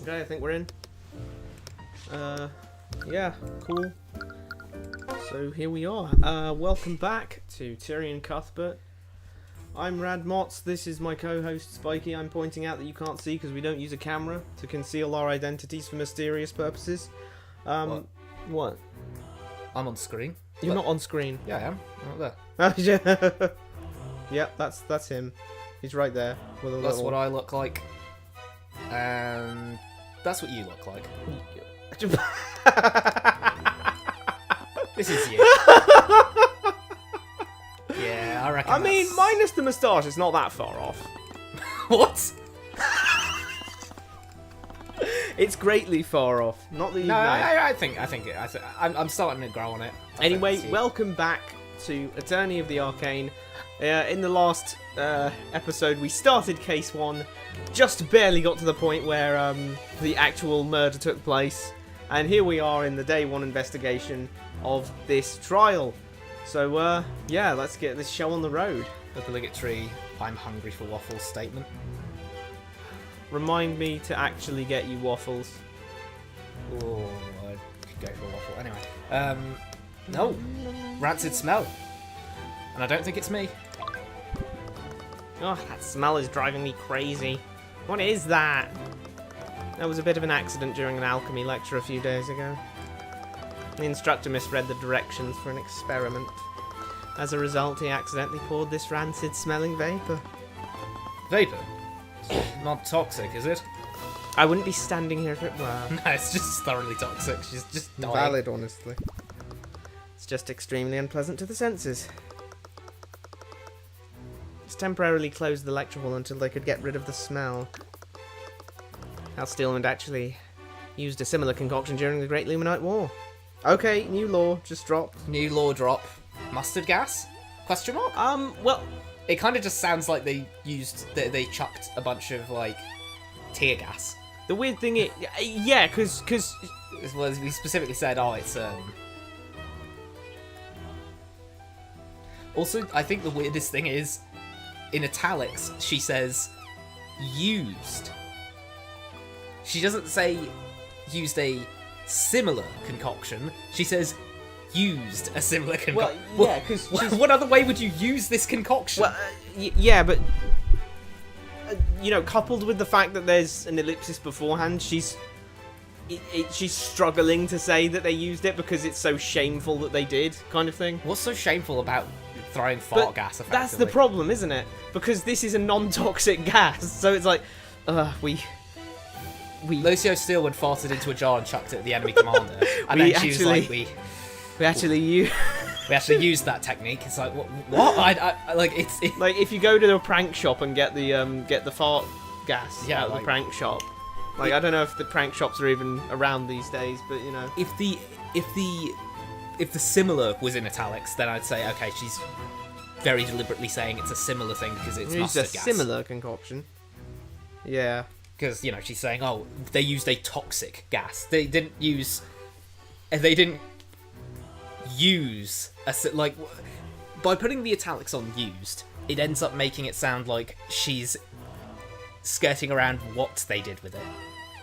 Okay, I think we're in. Yeah, cool. So here we are. Welcome back to Tyrion Cuthbert. I'm Radmots. This is my co-host Spiky. I'm pointing out that you can't see because we don't use a camera to conceal our identities for mysterious purposes. What? I'm on screen. You're not on screen. Yeah, I am. I'm right there. Yep, that's him. He's right there. With a That's little... what I look like. And that's what you look like. This is you. Yeah, I reckon. I mean, minus the moustache, it's not that far off. What? It's greatly far off. Not that you No, know. I'm starting to grow on it. Anyway, welcome back to Attorney of the Arcane. In the last episode, we started Case 1, just barely got to the point where the actual murder took place, and here we are in the Day 1 investigation of this trial. So, yeah, let's get this show on the road. Obligatory "I'm hungry for waffles" statement. Remind me to actually get you waffles. Oh, I could go for a waffle. Anyway, no, rancid smell, and I don't think it's me. Oh, that smell is driving me crazy. What is that? There was a bit of an accident during an alchemy lecture a few days ago. The instructor misread the directions for an experiment. As a result, he accidentally poured this rancid-smelling vapour. Vapor? Not toxic, is it? I wouldn't be standing here if it were. No, it's just thoroughly toxic. She's just dying. Valid, honestly. It's just extremely unpleasant to the senses. Just temporarily closed the lecture hall until they could get rid of the smell. Hal Steelman actually used a similar concoction during the Great Luminite War. Okay, new law just dropped. New law drop. Mustard gas? Question mark? Well, it kind of just sounds like they chucked a bunch of, like, tear gas. the weird thing is, yeah, because Well, we specifically said, oh, it's, Also, I think the weirdest thing is, in italics, she says, used. She doesn't say, used a similar concoction. She says, used a similar concoction. Well, yeah, because what other way would you use this concoction? well, yeah, but you know, coupled with the fact that there's an ellipsis beforehand, she's struggling to say that they used it because it's so shameful that they did, kind of thing. What's so shameful about throwing fart gas? Effectively? That's the problem, isn't it? Because this is a non-toxic gas, so it's like, we. Lucio Steelwood farted into a jar and chucked it at the enemy commander, and then she was like, we actually use. We actually used that technique. It's like, what? I like it's Like if you go to the prank shop and get the fart gas out of the prank shop. Like I don't know if the prank shops are even around these days, but you know. If the similar was in italics, then I'd say okay, she's very deliberately saying it's a similar thing because it's mustard gas. Similar concoction. Yeah. Because you know she's saying, oh, they used a toxic gas. They didn't use like by putting the italics on used, it ends up making it sound like she's skirting around what they did with it.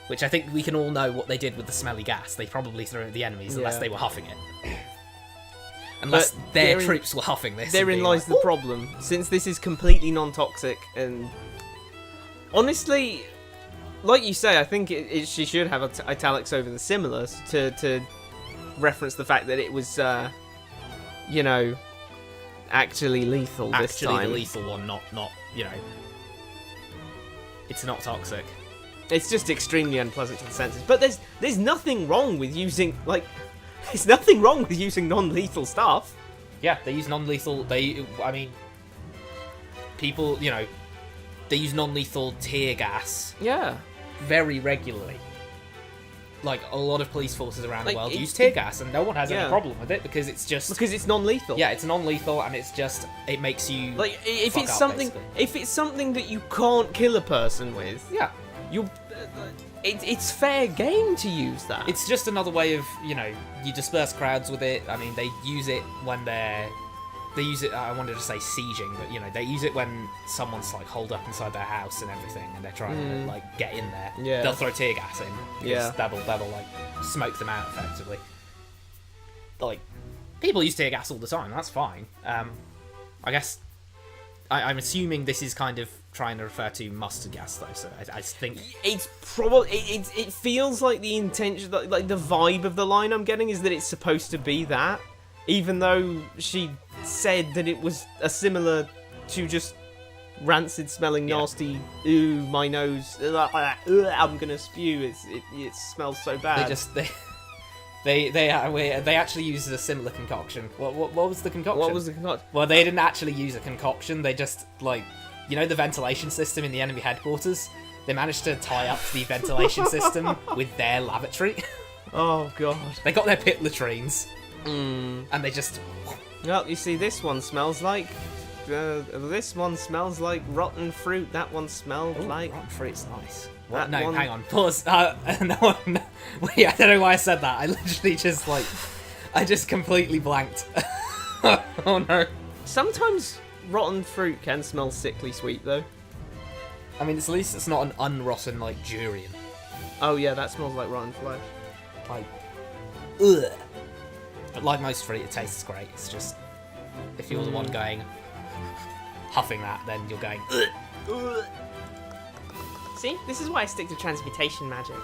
Which I think we can all know what they did with the smelly gas. They probably threw it at the enemies unless they were huffing it. Unless their troops were huffing this. Therein lies the problem. Since this is completely non-toxic and honestly, like you say, I think she should have italics over the similars to reference the fact that it was, you know, actually lethal this time. Actually the lethal one, not, you know, it's not toxic. It's just extremely unpleasant to the senses. But there's nothing wrong with using, like, there's nothing wrong with using non-lethal stuff. Yeah, they use non-lethal, people, you know, they use non-lethal tear gas. Yeah. Very regularly. Like, a lot of police forces around the world use tear gas, and no one has any problem with it, because it's just... Because it's non-lethal. Yeah, it's non-lethal, and it's just... It makes you... Like, if it's up, something... basically. If it's something that you can't kill a person with... Yeah. It's fair game to use that. It's just another way of, you know, you disperse crowds with it. I mean, they use it when they're they use it. I wanted to say sieging, but you know, they use it when someone's like holed up inside their house and everything, and they're trying to like get in there. Yeah. They'll throw tear gas in. Yeah. That'll like smoke them out effectively. Like, people use tear gas all the time. That's fine. I guess I'm assuming this is kind of trying to refer to mustard gas, though. So I think It's probably it feels like the intention, like the vibe of the line I'm getting is that it's supposed to be that, even though she said that it was a similar to just rancid smelling, nasty. Ooh, my nose. I'm gonna spew. It smells so bad. They actually used a similar concoction. What was the concoction? What was the concoction? Well, they didn't actually use a concoction. They just, like, you know the ventilation system in the enemy headquarters? They managed to tie up the ventilation system with their lavatory. Oh, God. They got their pit latrines. And they just... Well, you see, this one smells like... this one smells like rotten fruit. That one smelled like... rotten fruit's nice. That No, one- hang on. Pause. No, wait, I don't know why I said that. I literally just, like... I just completely blanked. Oh, no. Sometimes rotten fruit can smell sickly sweet, though. I mean, at least it's not an unrotten, like, durian. Oh, yeah, that smells like rotten flesh. Like, ugh. But like most fruit, it tastes great. It's just, if you're the one going, huffing that, then you're going, ugh. See? This is why I stick to transmutation magic.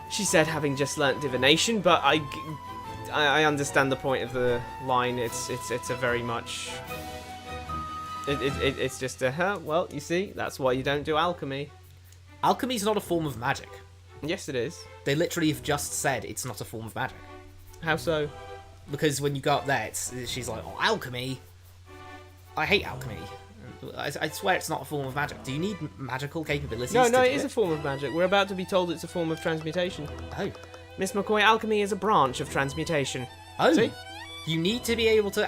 She said, having just learnt divination, but I understand the point of the line. It's a very much... It's just a, well, you see, that's why you don't do alchemy. Alchemy's not a form of magic. Yes, it is. They literally have just said it's not a form of magic. How so? Because when you go up there, she's like, oh, alchemy? I hate alchemy. I swear it's not a form of magic. Do you need magical capabilities No, to do it is a form of magic. We're about to be told it's a form of transmutation. Oh. Miss McCoy, alchemy is a branch of transmutation. Oh. See? You need to be able to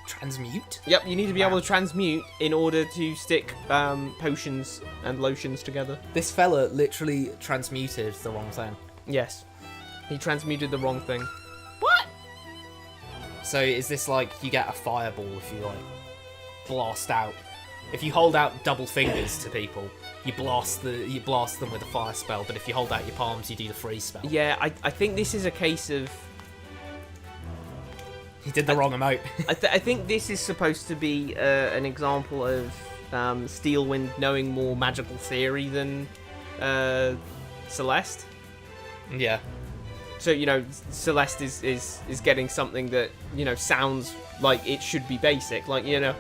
transmute? Yep, you need to be able to transmute in order to stick potions and lotions together. This fella literally transmuted the wrong thing. Yes. He transmuted the wrong thing. What? So is this like you get a fireball if you like blast out? If you hold out double fingers to people, you blast them with a fire spell. But if you hold out your palms, you do the freeze spell. Yeah, I think this is a case of... He did the wrong emote. I think this is supposed to be an example of Steelwind knowing more magical theory than Celeste. Yeah. So, you know, Celeste is getting something that, you know, sounds like it should be basic. Like, you know,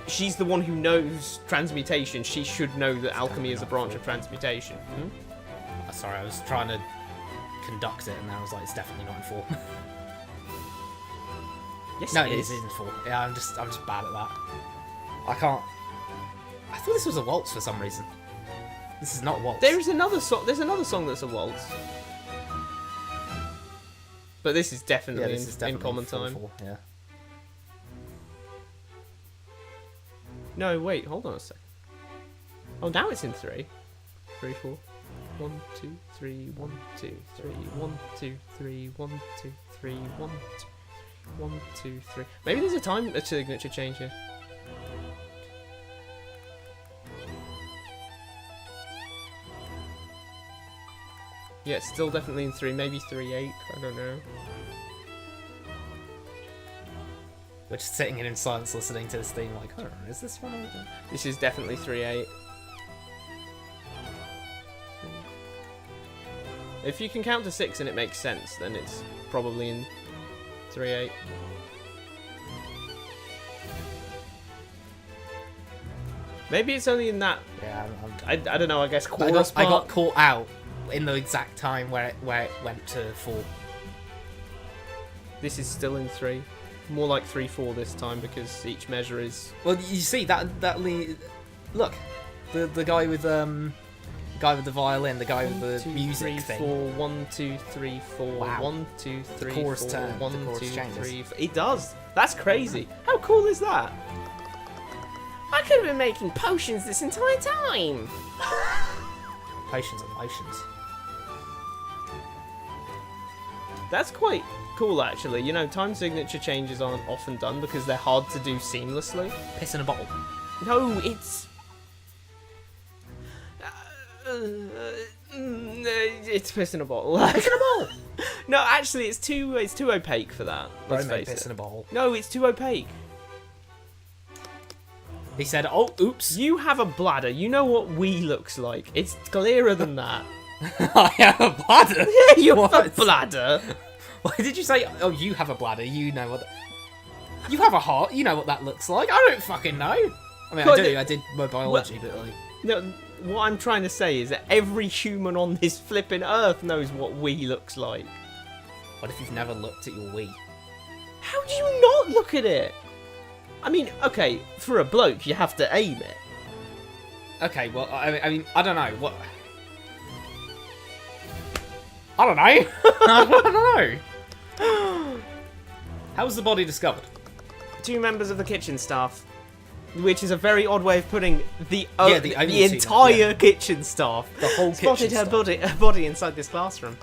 she's the one who knows transmutation. She should know that alchemy is a branch of transmutation. Sorry, I was trying to conduct it, and I was like, it's definitely not in 4. Yes, No, it it is. is in 4. Yeah, I'm just bad at that. I can't. I thought this was a waltz for some reason. This is not a waltz. There's another song that's a waltz. But this is definitely, in common time. 4, yeah. No, wait, hold on a second. Oh, now it's in 3. 3, 4. 1, 2, 3, 1, 2, 3, 1, 2, 3, 1, 2, 3, 1, 2, 1, 2, 3. Maybe there's a signature change here. Yeah, it's still definitely in 3, maybe 3/8, I don't know. We're just sitting here in silence listening to this theme like, oh, is this one? This is definitely 3/8. If you can count to 6 and it makes sense, then it's probably in 3/8. Maybe it's only in that. Yeah, I don't know. I guess I chorus got part. caught out in the exact time where it went to 4. This is still in 3. More like 3/4 this time because each measure is. Well, you see look, the guy with the violin, the guy with the 2, music 3, thing. 4, 1, 2, 3, 4. Wow. 1, 2, 3, chorus 4. turn, 1, the chorus 2, changes. 3, 4. It does. That's crazy. How cool is that? I could have been making potions this entire time. Potions and motions. That's quite cool, actually. You know, time signature changes aren't often done because they're hard to do seamlessly. Piss in a bottle. No, it's... it's piss in a bottle. Piss in a bottle? No, actually, it's too opaque for that. Let's Bro made face piss in it. a bottle. No, it's too opaque. He said, oh, oops. You have a bladder. You know what wee looks like. It's clearer than that. I have a bladder? Yeah, you have a What? bladder. Why did you say, oh, you have a bladder? You know what... You have a heart. You know what that looks like. I don't fucking know. I mean, God, I do. I did my biology, but like... No, what I'm trying to say is that every human on this flipping earth knows what wee looks like. What if you've never looked at your wee? How do you not look at it? I mean, okay, for a bloke, you have to aim it. Okay, well, I mean, I don't know. What... I don't know. I don't know. How was the body discovered? 2 members of the kitchen staff, which is a very odd way of putting the only two entire kitchen staff. The whole spotted kitchen her body inside this classroom.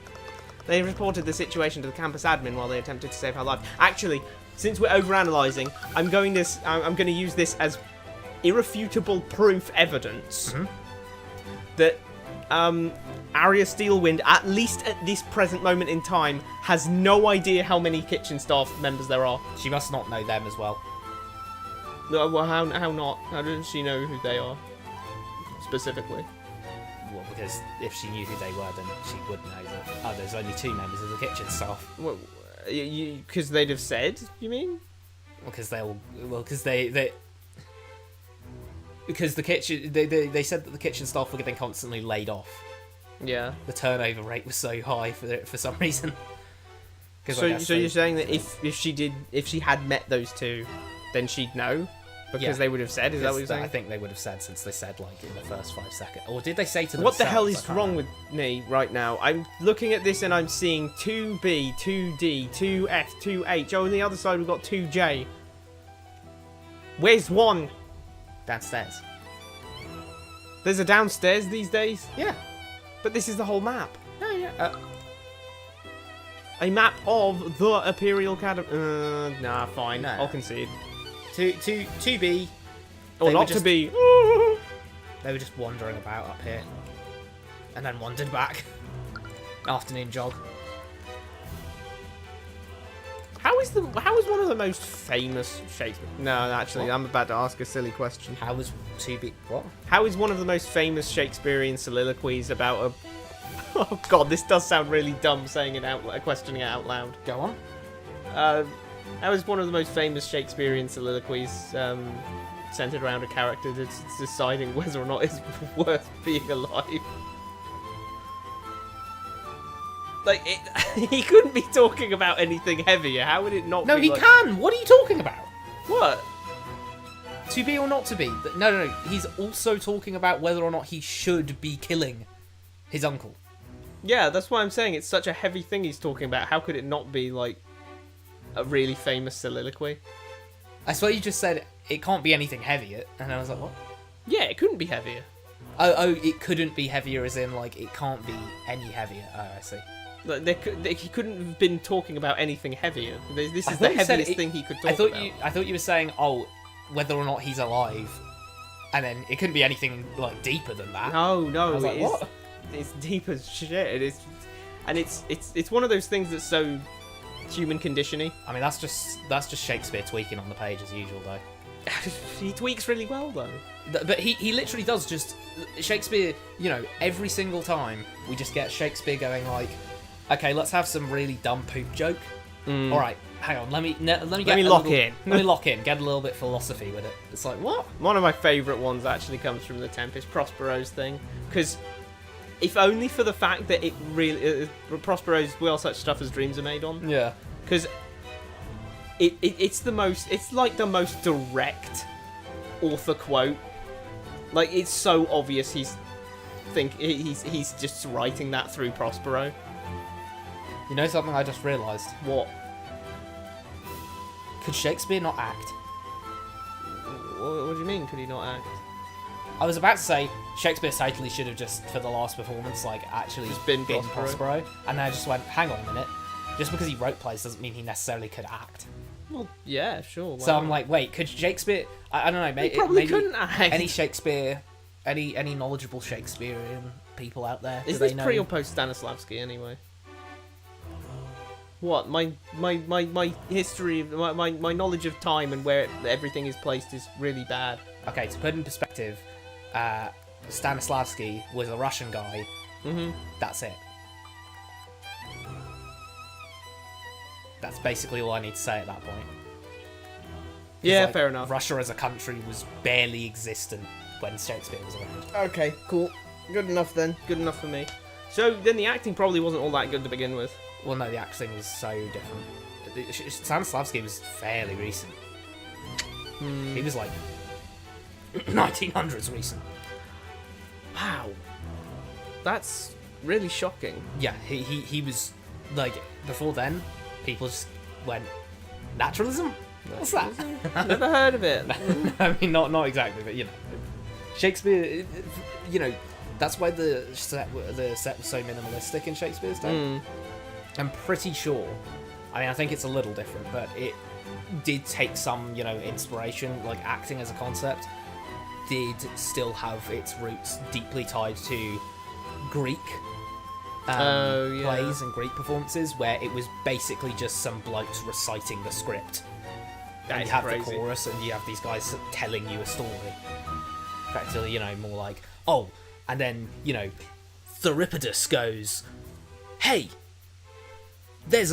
They reported the situation to the campus admin while they attempted to save her life. Actually, since we're overanalyzing, I'm going to use this as irrefutable proof evidence that Arya Steelwind, at least at this present moment in time, has no idea how many kitchen staff members there are. She must not know them as well. Well, how not? How does she know who they are specifically? Well, because if she knew who they were, then she would know that, oh, there's only 2 members of the kitchen staff. Well, because they'd have said, you mean? Because because the kitchen, they said that the kitchen staff were getting constantly laid off. Yeah. The turnover rate was so high for some reason. So you're saying that if she had met those 2, then she'd know? Because they would have said, is that what you're saying? I think they would have said, since they said, like, in the first 5 seconds. Or did they say to themselves? What the hell is wrong with me right now? I'm looking at this and I'm seeing 2B, 2D, 2F, 2H. Oh, on the other side we've got 2J. Where's 1? Downstairs. There's a downstairs these days? Yeah. But this is the whole map. No, yeah. A map of the Imperial Academy. Nah, fine. No. I'll concede. 2B. Or not to be. They were just wandering about up here. And then wandered back. Afternoon jog. How is one of the most famous Shakespeare? No, actually, What? I'm about to ask a silly question. How was 2B... What? How is one of the most famous Shakespearean soliloquies about a... Oh god, this does sound really dumb saying it questioning it out loud. Go on. How is one of the most famous Shakespearean soliloquies centered around a character that's deciding whether or not it's worth being alive? Like, he couldn't be talking about anything heavier. How would it not No, be he like... can! What are you talking about? What? To be or not to be? No. He's also talking about whether or not he should be killing his uncle. Yeah, that's why I'm saying it's such a heavy thing he's talking about. How could it not be, like, a really famous soliloquy? I swear you just said it can't be anything heavier, and I was like, what? Yeah, it couldn't be heavier. Oh, it couldn't be heavier as in, like, it can't be any heavier. Oh, I see. Like, he couldn't have been talking about anything heavier. This is the heaviest thing he could talk about. I thought you were saying, oh, whether or not he's alive, and then it couldn't be anything, like, deeper than that. No, I was like, it is, what? It's deep as shit. It is, and it's one of those things that's so human conditioning. I mean, that's just Shakespeare tweaking on the page as usual, though. He tweaks really well, though. But he literally does just... Shakespeare, you know, every single time we just get Shakespeare going like, okay, let's have some really dumb poop joke. All right, hang on, let me lock in. Let me lock in, get a little bit philosophy with it. It's like, what? One of my favourite ones actually comes from The Tempest, Prospero's thing. Because if only for the fact that it really... Prospero's Will Such Stuff as Dreams Are Made On. Yeah. Because it's like the most direct author quote. Like, it's so obvious he's just writing that through Prospero. You know something I just realised? What? Could Shakespeare not act? What do you mean, could he not act? I was about to say Shakespeare totally should have just, for the last performance, like, actually Just been Prospero. And then I just went, hang on a minute. Just because he wrote plays doesn't mean he necessarily could act. Well, yeah, sure. So I'm like, wait, could Shakespeare? I don't know. He probably couldn't act. Any Shakespeare, any knowledgeable Shakespearean people out there? Is this pre or post Stanislavski anyway? What my history, my knowledge of time and where everything is placed is really bad. Okay, to put in perspective, Stanislavski was a Russian guy. Mm-hmm. That's it. That's basically all I need to say at that point. Yeah, fair enough. Russia as a country was barely existent when Shakespeare was around. Okay, cool. Good enough then. Good enough for me. So then the acting probably wasn't all that good to begin with. Well, no, the acting was so different. Stanislavski was fairly recent. He was like 1900s recent. Wow. That's really shocking. Yeah, he was like, before then, people just went, naturalism? What's that? Never heard of it. I mean, not exactly, but you know, Shakespeare. You know, that's why the set was so minimalistic in Shakespeare's day. I'm pretty sure. I mean, I think it's a little different, but it did take some, inspiration. Like acting as a concept did still have its roots deeply tied to Greek plays and Greek performances, where it was basically just some blokes reciting the script. And you have the chorus, and you have these guys telling you a story. Effectively, more like, oh, and then, Theripides goes, hey, there's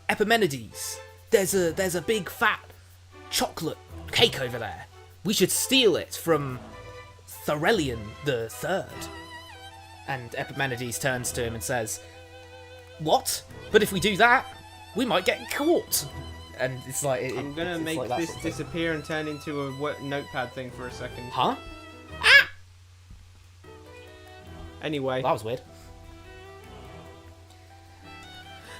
Epimenides, there's a big fat chocolate cake over there. We should steal it from Therelion the Third. And Epimenides turns to him and says, what? But if we do that, we might get caught. And it's like... I'm going to make like this disappear and turn into a notepad thing for a second. Huh? Anyway. That was weird.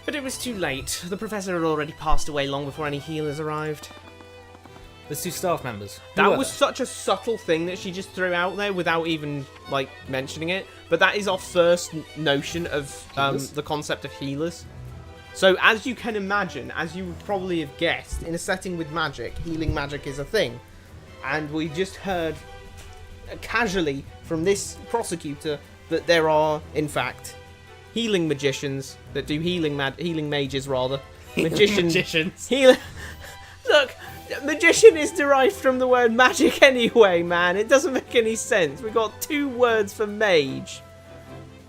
But it was too late. The professor had already passed away long before any healers arrived. There's 2 staff members. That was such a subtle thing that she just threw out there without even, mentioning it. But that is our first notion of the concept of healers. So, as you can imagine, as you would probably have guessed, in a setting with magic, healing magic is a thing. And we just heard casually from this prosecutor that there are, in fact, healing magicians that do healing mages, rather. Magicians. Look, magician is derived from the word magic anyway, man. It doesn't make any sense. We've got 2 words for mage.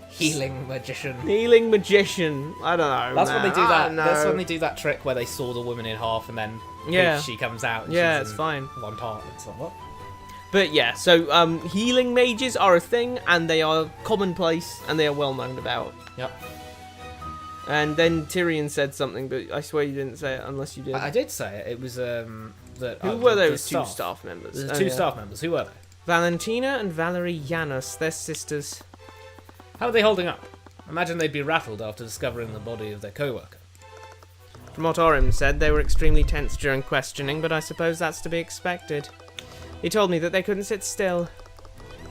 Healing magician. Healing magician. I don't know. That's man. when they do that. That's That's when they do that trick where they saw the woman in half and then she comes out. And yeah, she's it's fine. One part. It's like, what? But yeah, so healing mages are a thing, and they are commonplace, and they are well known about. Yep. And then Tyrion said something, but I swear you didn't say it unless you did. I did say it. It was that. Who were those 2 staff members? There's 2 staff members. Who were they? Valentina and Valerie Janus. They're sisters. How are they holding up? Imagine they'd be rattled after discovering the body of their co-worker. From what Orim said, they were extremely tense during questioning, but I suppose that's to be expected. He told me that they couldn't sit still.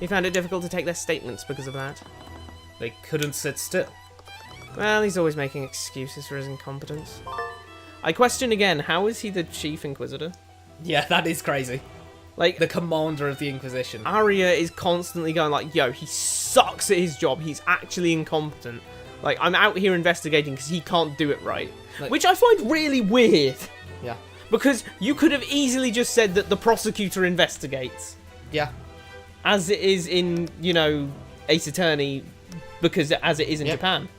He found it difficult to take their statements because of that. They couldn't sit still? Well, he's always making excuses for his incompetence. I question again, how is he the Chief Inquisitor? Yeah, that is crazy. Like, the commander of the Inquisition. Arya is constantly going like, yo, he sucks at his job. He's actually incompetent. Like, I'm out here investigating because he can't do it right. Like, which I find really weird. Yeah. Because you could have easily just said that the prosecutor investigates. Yeah. As it is in, Ace Attorney, because as it is in Japan.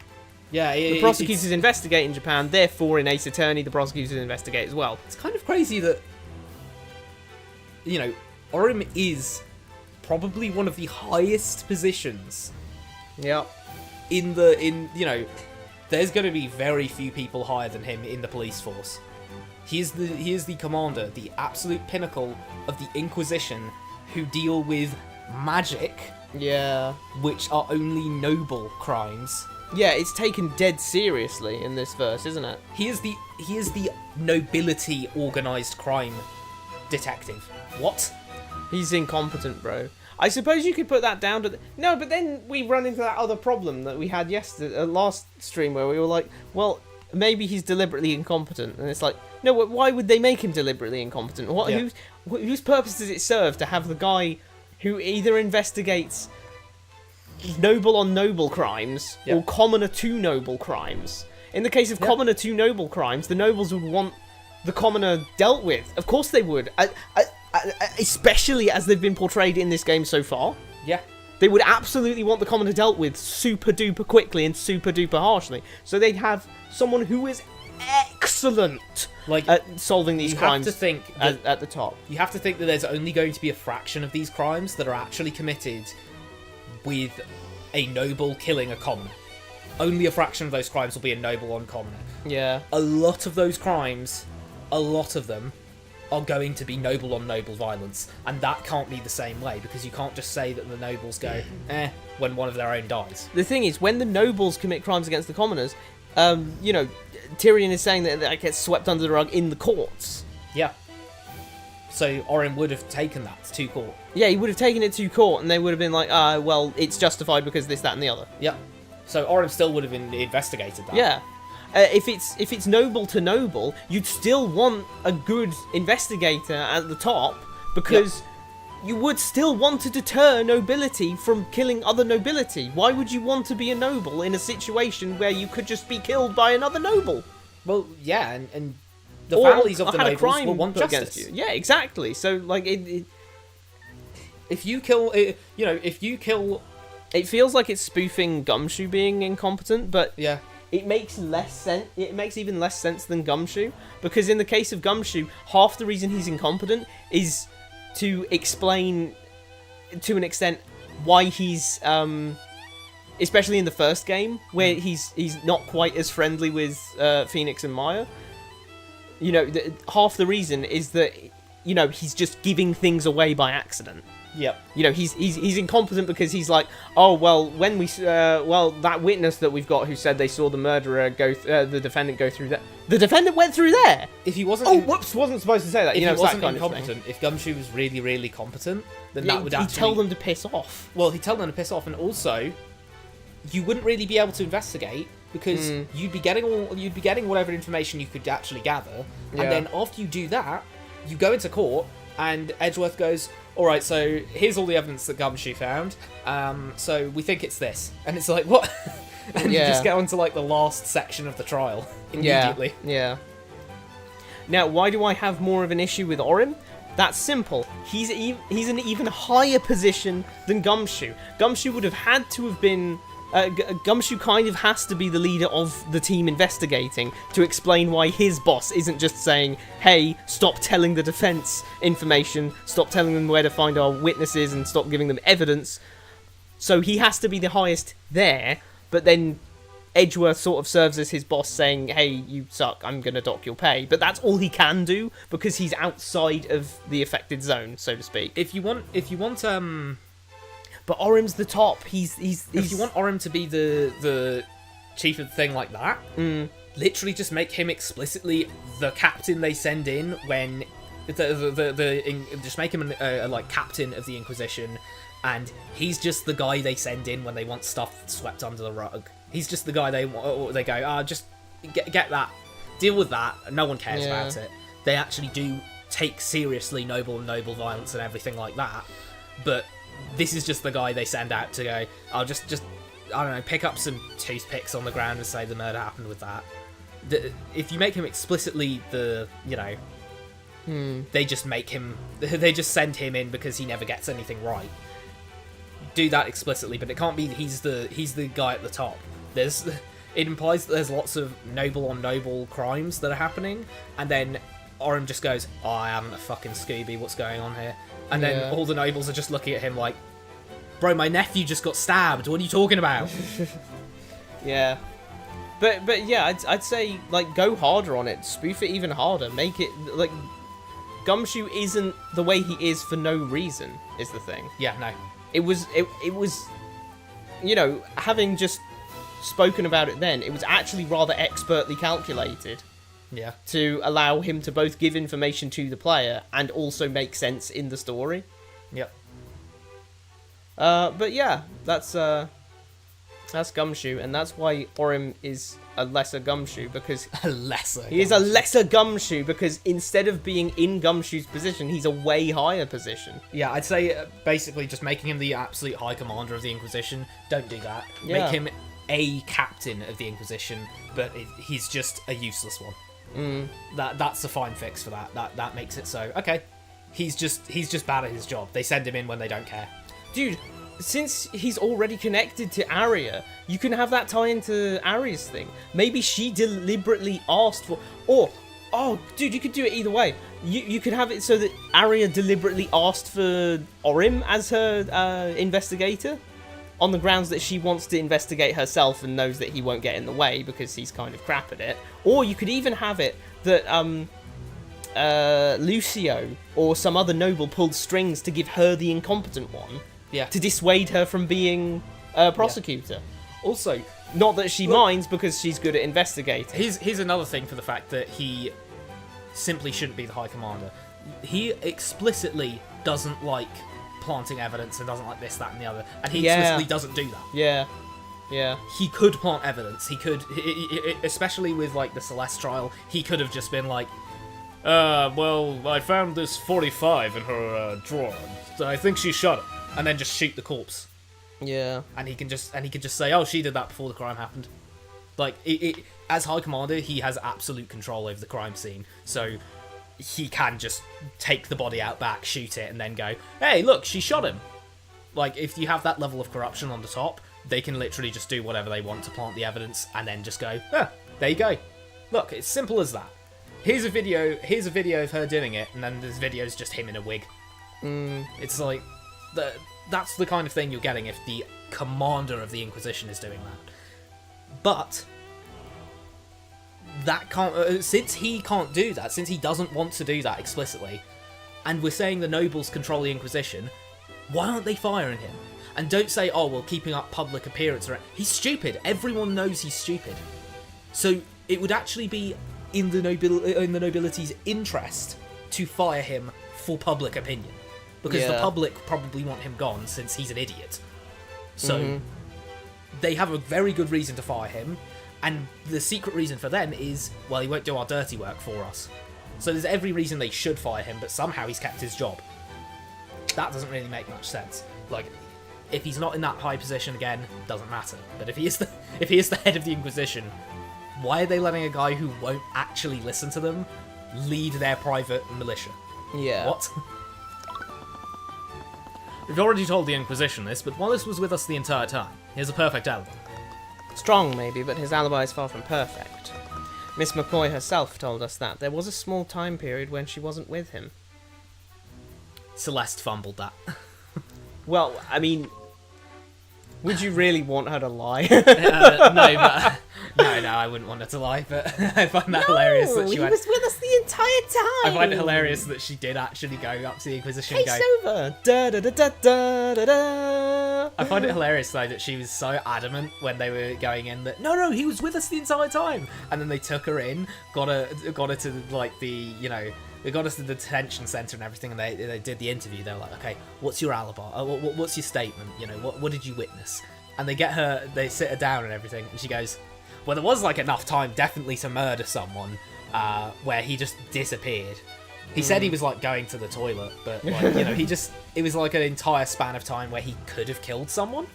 Yeah, the prosecutors investigate in Japan, therefore in Ace Attorney the prosecutors investigate as well. It's kind of crazy that, Orim is probably one of the highest positions. Yep. There's going to be very few people higher than him in the police force. He is the commander, the absolute pinnacle of the Inquisition, who deal with magic. Yeah. Which are only noble crimes. Yeah, it's taken dead seriously in this verse, isn't it? He is the nobility organised crime detective. What? He's incompetent, bro. I suppose you could put that down to... No, but then we run into that other problem that we had yesterday, last stream, where we were like, well, maybe he's deliberately incompetent. And it's like, no, why would they make him deliberately incompetent? Whose purpose does it serve to have the guy who either investigates noble on noble crimes or commoner to noble crimes? In the case of commoner to noble crimes, the nobles would want the commoner dealt with. Of course they would. Especially as they've been portrayed in this game so far. Yeah. They would absolutely want the commoner dealt with super duper quickly and super duper harshly. So they'd have someone who is excellent at solving these crimes at the top. You have to think that there's only going to be a fraction of these crimes that are actually committed with a noble killing a commoner. Only a fraction of those crimes will be a noble on commoner. Yeah. A lot of those crimes, a lot of them, are going to be noble on noble violence, and that can't be the same way, because you can't just say that the nobles go when one of their own dies. The thing is, when the nobles commit crimes against the commoners, Tyrion is saying that that gets swept under the rug in the courts. Yeah. So Oren would have taken that to court. Yeah, he would have taken it to court, and they would have been like, well, it's justified because this, that, and the other. Yeah. So Oren still would have investigated that. Yeah. If it's noble to noble, you'd still want a good investigator at the top, because you would still want to deter nobility from killing other nobility. Why would you want to be a noble in a situation where you could just be killed by another noble? Well, yeah, and the families of the nobles will want justice. Against you. Yeah, exactly. So, like, if you kill, it feels like it's spoofing Gumshoe being incompetent, but yeah. It makes less sense. It makes even less sense than Gumshoe, because in the case of Gumshoe, half the reason he's incompetent is to explain, to an extent, why he's, especially in the first game, where he's not quite as friendly with Phoenix and Maya. You know, half the reason is that, you know, he's just giving things away by accident. Yep. You know, he's incompetent because he's like, oh, well, when we, that witness that we've got who said they saw the murderer the defendant go through there. The defendant went through there! If he wasn't... Oh, whoops, wasn't supposed to say that. If you know, he wasn't that incompetent, if Gumshoe was really, really competent, then that would actually... He'd tell them to piss off. Well, he'd tell them to piss off, and also, you wouldn't really be able to investigate, because you'd be getting whatever information you could actually gather, and then after you do that, you go into court, and Edgeworth goes, alright, so here's all the evidence that Gumshoe found, so we think it's this. And it's like, what? And you just get onto, like, the last section of the trial immediately. Yeah. Now, why do I have more of an issue with Oren? That's simple. He's in an even higher position than Gumshoe. Gumshoe would have had to have been... Gumshoe kind of has to be the leader of the team investigating to explain why his boss isn't just saying, hey, stop telling the defense information, stop telling them where to find our witnesses, and stop giving them evidence. So he has to be the highest there, but then Edgeworth sort of serves as his boss, saying, hey, you suck, I'm going to dock your pay. But that's all he can do, because he's outside of the affected zone, so to speak. If you want But Orem's the top. He's If you want Orem to be the chief of the thing like that, literally just make him explicitly the captain they send in when just make him a like captain of the Inquisition, and he's just the guy they send in when they want stuff swept under the rug. He's just the guy they go, just get that, deal with that. No one cares about it. They actually do take seriously noble violence and everything like that, but this is just the guy they send out to go, I'll just I don't know, pick up some toothpicks on the ground and say the murder happened with that. If you make him explicitly the, you know, they just send him in because he never gets anything right. Do that explicitly, but it can't be he's the guy at the top. It implies that there's lots of noble on noble crimes that are happening, and then Orem just goes, oh, I am a fucking Scooby, what's going on here? And then all the nobles are just looking at him like, bro, my nephew just got stabbed, what are you talking about? Yeah. But yeah, I'd say, like, go harder on it. Spoof it even harder. Make it, like, Gumshoe isn't the way he is for no reason, is the thing. Yeah, no. It was, you know, having just spoken about it then, it was actually rather expertly calculated. Yeah. To allow him to both give information to the player and also make sense in the story. Yep. But yeah, that's Gumshoe, and that's why Orim is a lesser Gumshoe, because A lesser. he is a lesser Gumshoe, because instead of being in Gumshoe's position, he's a way higher position. Yeah, I'd say basically just making him the absolute high commander of the Inquisition. Don't do that. Yeah. Make him a captain of the Inquisition, but he's just a useless one. That's a fine fix for that. That makes it so okay. He's just bad at his job. They send him in when they don't care. Dude, since he's already connected to Arya, you can have that tie into Arya's thing. Maybe she deliberately asked for... Or, oh, dude, you could do it either way. You could have it so that Arya deliberately asked for Orim as her investigator, on the grounds that she wants to investigate herself and knows that he won't get in the way because he's kind of crap at it. Or you could even have it that Lucio or some other noble pulled strings to give her the incompetent one. Yeah. To dissuade her from being a prosecutor. Yeah. Also, not that she minds because she's good at investigating. Here's another thing for the fact that he simply shouldn't be the High Commander. He explicitly doesn't like planting evidence and doesn't like this, that, and the other. And he explicitly doesn't do that. Yeah. Yeah. He could plant evidence. He could, especially with like the Celeste trial, he could have just been like, well, I found this 45 in her drawer. So I think she shot it. And then just shoot the corpse. Yeah. And he can just say, oh, she did that before the crime happened. Like, as High Commander, he has absolute control over the crime scene. So he can just take the body out back, shoot it, and then go, hey, look, she shot him. Like, if you have that level of corruption on the top, they can literally just do whatever they want to plant the evidence, and then just go, there you go. Look, it's simple as that. Here's a video of her doing it, and then this video's just him in a wig. It's like... That's the kind of thing you're getting if the commander of the Inquisition is doing that. But that can't, since he can't do that, since he doesn't want to do that explicitly, and we're saying the nobles control the Inquisition, why aren't they firing him? And don't say, oh, well, keeping up public appearance. He's stupid. Everyone knows he's stupid. So it would actually be in the nobility's interest to fire him for public opinion. Because the public probably want him gone since he's an idiot. So they have a very good reason to fire him. And the secret reason for them is, well, he won't do our dirty work for us. So there's every reason they should fire him, but somehow he's kept his job. That doesn't really make much sense. Like, if he's not in that high position again, doesn't matter. But if he is the head of the Inquisition, why are they letting a guy who won't actually listen to them lead their private militia? Yeah. What? We've already told the Inquisition this, but Wallace was with us the entire time. He has a perfect alibi. Strong, maybe, but his alibi is far from perfect. Miss McCoy herself told us that. There was a small time period when she wasn't with him. Celeste fumbled that. Well, I mean... Would you really want her to lie? No, I wouldn't want her to lie, but I find that hilarious that she went... was with us the entire time! I find it hilarious that she did actually go up to the Inquisition and go... Case over! Da-da-da-da-da-da-da! I find it hilarious, though, that she was so adamant when they were going in that, no, he was with us the entire time! And then they took her in, got her to, like, the, you know... They got us to the detention centre and everything, and they did the interview. They were like, okay, what's your alibi? What's your statement? You know, what did you witness? And they sit her down and everything, and she goes, well, there was, like, enough time, definitely, to murder someone, where he just disappeared. He said he was, like, going to the toilet, but, like, you know, it was, like, an entire span of time where he could have killed someone.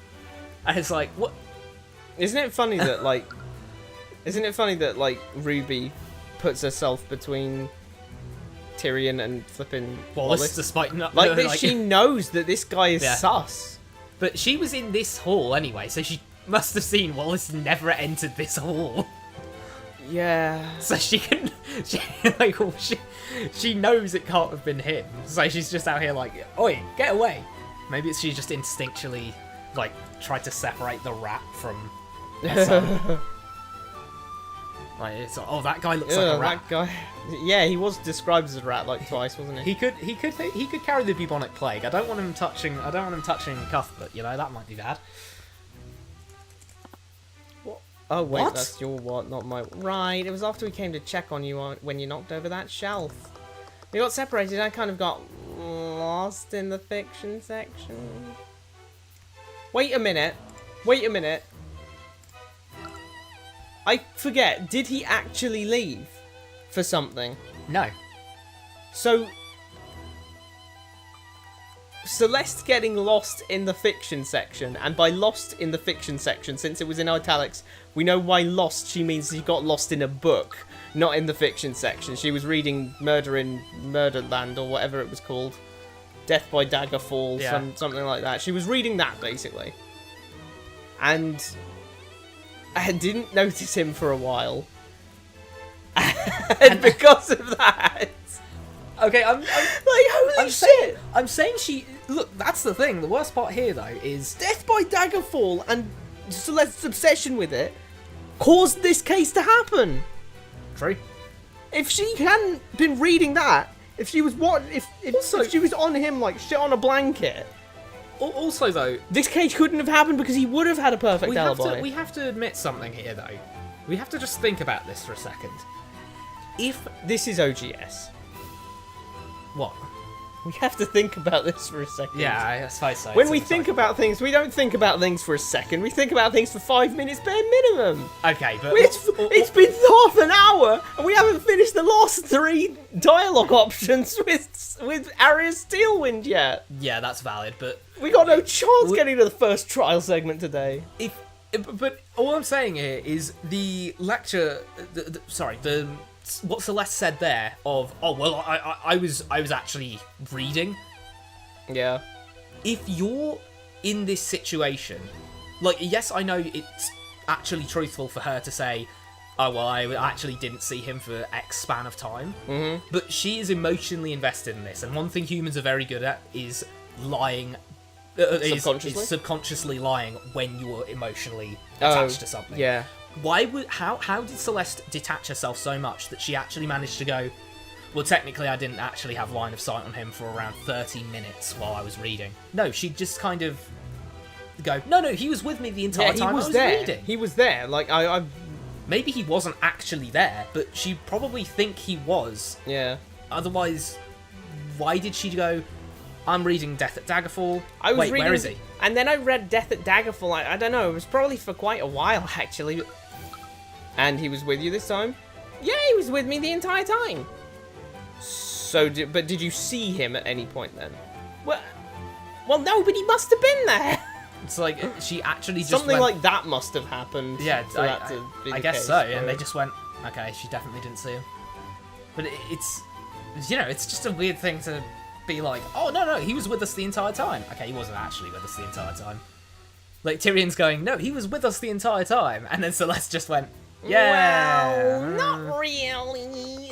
And it's like, what? Isn't it funny that, like, Ruby puts herself between Tyrion and flipping Wallace, despite not she knows that this guy is sus. But she was in this hall anyway, so she must have seen Wallace never entered this hall. Yeah. So she knows it can't have been him. So she's just out here like, oi, get away. Maybe she just instinctually like tried to separate the rat from her son. Like, it's like, oh, that guy looks like a rat. That guy. Yeah, he was described as a rat like twice, wasn't he? He could carry the bubonic plague. I don't want him touching Cuthbert. You know, that might be bad. What? Oh wait, What? that's your what, not my. Right, it was after we came to check on you when you knocked over that shelf. We got separated. I kind of got lost in the fiction section. Wait a minute. I forget, did he actually leave for something? No. So, Celeste getting lost in the fiction section, and by lost in the fiction section, since it was in italics, we know why lost, she means she got lost in a book, not in the fiction section. She was reading Murder in Murderland, or whatever it was called. Death by Daggerfall, something like that. She was reading that, basically. And I didn't notice him for a while. And because of that... Okay, I'm like, holy shit! I'm saying she... Look, that's the thing. The worst part here, though, is... Death by Daggerfall and Celeste's obsession with it caused this case to happen. True. If she hadn't been reading that, if she was if she was on him like shit on a blanket... Also, though... This case couldn't have happened because he would have had a perfect alibi. We have to admit something here, though. We have to just think about this for a second. If... This is OGS. What? We have to think about this for a second. Yeah, I suppose so. When we think about things, we don't think about things for a second. We think about things for 5 minutes bare minimum. Okay, but... It's been half an hour, and we haven't finished the last 3 dialogue options with Arya Steelwind yet. Yeah, that's valid, but... We got no chance getting to the first trial segment today. But all I'm saying here is the lecture... what Celeste said there of, oh, well, I was actually reading. Yeah. If you're in this situation, like, yes, I know it's actually truthful for her to say, oh, well, I actually didn't see him for X span of time. Mm-hmm. But she is emotionally invested in this. And one thing humans are very good at is lying. Subconsciously? Is subconsciously lying when you are emotionally attached to something. Yeah. How did Celeste detach herself so much that she actually managed to go, well, technically I didn't actually have line of sight on him for around 30 minutes while I was reading? No, she just kind of go, no, he was with me the entire time I was reading. He was there. Like, I... Maybe he wasn't actually there, but she probably think he was. Yeah. Otherwise, why did she go, I'm reading Death at Daggerfall? Wait, where is he? And then I read Death at Daggerfall. I don't know. It was probably for quite a while, actually. And he was with you this time? Yeah, he was with me the entire time. So, but did you see him at any point then? Well, no, but he must have been there. It's like she actually just something went, like that must have happened. Yeah, I guess case, so. And they just went, okay, she definitely didn't see him. But it's just a weird thing to be like, oh no, he was with us the entire time. Okay, he wasn't actually with us the entire time. Like Tyrion's going, no, he was with us the entire time, and then Celeste just went, yeah, well, not really.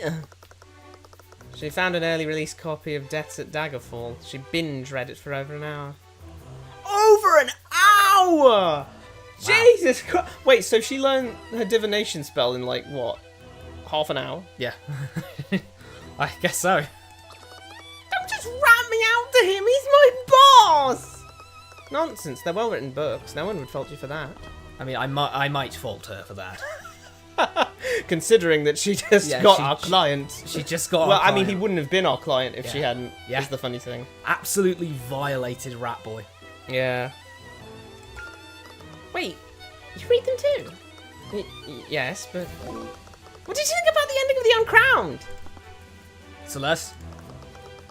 She found an early release copy of Deaths at Daggerfall. She binge read it for over an hour. Over an hour! Wow. Jesus Christ! Wait, so she learned her divination spell in like what? Half an hour? Yeah. I guess so. Don't just rat me out to him, he's my boss! Nonsense, they're well written books. No one would fault you for that. I mean, I might fault her for that. Considering that she just got our client. She just got well, our client. I mean, he wouldn't have been our client if she hadn't. Yeah. Is the funny thing. Absolutely violated Rat Boy. Yeah. Wait, you read them too? Yes, but... What did you think about the ending of The Uncrowned? Celeste?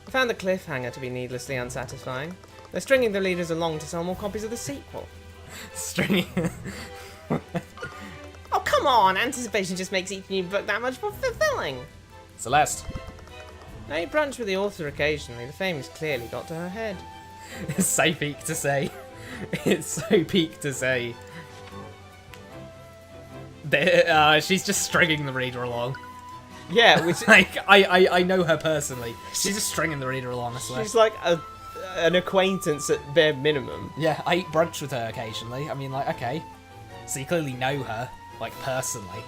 I found the cliffhanger to be needlessly unsatisfying. They're stringing the leaders along to sell more copies of the sequel. Stringing... Oh, come on! Anticipation just makes each new book that much more fulfilling. Celeste. I brunch with the author occasionally. The fame has clearly got to her head. It's so peak to say. It's so peak to say. She's just stringing the reader along. Yeah, which... like, I know her personally. She's just stringing the reader along, I swear. She's like an acquaintance at bare minimum. Yeah, I eat brunch with her occasionally. I mean, like, okay. So you clearly know her, like, personally.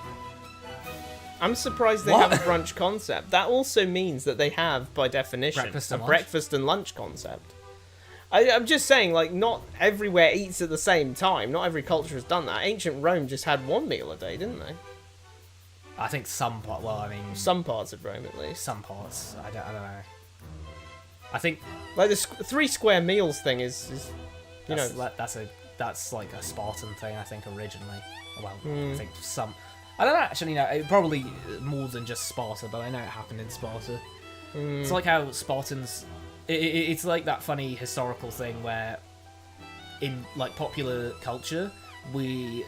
I'm surprised they have a brunch concept. That also means that they have, by definition, breakfast and lunch concept. I'm just saying, like, not everywhere eats at the same time. Not every culture has done that. Ancient Rome just had one meal a day, didn't they? I think some part. Well, I mean, some parts of Rome, at least. Some parts. I don't know. I think like the 3 square meals thing is you know, that's a that's like a Spartan thing, I think, originally. Well, I think some... I don't actually know. It probably more than just Sparta, but I know it happened in Sparta. It's like how Spartans... It's like that funny historical thing where in like popular culture, we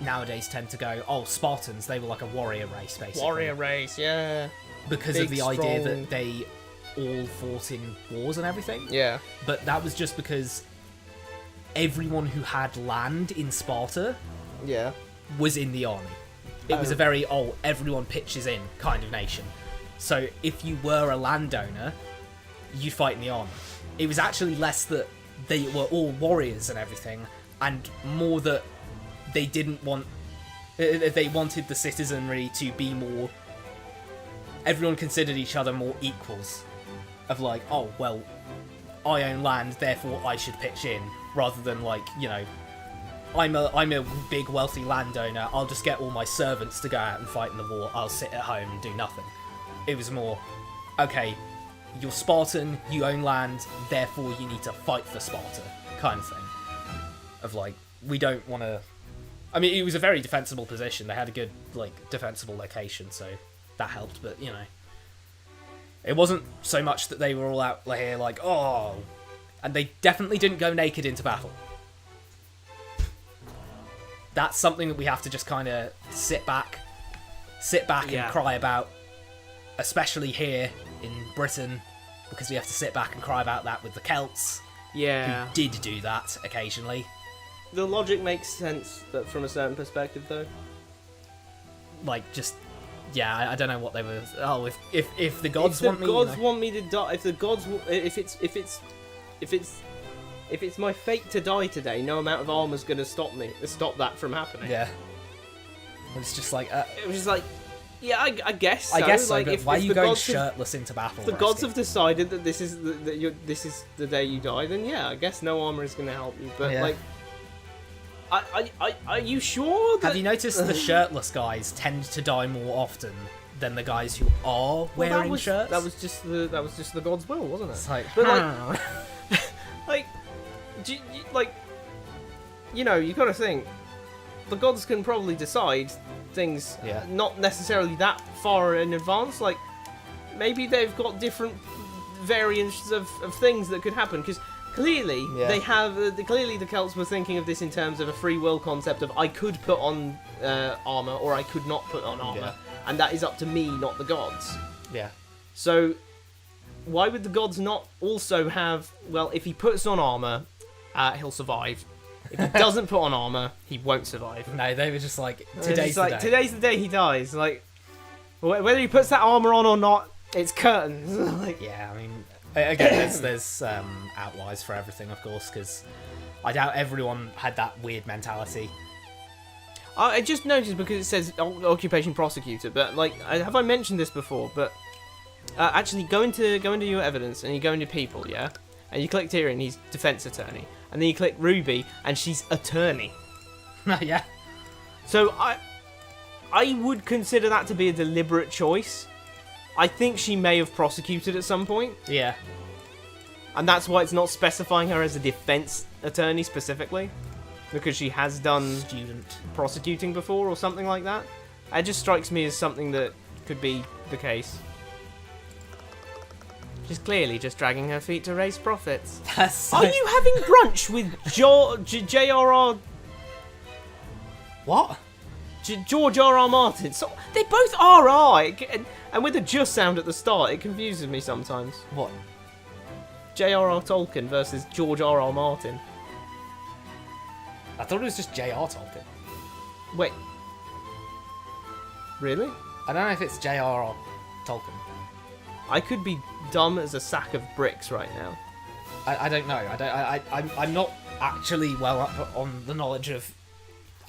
nowadays tend to go, oh, Spartans, they were like a warrior race, basically. Warrior race, yeah. Because Big, of the idea strong. that they all fought in wars and everything. Yeah. But that was just because everyone who had land in Sparta Yeah. was in the army. It was a very, everyone pitches in kind of nation. So if you were a landowner, you'd fight in the army. It was actually less that they were all warriors and everything, and more that they didn't want... They wanted the citizenry to be more... Everyone considered each other more equals. Of like, oh, well, I own land, therefore I should pitch in. Rather than like, you know, I'm a big wealthy landowner, I'll just get all my servants to go out and fight in the war, I'll sit at home and do nothing. It was more, okay, you're Spartan, you own land, therefore you need to fight for Sparta, kind of thing. Of like, we don't want to... I mean, it was a very defensible position, they had a good, like, defensible location, so that helped, but, you know. It wasn't so much that they were all out here like, oh... And they definitely didn't go naked into battle. That's something that we have to just kind of sit back and cry about, especially here in Britain, because we have to sit back and cry about that with the Celts, Yeah. who did do that occasionally. The logic makes sense, but from a certain perspective, though. Like, just, yeah, I don't know what they were. Oh, if the gods want me, want me to die, if the gods, if it's my fate to die today, no amount of armor's gonna stop that from happening. yeah. It's just like, It was just like, yeah, I guess. So. I guess so, like, but if, why if are you the going gods have- shirtless into battle? If the gods Rusty? have decided that this is this is the day you die, then yeah, I guess no armor is gonna help you. But Yeah. like, are you sure? That... Have you noticed the shirtless guys tend to die more often than the guys who are wearing shirts? That was just the god's will, wasn't it? It's like, But like, like, you know, you gotta think. The gods can probably decide things Yeah. not necessarily that far in advance. Like, maybe they've got different variants of things that could happen. Because clearly, they have. Clearly, the Celts were thinking of this in terms of a free will concept of I could put on armor or I could not put on armor, and that is up to me, not the gods. yeah. So, why would the gods not also have? Well, if he puts on armor, he'll survive. If he doesn't put on armor, he won't survive. No, they were just like, It's today's like, the day. Today's the day he dies. Like, whether he puts that armor on or not, it's curtains. Like, Yeah, I mean, again, there's outliers for everything, of course, because I doubt everyone had that weird mentality. I just noticed because it says occupation prosecutor, but like, have I mentioned this before? But actually, go into your evidence and you go into people, yeah, and you click Tyrion, he's defense attorney, and then you click Ruby, and she's attorney. Yeah. So I would consider that to be a deliberate choice. I think she may have prosecuted at some point, Yeah. and that's why it's not specifying her as a defense attorney specifically, because she has done Student. prosecuting before or something like that. It just strikes me as something that could be the case. She's clearly just dragging her feet to raise profits. That's so... Are you having brunch with J.R.R. What? George R.R. Martin? So, they both are R, and with a just sound at the start, it confuses me sometimes. What? J.R.R. Tolkien versus George R.R. Martin. I thought it was just J.R. Tolkien. Wait. Really? I don't know if it's J.R. Tolkien. I could be dumb as a sack of bricks right now. I don't know. I'm not actually well up on the knowledge of...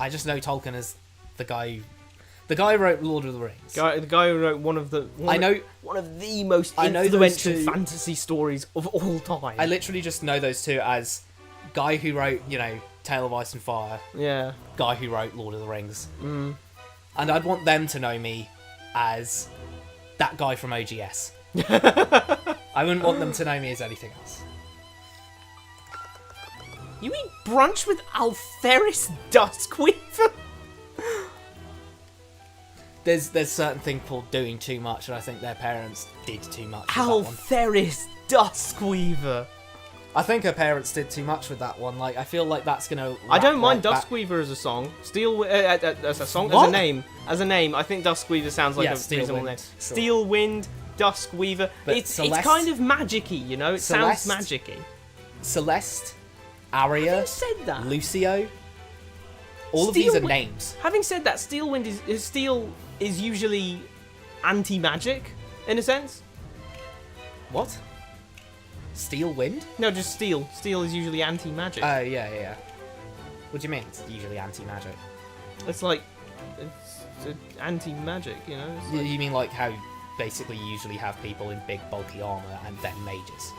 I just know Tolkien as the guy who wrote Lord of the Rings. The guy who wrote one of the most influential fantasy stories of all time. I literally just know those two as guy who wrote, you know, Tale of Ice and Fire, Yeah. guy who wrote Lord of the Rings. And I'd want them to know me as that guy from OGS. I wouldn't want them to know me as anything else. You eat brunch with Alferis Duskweaver? There's certain thing called doing too much, and I think their parents did too much with that one. Alferis Duskweaver. I think her parents did too much with that one. Like, I feel like that's gonna. I don't mind right back- Duskweaver as a song. As a song, What? as a name. As a name, I think Duskweaver sounds like Yeah, a Steel reasonable Wind, name. sure. Steel Wind, Duskweaver. But It's Celeste- kind of magic-y, you know? It Celeste- sounds magic-y. Celeste, Aria, Who said that? Lucio. All of these Steel are Wi- names. Having said that, Steel Wind is Steel is usually anti-magic in a sense. What? Steel Wind? No, just Steel. Steel is usually anti-magic. Oh, yeah. What do you mean? It's usually anti-magic. It's like it's anti-magic, you know. It's like- You mean like how basically you usually have people in big bulky armor and then mages?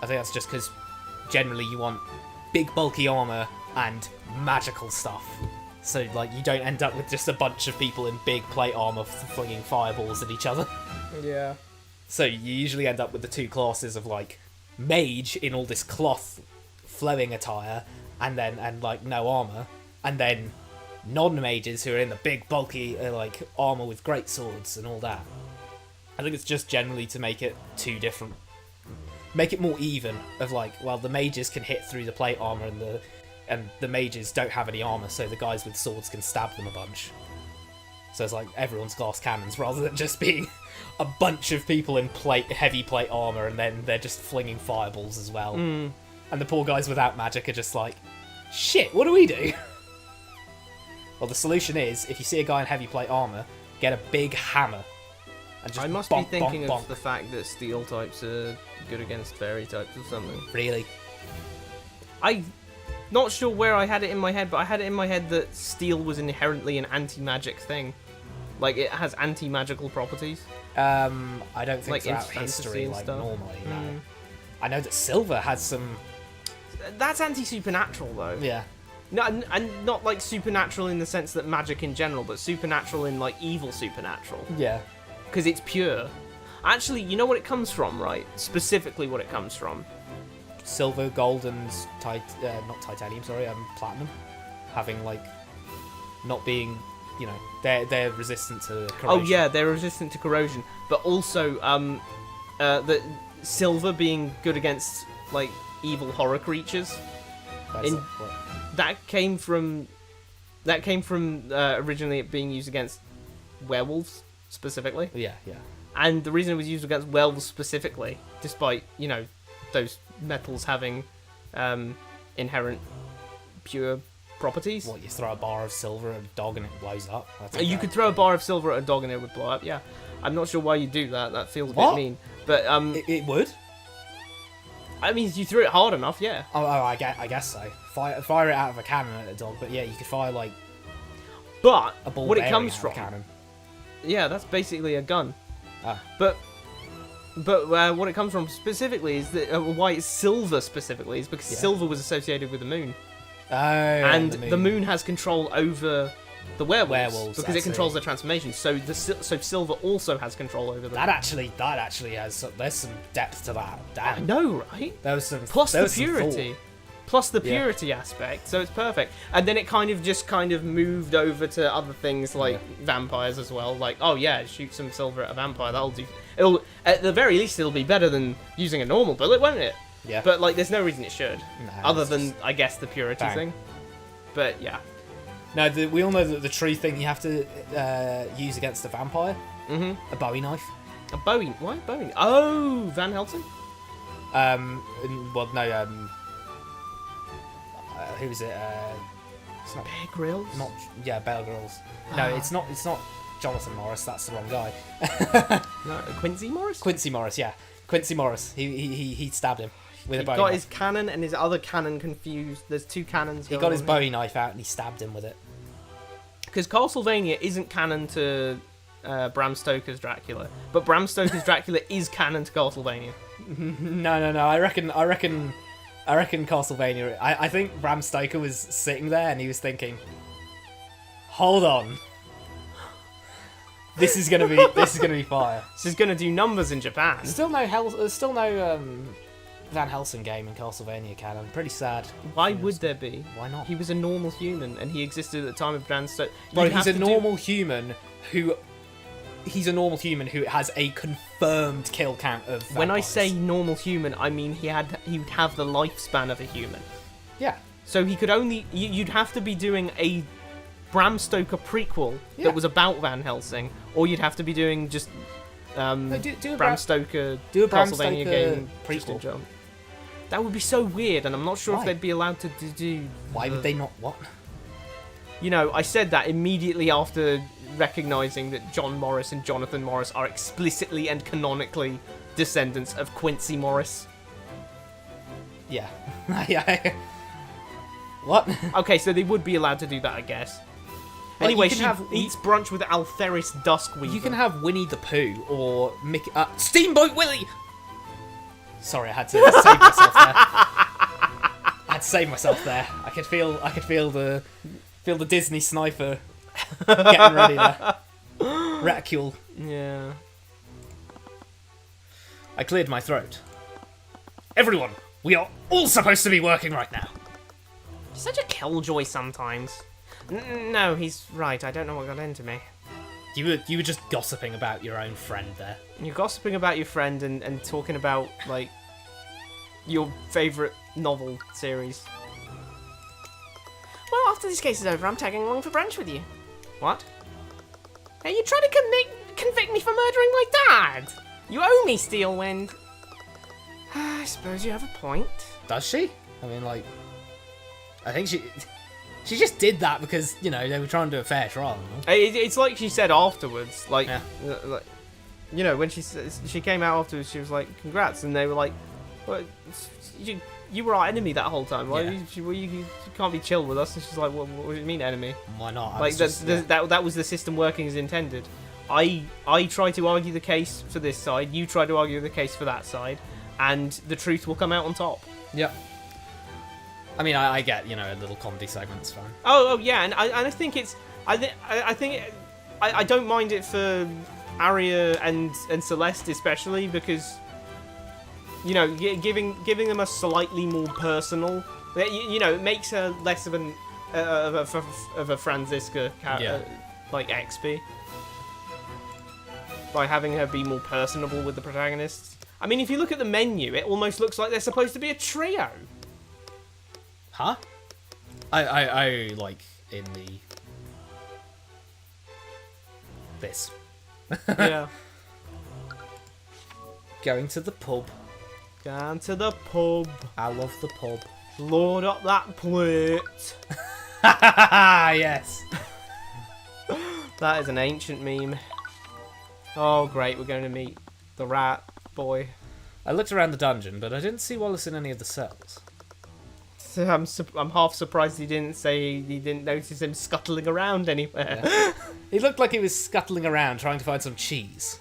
I think that's just because generally you want big bulky armor and magical stuff. So like you don't end up with just a bunch of people in big plate armor flinging fireballs at each other. Yeah. So you usually end up with the two classes of like mage in all this cloth flowing attire and like no armor, and then non-mages who are in the big bulky like armor with great swords and all that. I think it's just generally to make it two different, make it more even. Of like, well, the mages can hit through the plate armor and the mages don't have any armor, so the guys with swords can stab them a bunch. So it's like everyone's glass cannons rather than just being a bunch of people in heavy plate armor and then they're just flinging fireballs as well. And the poor guys without magic are just like, shit, what do we do? Well, the solution is, if you see a guy in heavy plate armor, get a big hammer. And just I must bonk, be thinking bonk, bonk. of the fact that steel types are good against fairy types or something. Really? I'm not sure where I had it in my head, but I had it in my head that steel was inherently an anti-magic thing. Like, it has anti-magical properties. I don't think Like in throughout fantasy history, and like stuff. normally, no. I know that silver has some, That's anti-supernatural, though. yeah. No, and not like supernatural in the sense that magic in general, but supernatural in like evil supernatural. Yeah. Because it's pure. Actually, you know what it comes from, right? Specifically what it comes from. Silver, gold, and not titanium, sorry, platinum. Having, like, not being, you know, they're resistant to corrosion. Oh yeah, they're resistant to corrosion, but also the silver being good against like evil horror creatures. What? That came from originally it being used against werewolves specifically, Yeah. and the reason it was used against werewolves specifically, despite you know those metals having inherent pure properties. What, you throw a bar of silver at a dog and it blows up? You could throw a bar of silver at a dog and it would blow up. Yeah, I'm not sure why you do that. That feels a What? bit mean. But It would? I mean, if you threw it hard enough, yeah. Oh, I guess so. Fire it out of a cannon at a dog, but yeah, you could fire, like, But a ball what it bearing comes out of from, a cannon. yeah, that's basically a gun. Ah. But what it comes from specifically is that why it's silver specifically is because Yeah. silver was associated with the moon, Oh, and the moon has control over the werewolves because I it controls see. their transformation. So so silver also has control over them. That actually has there's some depth to that. I Damn. know, right? There was some Plus there the was some purity. thought. Plus the Yeah. purity aspect, so it's perfect. And then it kind of moved over to other things like vampires as well. Like, oh yeah, shoot some silver at a vampire, that'll do. It'll, at the very least, it'll be better than using a normal bullet, won't it? Yeah. But like, there's no reason it should, No, other it's than just- I guess the purity Bang. thing. But yeah. No, we all know that the true thing you have to use against a vampire, Mm-hmm. a Bowie knife. A Bowie. Why Bowie? Oh, Van Helsing. Who is it? It's not. Bear Grylls. Bear Grylls. No, it's not. It's not Jonathan Morris. That's the wrong guy. No, Quincy Morris. Quincy Morris. Yeah, Quincy Morris. He stabbed him with a He Bowie got knife. his cannon and his other cannon confused. There's two cannons. He got his Bowie knife out and he stabbed him with it. Because Castlevania isn't canon to Bram Stoker's Dracula, but Bram Stoker's Dracula is canon to Castlevania. No. I reckon Castlevania. I think Bram Stoker was sitting there and he was thinking, "Hold on, this is gonna be fire." This is going to do numbers in Japan. Still no Van Helsing game in Castlevania canon. Pretty sad. Why would there be? Why not? He was a normal human, and he existed at the time of Bran Stoker. Bro, he's a normal human who... He's a normal human who has a confirmed kill count of vampires. When I say normal human, I mean he would have the lifespan of a human. Yeah. So he could only... You'd have to be doing a Bram Stoker prequel that was about Van Helsing, or you'd have to be doing just do a Bram Stoker do a Bram Castlevania Stoker game prequel. jump. That would be so weird, and I'm not sure if Why? they'd be allowed to do... Why would they not? What? You know, I said that immediately after recognising that John Morris and Jonathan Morris are explicitly and canonically descendants of Quincy Morris. Yeah. Yeah. What? Okay, so they would be allowed to do that, I guess. Like, Anyway, you she can eats brunch with Altheris Duskweaver. You can have Winnie the Pooh or Mickey... Steamboat Willie! Sorry, I had to save myself there. I had to save myself there. I could feel the Disney sniper getting ready there. Reticule. Yeah. I cleared my throat. Everyone, we are all supposed to be working right now. You're such a killjoy sometimes. No, he's right. I don't know what got into me. You were just gossiping about your own friend there. You're gossiping about your friend and talking about, like, your favourite novel series. Well, after this case is over, I'm tagging along for brunch with you. What? Hey, you trying to convict me for murdering my dad? You owe me, Steelwind. I suppose you have a point. Does she? I mean, like... I think she just did that because, you know, they were trying to do a fair trial. It's like she said afterwards, like, Yeah. like, you know, when she came out afterwards, she was like, "Congrats," and they were like, "Well, you were our enemy that whole time. Why you can't be chill with us?" And she's like, "What do you mean enemy? Why not? Like that was the system working as intended. I try to argue the case for this side, you try to argue the case for that side, and the truth will come out on top." Yep. I mean, I get, you know, a little comedy segment's fine. Oh yeah, and I think it's I don't mind it for Arya and Celeste especially because, you know, giving them a slightly more personal, you know, it makes her less of an of a Franziska like XP by having her be more personable with the protagonists. I mean, if you look at the menu, it almost looks like they're supposed to be a trio. Huh? I like in the... This. Yeah. Going to the pub. Down to the pub. I love the pub. Load up that plate. Yes. That is an ancient meme. Oh, great. We're going to meet the rat boy. I looked around the dungeon, but I didn't see Wallace in any of the cells. So I'm half surprised he didn't say he didn't notice him scuttling around anywhere. Yeah. He looked like he was scuttling around trying to find some cheese.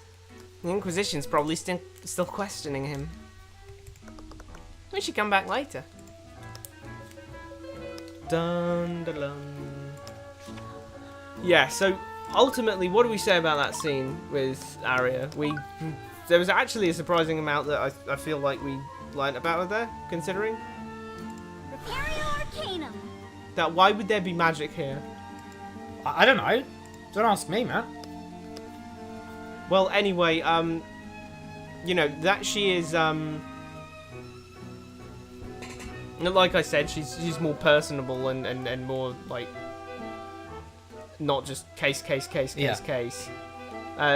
The Inquisition's probably still questioning him. We should come back later. Dun dun dun. Yeah, so ultimately, what do we say about that scene with Arya? There was actually a surprising amount that I feel like we learnt about her there, considering. Arcanum. That why would there be magic here? I don't know. Don't ask me, man. Well, anyway, you know, that she is, like I said, she's more personable and more, like, not just case.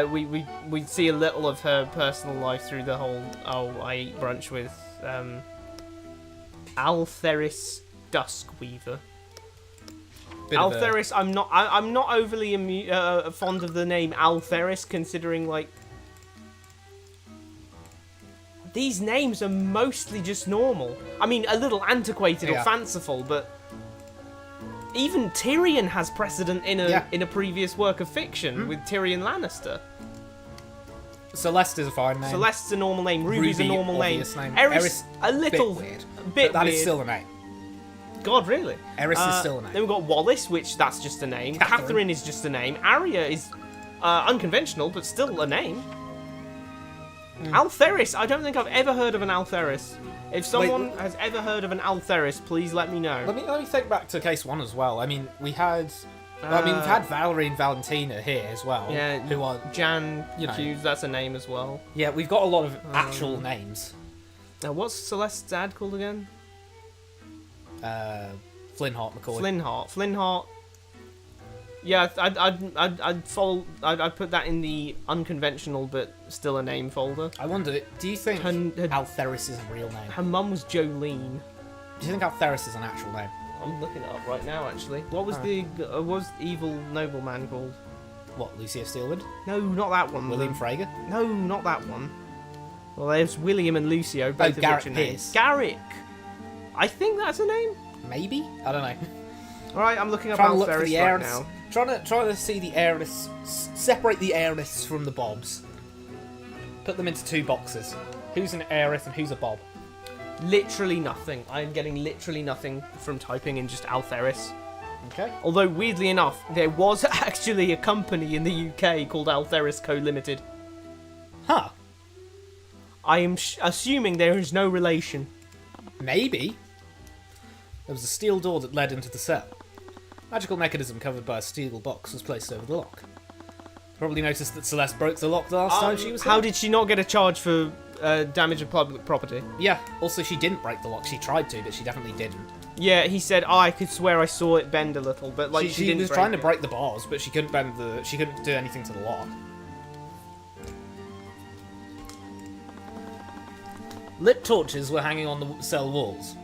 We see a little of her personal life through the whole, I ate brunch with, Altheris Duskweaver. Altheris, I'm not overly fond of the name Altheris, considering, like, these names are mostly just normal. I mean, a little antiquated or fanciful, but even Tyrion has precedent in a previous work of fiction with Tyrion Lannister. Celeste is a fine name. Celeste's a normal name. Ruby's a normal name. Eris, a little bit weird. bit That weird. is still a name. God, really? Eris is still a name. Then we've got Wallace, which that's just a name. Catherine is just a name. Arya is unconventional, but still a name. Altheris. I don't think I've ever heard of an Altheris. If someone has ever heard of an Altheris, please let me know. Let me think back to case 1 as well. I mean, we've had Valerie and Valentina here as well. Yeah, who are Jan Hughes, that's a name as well. Yeah, we've got a lot of actual names. What's Celeste's dad called again? Flynnhart McCoy. Flynnhart. Yeah, I'd put that in the unconventional but still a name folder. I wonder, do you think Altheris is a real name? Her mum was Jolene. Do you think Altheris is an actual name? I'm looking it up right now, actually. What was the evil nobleman called? What, Lucius Steelwood? No, not that one. William Frager? No, not that one. Well, there's William and Lucio, both of Garrick which are Pierce. names. Garrick! I think that's a name. Maybe? I don't know. Alright, I'm looking up Trying to look for Altheris the right heiress. now. Trying to see the heiress, separate the heiress from the bobs. Put them into 2 boxes. Who's an heiress and who's a bob? Literally nothing. I'm getting literally nothing from typing in just Altheris. Okay. Although, weirdly enough, there was actually a company in the UK called Altheris Co. Limited. Huh. I am assuming there is no relation. Maybe. There was a steel door that led into the cell. Magical mechanism covered by a steel box was placed over the lock. Probably noticed that Celeste broke the lock the last time she was here. How did she not get a charge for damage of public property? Yeah, also she didn't break the lock. She tried to, but she definitely didn't. Yeah, he said, I could swear I saw it bend a little, but like she didn't was break trying to it. break the bars, but she couldn't she couldn't do anything to the lock. Lit torches were hanging on the cell walls.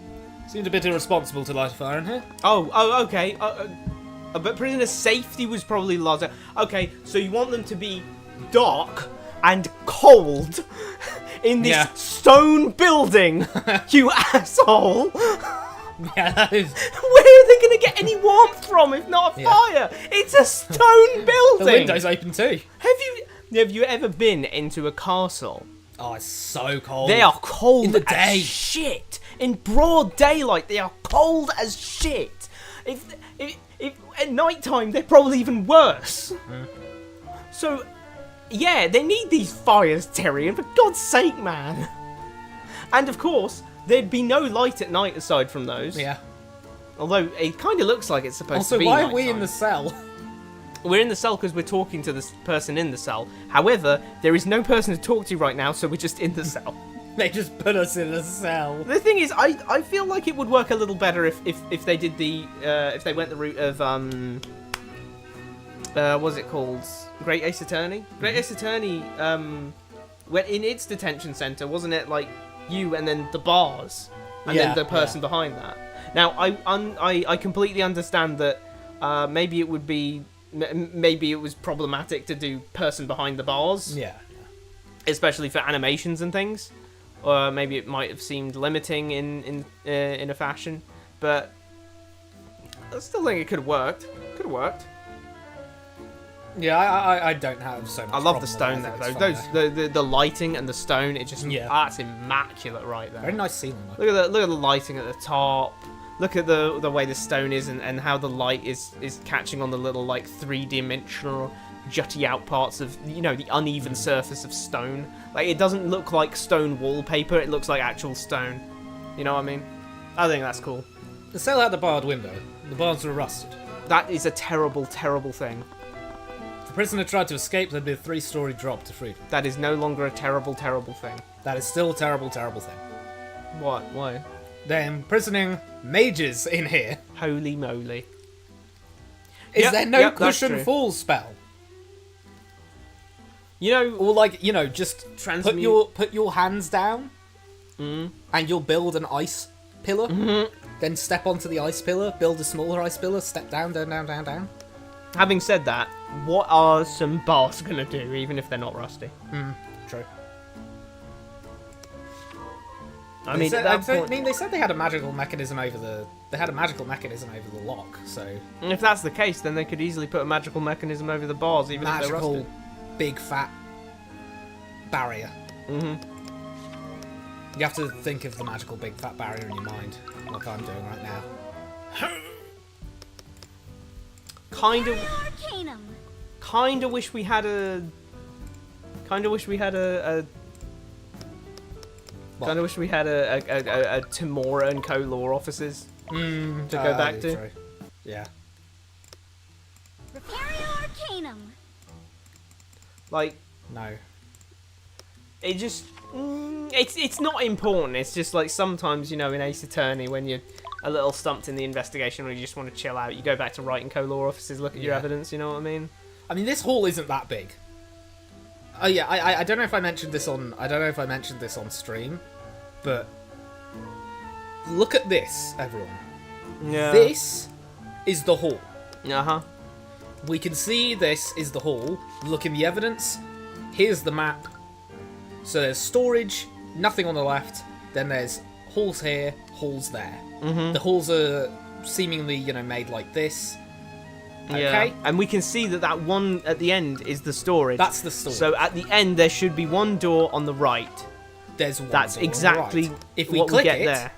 Seemed a bit irresponsible to light a fire in here. Oh, okay. But prisoner safety was probably larger. Okay, so you want them to be dark and cold in this stone building, you asshole. Yeah, that is... Where are they going to get any warmth from if not a fire? It's a stone building. The window's open too. Have you ever been into a castle? Oh, it's so cold. They are cold in the day. as shit. In broad daylight, they are cold as shit. If at night time, they're probably even worse. So, yeah, they need these fires, Tyrion, for God's sake, man. And of course, there'd be no light at night aside from those. Yeah. Although it kind of looks like it's supposed to be. Also, why are we nighttime. in the cell? We're in the cell because we're talking to this person in the cell. However, there is no person to talk to right now, so we're just in the cell. They just put us in a cell. The thing is, I feel like it would work a little better if they did the if they went the route of what's it called? Great Ace Attorney. Great Ace Attorney went in its detention center, wasn't it? Like you and then the bars, and then the person behind that. Now I completely understand that maybe it would be. Maybe it was problematic to do person behind the bars. Yeah. Especially for animations and things. Or maybe it might have seemed limiting in a fashion. But I still think it could have worked. Could have worked. Yeah, I don't have so much. I love the stone there, though. The lighting and the stone, it just that's immaculate right there. Very nice ceiling. Look at the lighting at the top. Look at the way the stone is and how the light is catching on the little like 3-dimensional jutty out parts of the uneven surface of stone. Like it doesn't look like stone wallpaper, it looks like actual stone. You know what I mean? I think that's cool. The cell had a barred window. The bars were rusted. That is a terrible, terrible thing. If the prisoner tried to escape, there'd be a 3-story drop to freedom. That is no longer a terrible, terrible thing. That is still a terrible, terrible thing. What? Why? They're imprisoning mages in here. Holy moly. Is there no cushion fall spell? Or like, just put your hands down and you'll build an ice pillar. Then step onto the ice pillar, build a smaller ice pillar, step down, down, down, down, down. Having said that, what are some bars going to do, even if they're not rusty? True. They said they had a magical mechanism over the. They had a magical mechanism over the lock. So if that's the case, then they could easily put a magical mechanism over the bars, even if they're rusted. Big fat barrier. You have to think of the magical big fat barrier in your mind, like I'm doing right now. Kind of wish we had a Kind of wish we had a Timora and Co law offices to go back to. True. Yeah. Repario Arcanum. Like, No. it just it's not important. It's just like sometimes, in Ace Attorney, when you're a little stumped in the investigation or you just want to chill out, you go back to Wright and Co law offices, look at your evidence. You know what I mean? I mean, this hall isn't that big. Oh yeah, I don't know if I mentioned this on stream, but look at this, everyone. Yeah. This is the hall. Uh-huh. We can see this is the hall. Look in the evidence. Here's the map. So there's storage, nothing on the left. Then there's halls here, halls there. Mm-hmm. The halls are seemingly, made like this. Yeah. Okay. And we can see that one at the end is the storage. That's the storage. So at the end there should be one door on the right. There's one That's door on the exactly right. If we what click we get it, there.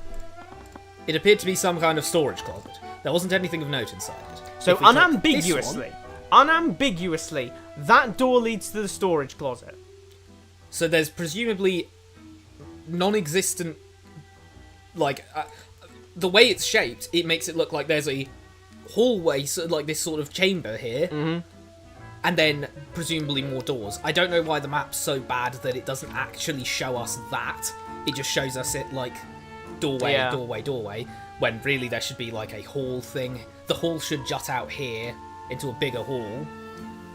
It appeared to be some kind of storage closet. There wasn't anything of note inside it. So If we click unambiguously, that door leads to the storage closet. So there's presumably non-existent, the way it's shaped, it makes it look like there's a hallway, like this sort of chamber here, and then presumably more doors. I don't know why the map's so bad that it doesn't actually show us that. It just shows us it like doorway, doorway, when really there should be like a hall thing. The hall should jut out here into a bigger hall,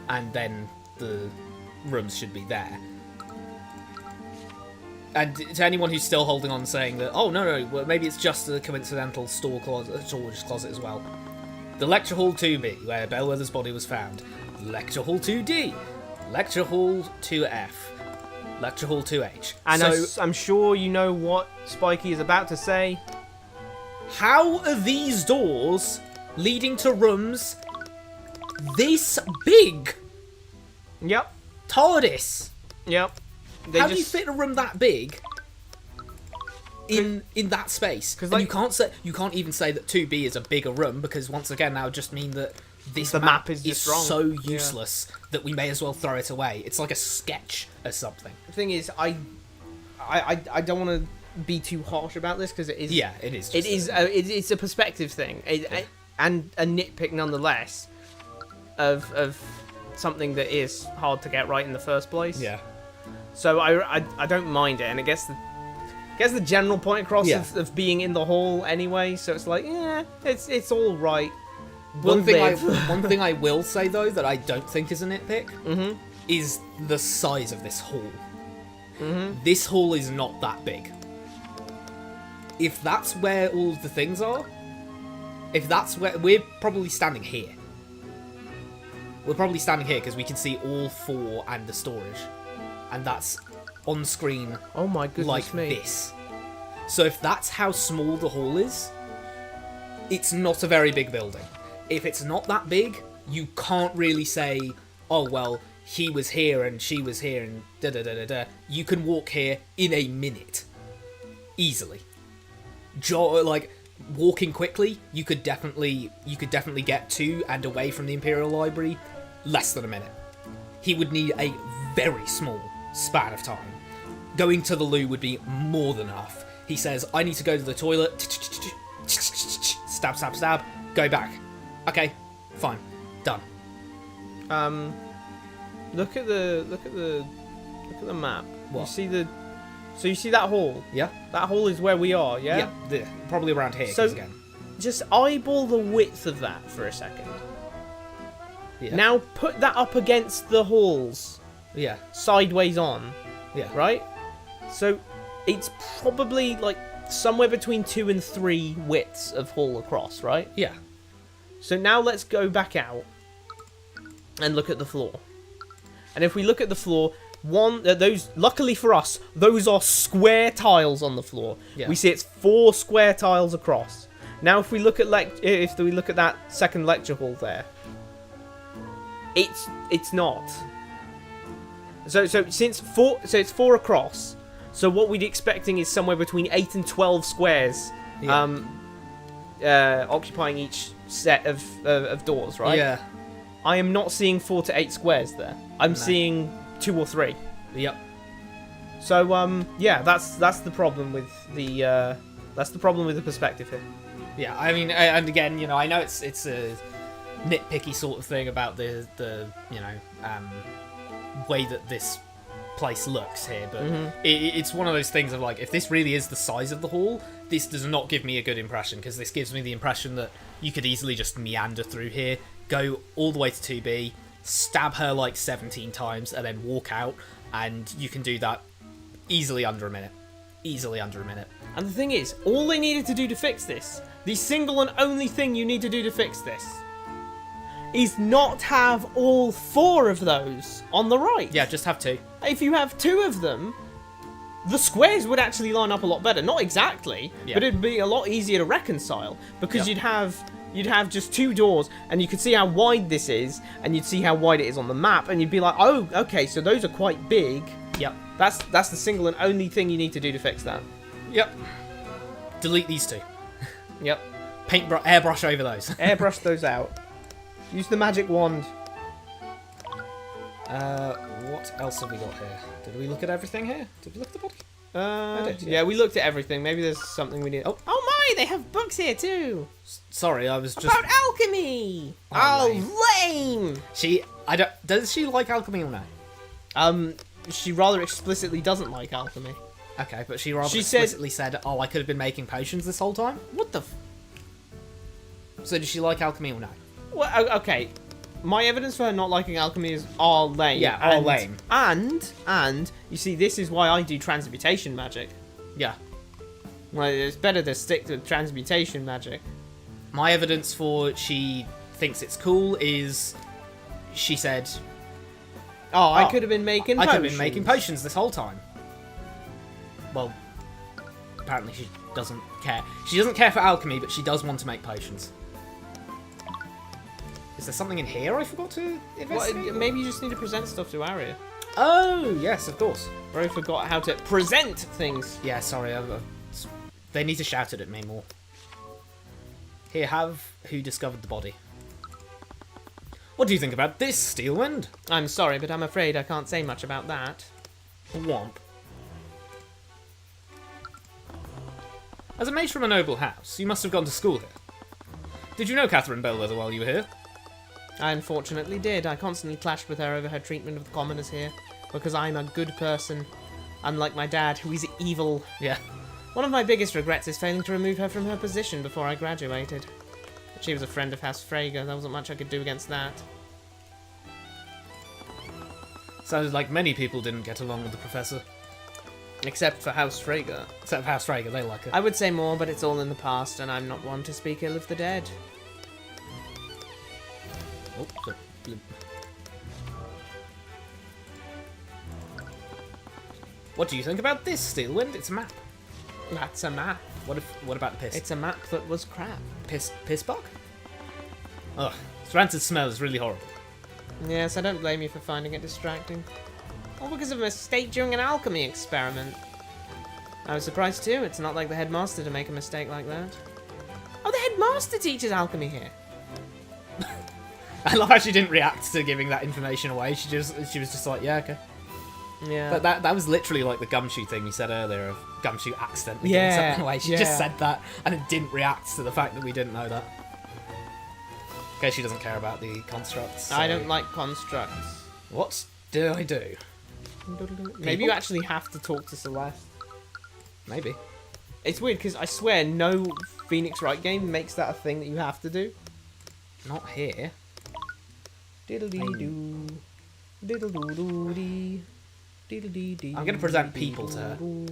and then the rooms should be there. And to anyone who's still holding on saying that, oh no, well, maybe it's just a coincidental storage closet as well. The Lecture Hall 2B, where Bellwether's body was found. Lecture Hall 2D. Lecture Hall 2F. Lecture Hall 2H. And so, I'm sure you know what Spikey is about to say. how are these doors leading to rooms this big? Yep. TARDIS. Yep. How do you fit a room that big in that space? Because like, you can't even say that 2B is a bigger room, because once again that would just mean that this the map is just wrong. so useless that we may as well throw it away. It's like a sketch or something. The thing is, I don't want to be too harsh about this because it is. Yeah, it is. It's a perspective thing, and a nitpick nonetheless of something that is hard to get right in the first place. Yeah. So I don't mind it, and it gets the general point across of being in the hall anyway. So it's like, yeah, it's all right. One thing I will say though that I don't think is a nitpick is the size of this hall. This hall is not that big. If that's where all of the things are, if that's where we're probably standing here. We're probably standing here because we can see all four and the storage. And that's on screen. Oh my goodness like me. this. So if that's how small the hall is, it's not a very big building. If it's not that big, you can't really say, oh well, he was here and she was here and da da da da da. You can walk here in a minute, easily. Like walking quickly, you could definitely get to and away from the Imperial Library less than a minute. He would need a very small span of time. Going to the loo would be more than enough. He says, I need to go to the toilet. Stab, stab, stab. Go back. Okay, fine. Done. Look at the map. What? You see that hall? Yeah? That hall is where we are, yeah? Yeah, probably around here, So- 'cause again. Just eyeball the width of that for a second. Yeah. Now put that up against the halls, Yeah. sideways on, Yeah. right? So it's probably like somewhere between 2 and 3 widths of hall across, right? Yeah. So now let's go back out and look at the floor. And if we look at the floor, those, luckily for us, those are square tiles on the floor. Yeah. We see it's 4 square tiles across. Now if we look at that second lecture hall there, it's not. So it's 4 across. So what we'd expecting is somewhere between 8 and 12 squares, occupying each set of doors, right? Yeah. I am not seeing 4 to 8 squares there. I'm seeing 2 or 3. Yep. So yeah, that's the problem with the perspective here. Yeah, I mean, and again, I know it's a nitpicky sort of thing about the way that this place looks here, but it's one of those things of like, if this really is the size of the hall, this does not give me a good impression, because this gives me the impression that you could easily just meander through here, go all the way to 2B, stab her like 17 times, and then walk out, and you can do that easily under a minute. And the thing is, all they needed to do to fix this, the single and only thing you need to do to fix this, is not have all 4 of those on the right. Yeah, just have 2. If you have 2 of them, the squares would actually line up a lot better. Not exactly, but it'd be a lot easier to reconcile, because you'd have just 2 doors, and you could see how wide this is, and you'd see how wide it is on the map, and you'd be like, oh, okay, so those are quite big. Yep. That's the single and only thing you need to do to fix that. Yep. Delete these 2. Yep. Airbrush over those. Airbrush those out. Use the magic wand. What else have we got here? Did we look at everything here? Did we look at the body? I did, yeah, we looked at everything. Maybe there's something we need. Oh my! They have books here too. Sorry, I was just about alchemy. Lame. Does she like alchemy or no? She rather explicitly doesn't like alchemy. Okay, but she explicitly said, "Oh, I could have been making potions this whole time." What the? So does she like alchemy or no? Well, okay. My evidence for her not liking alchemy is lame. Yeah, lame. And you see, this is why I do transmutation magic. Yeah. Well, it's better to stick to transmutation magic. My evidence for she thinks it's cool is, she said, I could have been making potions. I could have been making potions this whole time. Well, apparently she doesn't care. She doesn't care for alchemy, but she does want to make potions. Is there something in here I forgot to investigate? Well, maybe you just need to present stuff to Arya. Oh, yes, of course. Or I forgot how to present things. Yeah, sorry. They need to shout it at me more. Here, have who discovered the body. What do you think about this, Steelwind? I'm sorry, but I'm afraid I can't say much about that. Womp. As a mage from a noble house, you must have gone to school here. Did you know Catherine Bellwether while you were here? I unfortunately did. I constantly clashed with her over her treatment of the commoners here, because I'm a good person, unlike my dad, who is evil. Yeah. One of my biggest regrets is failing to remove her from her position before I graduated. But she was a friend of House Freyga. There wasn't much I could do against that. Sounds like many people didn't get along with the professor. Except for House Freyga. Except for House Freyga, they like her. I would say more, but it's all in the past, and I'm not one to speak ill of the dead. Oh, what do you think about this, Steelwind? It's a map. That's a map. What about the piss? It's a map that was crap. Piss bug? Ugh, its rancid smell is really horrible. Yes, I don't blame you for finding it distracting. All because of a mistake during an alchemy experiment. I was surprised too. It's not like the headmaster to make a mistake like that. Oh, the headmaster teaches alchemy here. I love how she didn't react to giving that information away. She was just like, yeah, okay. Yeah. But that was literally like the gumshoe thing you said earlier of Gumshoe accidentally giving something away. She just said that and it didn't react to the fact that we didn't know that. Okay, she doesn't care about the constructs. So... I don't like constructs. What do I do? Maybe you actually have to talk to Celeste. Maybe. It's weird because I swear no Phoenix Wright game makes that a thing that you have to do. Not here. Diddle-dee-doo. Diddle-doo-doo-dee. Diddle-dee-dee. I'm going to present people to her. I'm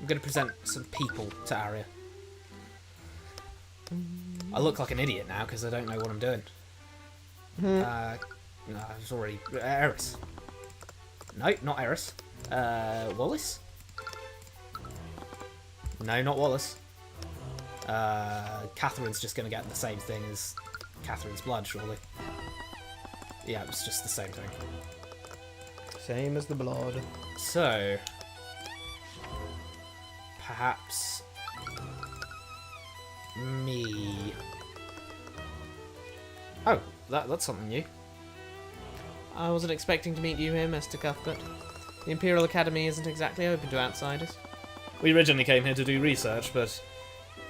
going to present some people to Arya. I look like an idiot now because I don't know what I'm doing. No, I was already... Eris. No, not Eris. Wallace? No, not Wallace. Catherine's just going to get the same thing as Catherine's blood, surely. Yeah, it was just the same thing. Same as the blood. So... perhaps... me... Oh, that's something new. I wasn't expecting to meet you here, Mr. Cuthbert. The Imperial Academy isn't exactly open to outsiders. We originally came here to do research, but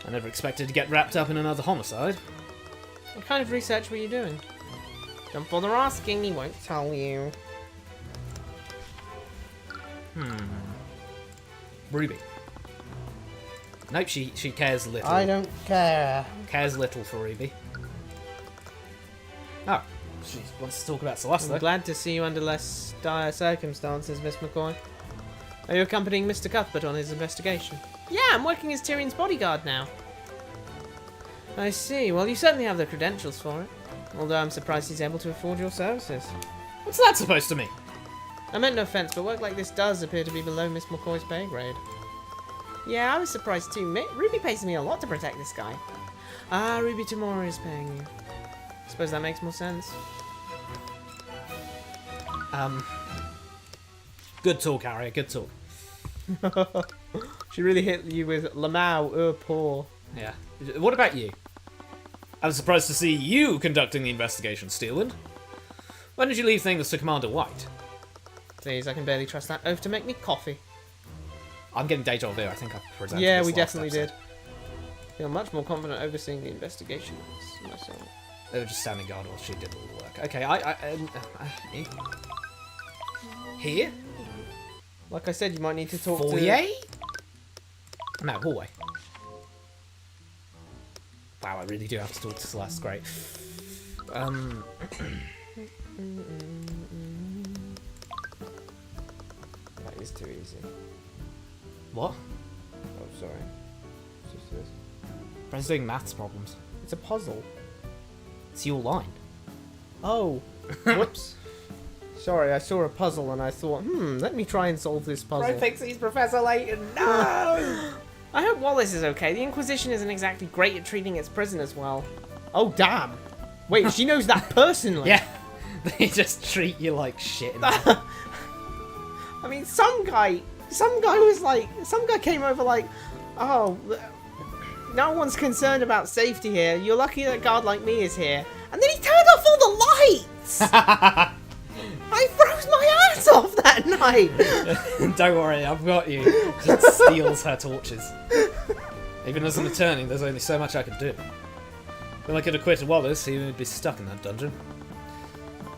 I never expected to get wrapped up in another homicide. What kind of research were you doing? Don't bother asking, he won't tell you. Ruby. Nope, she cares little. I don't care. Cares little for Ruby. Oh, she wants to talk about Celeste, though. I'm glad to see you under less dire circumstances, Miss McCoy. Are you accompanying Mr. Cuthbert on his investigation? Yeah, I'm working as Tyrion's bodyguard now. I see. Well, you certainly have the credentials for it. Although I'm surprised he's able to afford your services. What's that supposed to mean? I meant no offence, but work like this does appear to be below Miss McCoy's pay grade. Yeah, I was surprised too. Ruby pays me a lot to protect this guy. Ah, Ruby Tamora is paying you. Suppose that makes more sense. Good talk, Harry. Good talk. She really hit you with Lamau, poor. Yeah. What about you? I was surprised to see you conducting the investigation, Steelwind. When did you leave things to Commander White? Please, I can barely trust that oaf to make me coffee. I'm getting deja vu. I think I presented Yeah, this we last episode. episode. Feel much more confident overseeing the investigations myself. They were just standing guard while she did all the work. Okay, here? Like I said, you might need to talk Foyer? No, hallway. Wow, I really do have to talk to Celeste. Great. That is too easy. What? Oh, sorry. It's just this. Brent's doing maths problems. It's a puzzle. It's your line. Oh, whoops. Sorry, I saw a puzzle and I thought, let me try and solve this puzzle. Bro thinks he's Professor Layton. No! I hope Wallace is okay. The Inquisition isn't exactly great at treating its prisoners well. Oh, damn. Wait, she knows that personally. Yeah. They just treat you like shit. I mean, some guy came over like, oh, no one's concerned about safety here. You're lucky that a guard like me is here. And then he turned off all the lights! I froze my ass off that night! Don't worry, I've got you. She steals her torches. Even as an attorney, there's only so much I can do. If I could have quit Wallace, he would be stuck in that dungeon.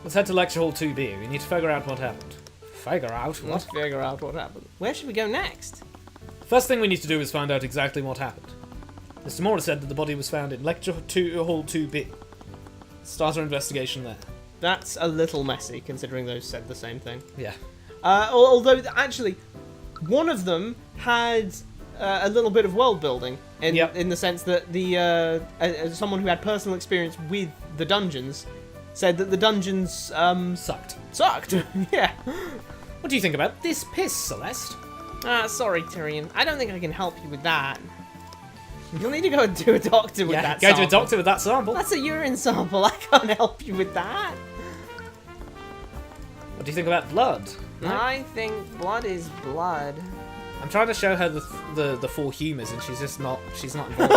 Let's head to Lecture Hall 2B. We need to figure out what happened. Figure out? What? Let's figure out what happened. Where should we go next? First thing we need to do is find out exactly what happened. Mr. Mora said that the body was found in Lecture Hall 2B. Start our investigation there. That's a little messy, considering those said the same thing. Yeah. Although, actually, one of them had a little bit of world building in the sense that the someone who had personal experience with the dungeons said that the dungeons Sucked. sucked. Yeah. What do you think about this piss, Celeste? Sorry, Tyrion. I don't think I can help you with that. You'll need to go and do a doctor with that go sample. to a doctor with that sample. That's a urine sample. I can't help you with that. What do you think about blood? No? I think blood is blood. I'm trying to show her the four humours, and she's just not. She's not involved.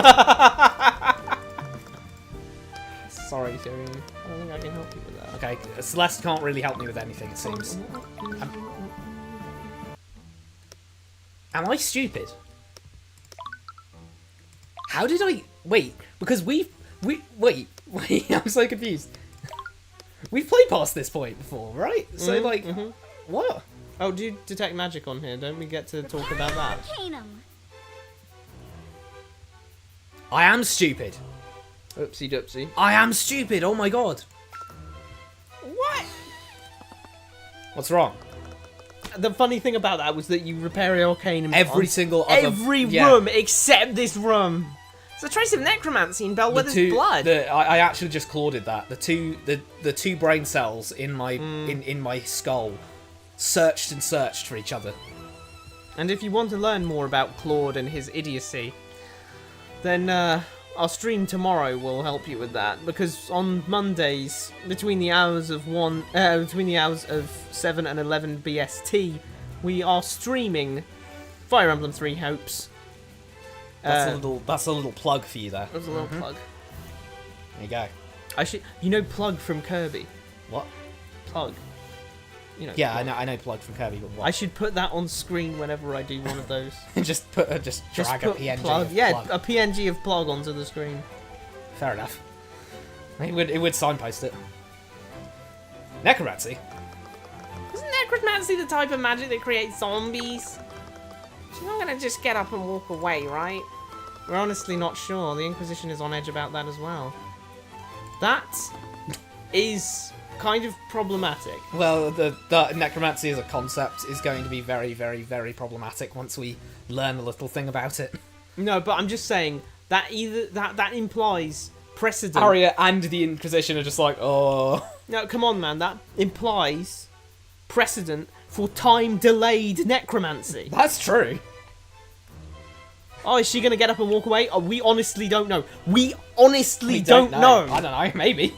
Sorry, Tyrion. I don't think I can help you with that. Okay, Celeste can't really help me with anything. It seems. Am I stupid? How did I wait? Because wait. I'm so confused. We've played past this point before, right? So what? Oh, do you detect magic on here? Don't we get to talk about that? I am stupid. Oopsie doopsie. I am stupid. Oh my god. What? What's wrong? The funny thing about that was that you repair Arcane Every single other room except this room. It's a trace of necromancy in Bellwether's blood. I actually just clauded that. The two brain cells in my in my skull searched and searched for each other. And if you want to learn more about Claude and his idiocy, then our stream tomorrow will help you with that. Because on Mondays, between the hours of 7 and 11 BST, we are streaming Fire Emblem 3 Hopes. That's a little plug for you there. That was a little plug. There you go. You know Plug from Kirby? What? Plug. you know. Yeah, I know Plug from Kirby, but what? I should put that on screen whenever I do one of those. just drag a PNG Plug. of Yeah, Plug. a PNG of Plug onto the screen. Fair enough. It would signpost it. Necromancy? Isn't necromancy the type of magic that creates zombies? She's not gonna just get up and walk away, right? We're honestly not sure. The Inquisition is on edge about that as well. That is kind of problematic. Well, the necromancy as a concept is going to be very, very, very problematic once we learn a little thing about it. No, but I'm just saying that that implies precedent. Arya and the Inquisition are just like, oh. No, come on, man. That implies precedent for time-delayed necromancy. That's true. Oh, is she going to get up and walk away? Oh, we honestly don't know. We honestly don't know. I don't know, maybe.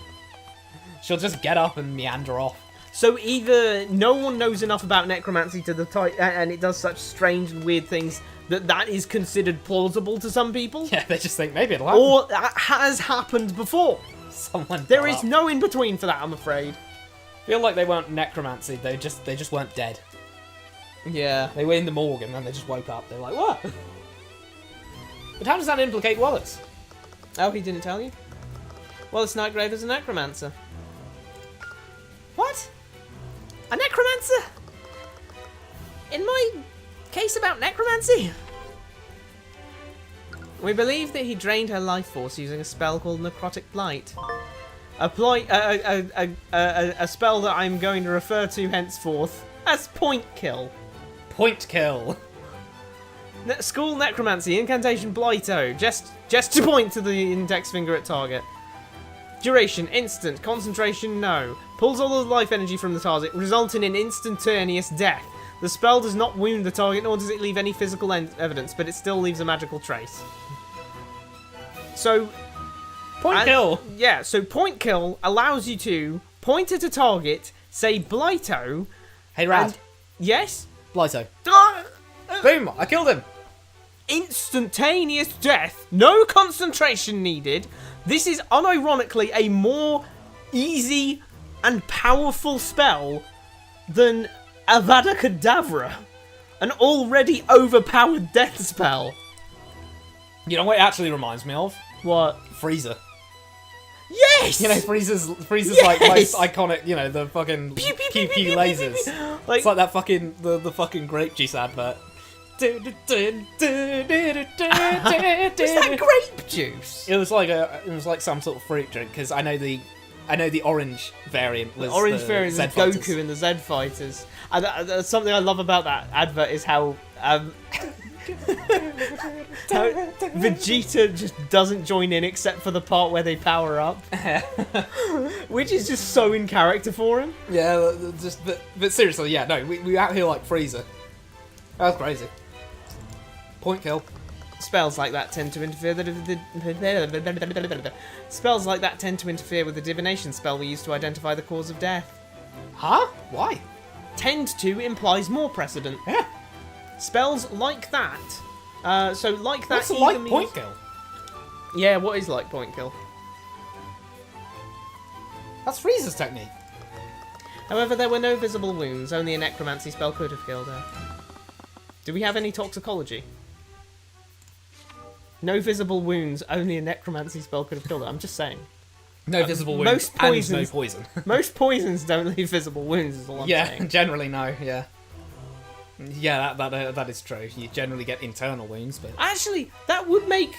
She'll just get up and meander off. So either no one knows enough about necromancy to the type, and it does such strange and weird things that is considered plausible to some people. Yeah, they just think maybe it'll happen. Or that has happened before. Someone There got is up. no in between for that, I'm afraid. I feel like they weren't necromancy. They just weren't dead. Yeah. They were in the morgue and then they just woke up. They're like, what? But how does that implicate Wallace? Oh, he didn't tell you? Wallace Nightgrave is a necromancer. What? A necromancer? In my case about necromancy? We believe that he drained her life force using a spell called Necrotic Blight. A spell that I'm going to refer to henceforth as Point Kill. Point kill. School Necromancy, Incantation Blighto. Just to point to the index finger at target. Duration, instant. Concentration, no. Pulls all the life energy from the target, resulting in instantaneous death. The spell does not wound the target, nor does it leave any physical evidence, but it still leaves a magical trace. So... Point kill. Yeah, so Point Kill allows you to point at a target, say Blighto... Hey, Rad. and- Yes? Blighto. Boom! I killed him! Instantaneous death, no concentration needed. This is unironically a more easy and powerful spell than Avada Kedavra, an already overpowered death spell. You know what it actually reminds me of? What? Freezer. Yes! You know, Freezer's Yes! like most iconic, you know, the fucking Pew, pew, pew pew, pew pew, lasers. pew, pew, pew. It's like that fucking, the fucking grape juice advert. Was Was that grape juice? It was like some sort of fruit drink, because I know the orange variant was The orange the variant is Z Goku Fighters. and the Z Fighters. And something I love about that advert is how Vegeta just doesn't join in except for the part where they power up, which is just so in character for him. Yeah, but seriously, yeah, no, we out here like Freezer. That was crazy. Point kill. Spells like that tend to interfere. Spells like that tend to interfere with the divination spell we use to identify the cause of death. Huh? Why? Tend to implies more precedent. Yeah. Spells like that. So like that. What's either like means- point kill? Yeah, what is like point kill? That's Freezer's technique. However, there were no visible wounds. Only a necromancy spell could have killed her. Do we have any toxicology? No visible wounds. Only a necromancy spell could have killed her. I'm just saying. No visible wounds most and poisons- no poison. Most poisons don't leave visible wounds. Is all I'm Yeah, saying. generally no. Yeah. Yeah, that is true. You generally get internal wounds, but Actually, that would make...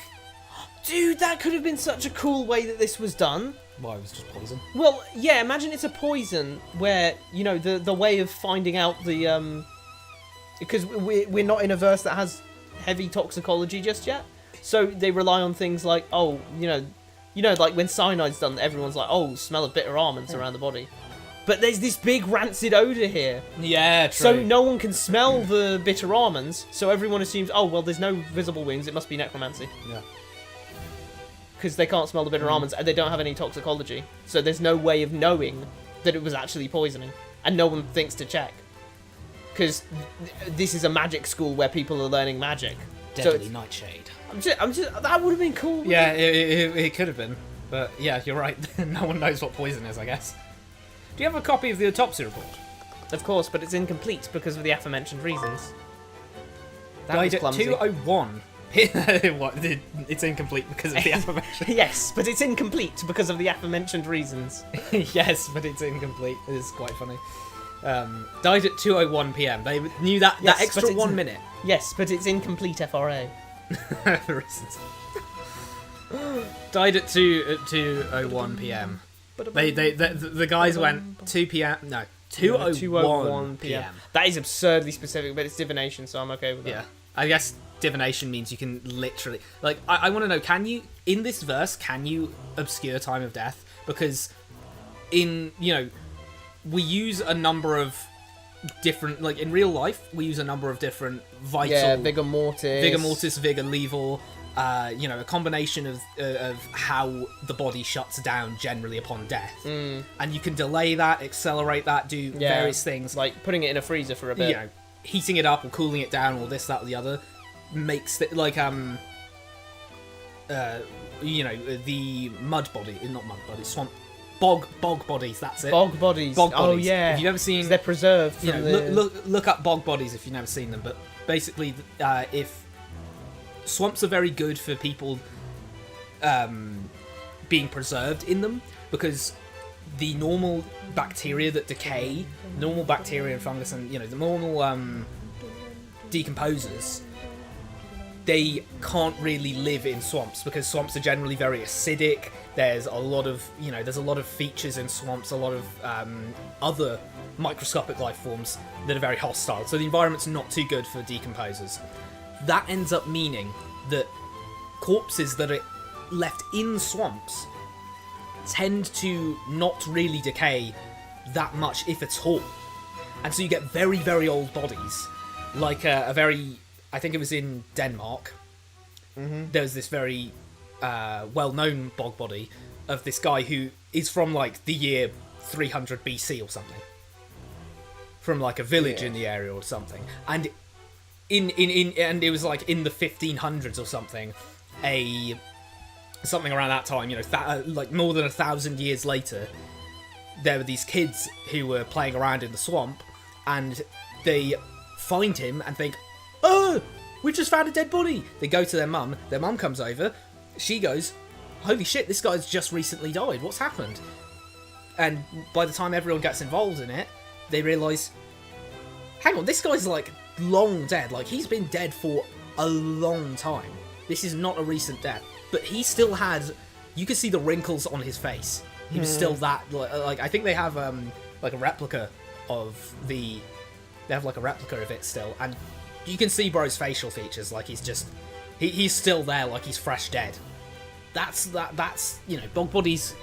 Dude, that could have been such a cool way that this was done. well, it was just poison. Well, yeah, imagine it's a poison where, you know, the way of finding out the... Because we're not in a verse that has heavy toxicology just yet. So they rely on things like, oh, you know, like when cyanide's done, everyone's like, oh, smell of bitter almonds around the body. But there's this big rancid odour here. Yeah, true. So no one can smell the bitter almonds, so everyone assumes, oh, well, there's no visible wounds, it must be necromancy. Yeah. Because they can't smell the bitter almonds, and they don't have any toxicology. So there's no way of knowing that it was actually poisoning. And no one thinks to check. Because this is a magic school where people are learning magic. Deadly so Nightshade. I'm just, that would have been cool. Yeah, it could have been. But yeah, you're right. No one knows what poison is, I guess. Do you have a copy of the autopsy report? Of course, but it's incomplete because of the aforementioned reasons. That was Died at clumsy. 2:01. What? It's incomplete because of the aforementioned. Yes, but it's incomplete because of the aforementioned reasons. Yes, but it's incomplete. It is quite funny. Died at 2:01 p.m. They knew that Yes, that extra but it's- 1 minute. Yes, but it's incomplete FRA. For reasons. Died at 2:01 p.m. The guys went 2 p.m. No, 2:01 p.m. That is absurdly specific, but it's divination, so I'm okay with that. Yeah, I guess divination means you can literally like. I want to know: can you in this verse? Can you obscure time of death? Because in we use a number of different like in real life we use a number of different vital Vigor Mortis, Vigor Lethal. A combination of how the body shuts down generally upon death, and you can delay that, accelerate that, do various things like putting it in a freezer for a bit. Heating it up or cooling it down or this, that, or the other makes it like the mud body, not mud body, swamp bog bodies. That's it. Bog bodies. Bog Oh bodies. yeah. If you've never seen, they're preserved. From look up bog bodies if you've never seen them. But basically, if swamps are very good for people being preserved in them, because the normal bacteria that decay, normal bacteria and fungus, and the normal decomposers, they can't really live in swamps because swamps are generally very acidic. There's a lot of features in swamps, a lot of other microscopic life forms that are very hostile. So the environment's not too good for decomposers. That ends up meaning that corpses that are left in swamps tend to not really decay that much, if at all. And so you get very, very old bodies. Like I think it was in Denmark, there was this very well-known bog body of this guy who is from like the year 300 BC or something. From like a village in the area or something. And and it was like in the 1500s or something, something around that time, like more than 1,000 years later, there were these kids who were playing around in the swamp, and they find him and think, "Oh, we just found a dead body." They go to their mum comes over, she goes, "Holy shit, this guy's just recently died, what's happened?" And by the time everyone gets involved in it, they realise, hang on, this guy's like long dead, like he's been dead for a long time. This is not a recent death, but he still had, you could see the wrinkles on his face. He was still that, like I think they have like a replica of they have like a replica of it still, and you can see bro's facial features, like he's still there, like he's fresh dead. That's bog bodies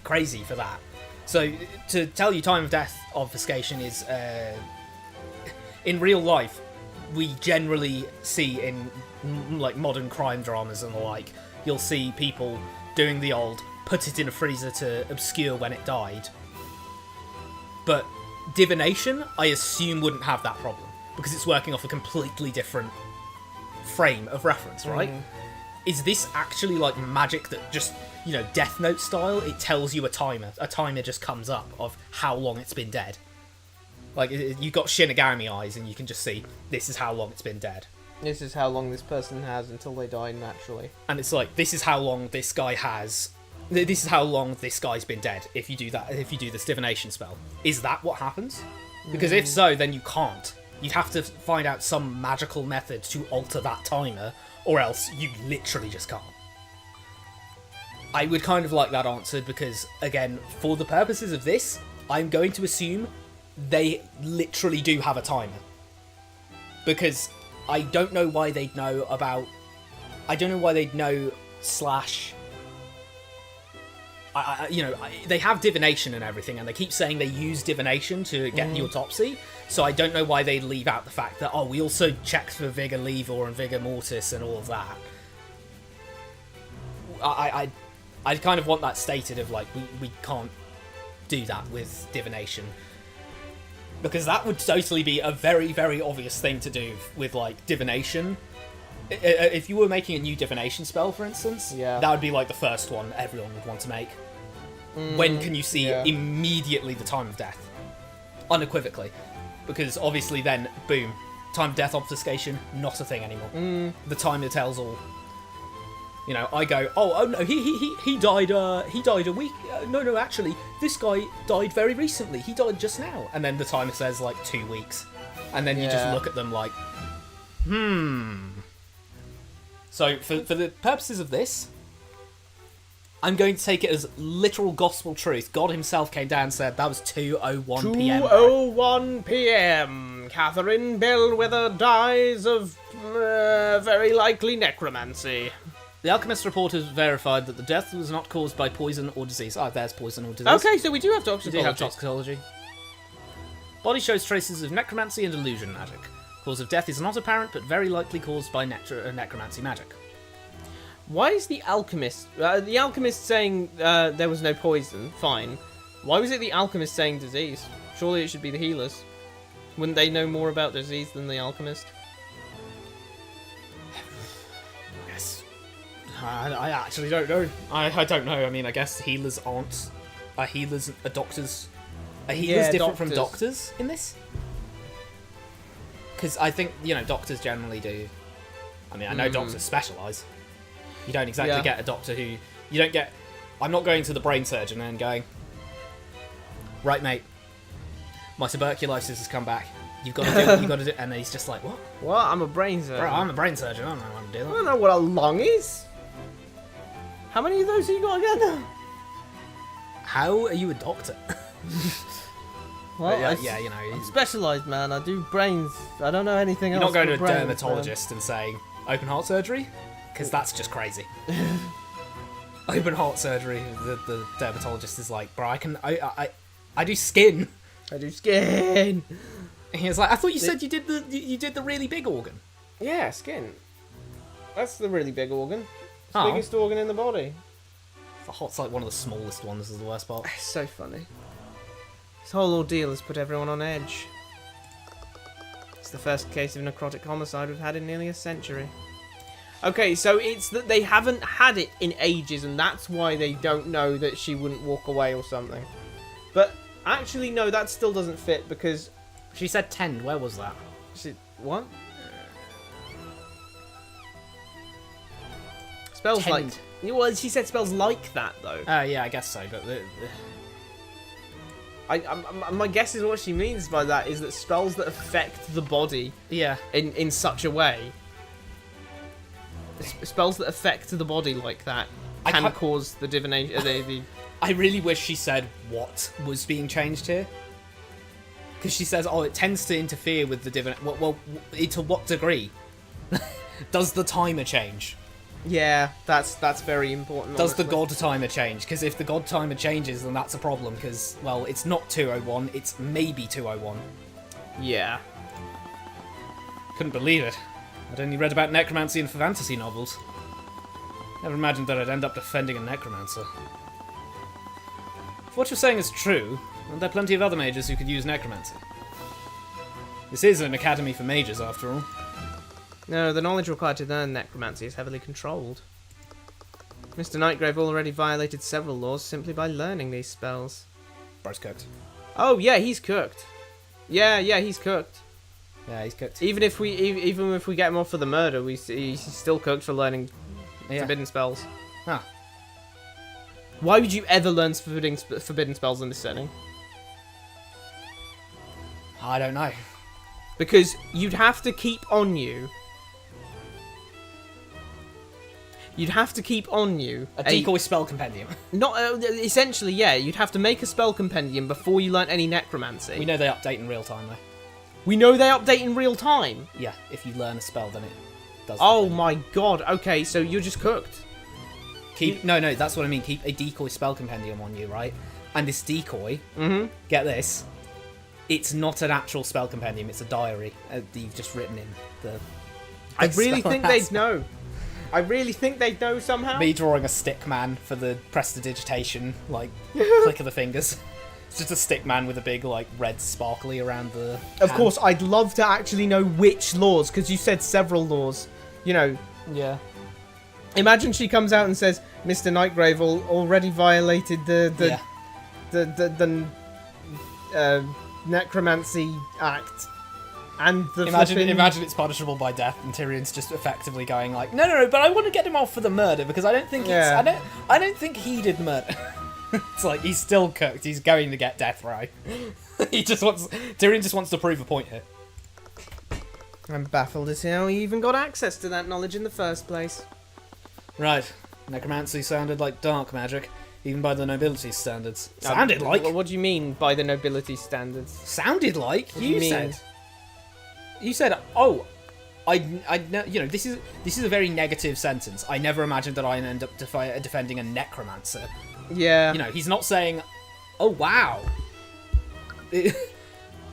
crazy for that. So to tell you, time of death obfuscation is in real life, we generally see in like modern crime dramas and the like, you'll see people doing the old put it in a freezer to obscure when it died. But divination, I assume, wouldn't have that problem because it's working off a completely different frame of reference, right? Is this actually like magic that just, Death Note style, it tells you a timer just comes up of how long it's been dead? Like, you've got Shinigami eyes, and you can just see, this is how long it's been dead. This is how long this person has until they die naturally. And it's like, this is how long this guy has... This is how long this guy's been dead, if you do this divination spell. Is that what happens? Because if so, then you can't. You'd have to find out some magical method to alter that timer, or else you literally just can't. I would kind of like that answered, because, again, for the purposes of this, I'm going to assume they literally do have a timer. Because I don't know why they'd know about... I don't know why they'd know slash... they have divination and everything, and they keep saying they use divination to get the autopsy, so I don't know why they'd leave out the fact that, we also checked for Vigor Lethal and Vigor Mortis and all of that. I kind of want that stated of, like, we can't do that with divination. Because that would totally be a very, very obvious thing to do with, like, divination. If you were making a new divination spell, for instance, that would be, like, the first one everyone would want to make. When can you see immediately the time of death? unequivocally. Because obviously then, boom, time of death obfuscation, not a thing anymore. The timer tells all. You know, I go, oh no, he died a week. No, actually, this guy died very recently. He died just now. And then the timer says like 2 weeks, and then you just look at them like, So for the purposes of this, I'm going to take it as literal gospel truth. God himself came down and said that was 2:01 p.m. 2:01 p.m. Catherine Bellwether dies of very likely necromancy. The alchemist report has verified that the death was not caused by poison or disease. Ah, there's poison or disease. Okay, so we do have toxicology. We do have toxicology. Body shows traces of necromancy and illusion magic. Cause of death is not apparent, but very likely caused by necromancy magic. Why is the alchemist... the alchemist saying there was no poison? Fine. Why was it the alchemist saying disease? Surely it should be the healers. Wouldn't they know more about disease than the alchemist? I actually don't know. I don't know. I mean, I guess healers aren't... Are healers... Are doctors... Are healers different from doctors in this? Because I think, you know, doctors generally do... I mean, I know doctors specialise. You don't exactly get a doctor who... You don't get... I'm not going to the brain surgeon and going... Right, mate. My tuberculosis has come back. You've got to do it. You've got to do it. And then he's just like, what? What? I'm a brain surgeon. Bro, I'm a brain surgeon. I don't know what I'm doing. I don't know what a lung is. How many of those have you got again? How are you a doctor? Well, yeah, you know. I'm specialised, man. I do brains. I don't know anything else. You're not going to a brains, dermatologist and saying, open heart surgery? Because that's just crazy. Open heart surgery, the dermatologist is like, bro, I do skin. I do skin. And he's like, I thought you said you did the really big organ. Yeah, skin. That's the really big organ. It's Oh. the biggest organ in the body. The heart's like one of the smallest ones is the worst part. It's so funny. This whole ordeal has put everyone on edge. It's the first case of necrotic homicide we've had in nearly a century. Okay, so it's that they haven't had it in ages, and that's why they don't know that she wouldn't walk away or something. But actually, no, that still doesn't fit because... She said 10, where was that? What? Spells like... Well, she said spells like that, though. Yeah, I guess so, but... My guess is what she means by that is that spells that affect the body in such a way... Spells that affect the body like that can cause the divination... I really wish she said what was being changed here. Because she says, oh, it tends to interfere with the divination... Well, to what degree? Does the timer change? Yeah, that's very important. Does the god timer change? Because if the god timer changes, then that's a problem. Because, well, it's not 2:01, it's maybe 2:01. Yeah. Couldn't believe it. I'd only read about necromancy in fantasy novels. Never imagined that I'd end up defending a necromancer. If what you're saying is true, then there are plenty of other mages who could use necromancy. This is an academy for mages, after all. No, the knowledge required to learn necromancy is heavily controlled. Mr. Nightgrave already violated several laws simply by learning these spells. Bro's cooked. Oh, yeah, he's cooked. Yeah, he's cooked. Yeah, he's cooked. Even if we get him off for the murder, he's still cooked for learning forbidden spells. Huh. Why would you ever learn forbidden spells in this setting? I don't know. Because you'd have to keep on you. You'd have to keep on you a decoy spell compendium. Not essentially, yeah. You'd have to make a spell compendium before you learn any necromancy. We know they update in real time, though. We know they update in real time. Yeah, if you learn a spell, then it does. Oh my god! Okay, so you're just cooked. No, that's what I mean. Keep a decoy spell compendium on you, right? And this decoy, get this, it's not an actual spell compendium. It's a diary that you've just written in the. I really think they'd know. I really think they'd know somehow. Me drawing a stick man for the prestidigitation, like click of the fingers. It's just a stick man with a big, like, red sparkly around the Of course, I'd love to actually know which laws, because you said several laws. You know. Yeah. Imagine she comes out and says, Mr. Nightgrave already violated the necromancy act. And the imagine it's punishable by death, and Tyrion's just effectively going like, no, but I want to get him off for the murder because I don't think I don't think he did the murder. It's like he's still cooked. He's going to get death row. Tyrion just wants to prove a point here. I'm baffled as to how he even got access to that knowledge in the first place. Right, necromancy sounded like dark magic, even by the nobility standards. Sounded like. What do you mean by the nobility standards? Sounded like. What do you mean? said. You said, "Oh, I know." You know, this is a very negative sentence. I never imagined that I'd end up defending a necromancer. Yeah. You know, he's not saying, "Oh, wow."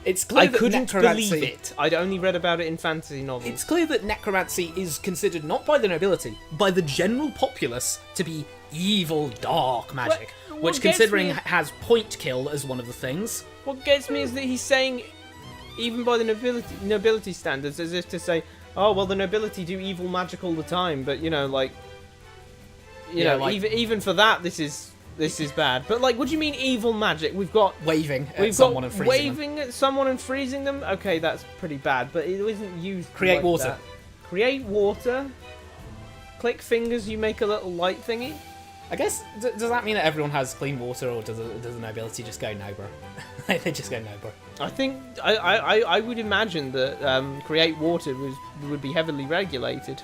It's clear I that couldn't necromancy, believe it. I'd only read about it in fantasy novels. It's clear that necromancy is considered not by the nobility, by the general populace to be evil, dark magic, What which, gets considering me- has point kill as one of the things. What gets me is that he's saying, even by the nobility standards, as if to say, oh, well, the nobility do evil magic all the time, but, you know, like... even for that, this is bad. But, like, what do you mean evil magic? We've got... Waving at someone and freezing waving at someone and freezing them? Okay, that's pretty bad, but it isn't used Create like water. that. Create water. Click fingers, you make a little light thingy. I guess, does that mean that everyone has clean water, or does the nobility just go, no, bro? They just go, no, bro. I think... I would imagine that create water would be heavily regulated.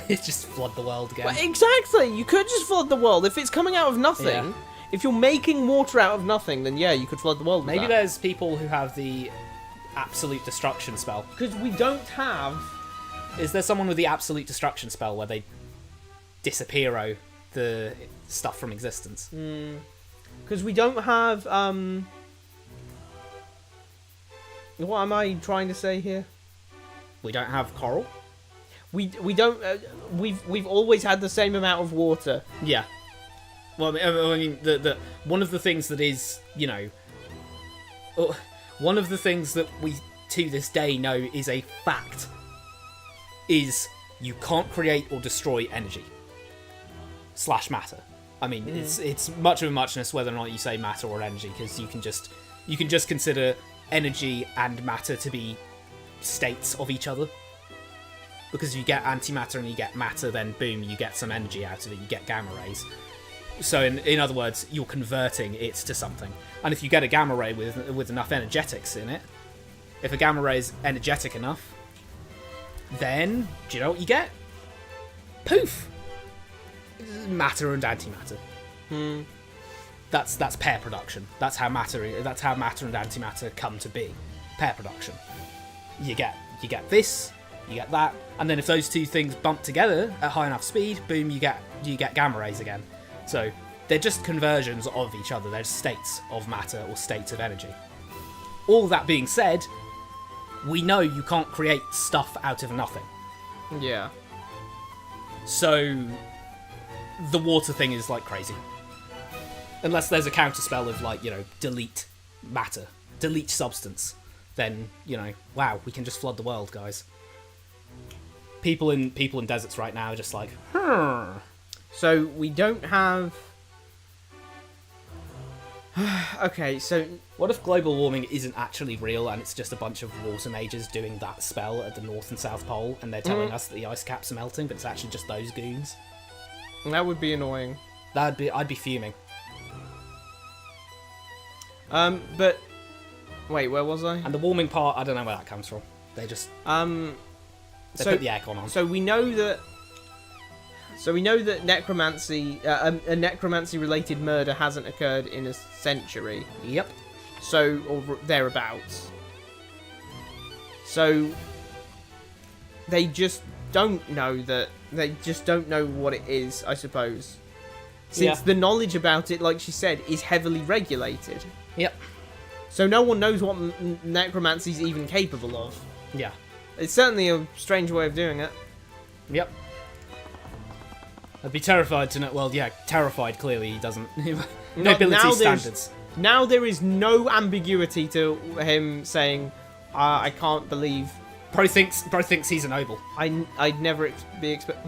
It's just flood the world again. Well, exactly! You could just flood the world. If it's coming out of nothing, Yeah. if you're making water out of nothing, then yeah, you could flood the world with Maybe that. there's people who have the absolute destruction spell. Because we don't have... Is there someone with the absolute destruction spell where they disappear the stuff from existence? Because we don't have... What am I trying to say here? We don't have coral? We don't... we've always had the same amount of water. Yeah. Well, I mean, the one of the things that is, you know... One of the things that we, to this day, know is a fact is you can't create or destroy energy. / matter. I mean, it's much of a muchness whether or not you say matter or energy, because you can just consider energy and matter to be states of each other. Because you get antimatter and you get matter, then boom, you get some energy out of it, you get gamma rays. So in other words, you're converting it to something. And if you get a gamma ray with enough energetics in it, if a gamma ray is energetic enough, then, do you know what you get? Poof! Matter and antimatter. That's pair production. That's how matter and antimatter come to be. Pair production. You get this, you get that, and then if those two things bump together at high enough speed, boom, you get gamma rays again. So they're just conversions of each other. They're states of matter or states of energy. All that being said, we know you can't create stuff out of nothing. Yeah. So the water thing is like crazy. Unless there's a counterspell of like, you know, delete matter, delete substance, then, you know, wow, we can just flood the world, guys. People in deserts right now are just like, So we don't have... Okay, so... What if global warming isn't actually real and it's just a bunch of water mages doing that spell at the North and South Pole, and they're telling us that the ice caps are melting, but it's actually just those goons? That would be annoying. I'd be fuming. But... Wait, where was I? And the warming part, I don't know where that comes from. They just they put the aircon on. So we know that necromancy, a necromancy-related murder hasn't occurred in a century. Yep. So, or thereabouts. So they just don't know that. They just don't know what it is, I suppose. Since the knowledge about it, like she said, is heavily regulated. Yep. So no one knows what necromancy is even capable of. Yeah. It's certainly a strange way of doing it. Yep. I'd be terrified to know. Well, yeah, terrified. Clearly, he doesn't. Nobility standards. Now there is no ambiguity to him saying, "I can't believe." Bro thinks he's a noble. I'd never be expect.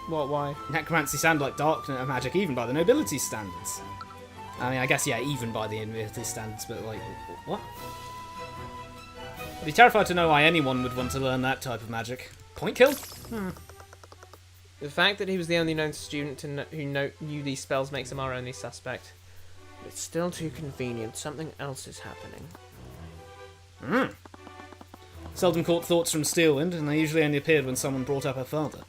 What? Why? Necromancy sound like dark magic, even by the nobility standards. I mean, I guess, yeah, even by the inverted standards, but, like, what? I'd be terrified to know why anyone would want to learn that type of magic. Point kill? The fact that he was the only known student who knew these spells makes him our only suspect. It's still too convenient. Something else is happening. Seldom caught thoughts from Steelwind, and they usually only appeared when someone brought up her father.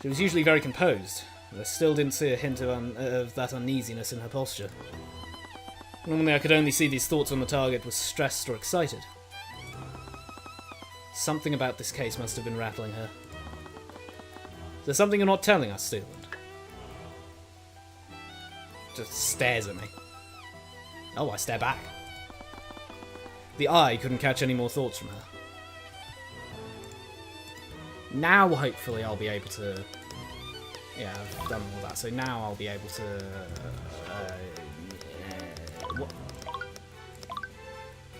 She was usually very composed, but I still didn't see a hint of that uneasiness in her posture. Normally I could only see these thoughts when the target was stressed or excited. Something about this case must have been rattling her. Is there something you're not telling us, Steelwind? Just stares at me. Oh, I stare back. The eye couldn't catch any more thoughts from her. Now, hopefully, I'll be able to... Yeah, I've done all that, so now I'll be able to... What?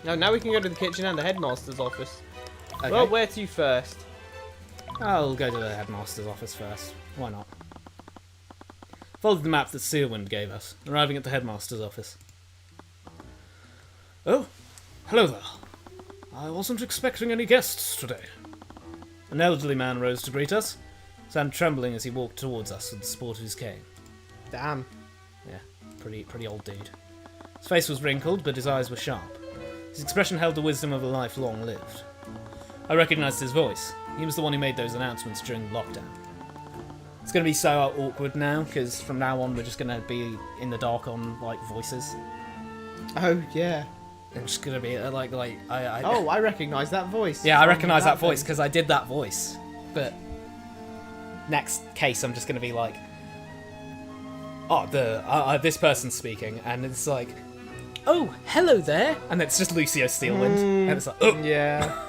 No, now we can go to the kitchen and the headmaster's office. Okay. Well, where to first? I'll go to the headmaster's office first. Why not? Followed the map that Steelwind gave us, arriving at the headmaster's office. Oh, hello there. I wasn't expecting any guests today. An elderly man rose to greet us, his hand trembling as he walked towards us with the support of his cane. Damn. Yeah, pretty old dude. His face was wrinkled, but his eyes were sharp. His expression held the wisdom of a life long lived. I recognised his voice. He was the one who made those announcements during the lockdown. It's going to be so awkward now, because from now on we're just going to be in the dark on, like, voices. Oh, yeah. I'm just going to be, Oh, I recognise that voice. Yeah, I recognise that voice, because I did that voice. But next case, I'm just going to be like, oh, this person's speaking, and it's like, oh, hello there, and it's just Lucio Steelwind, and it's like, oh. Yeah.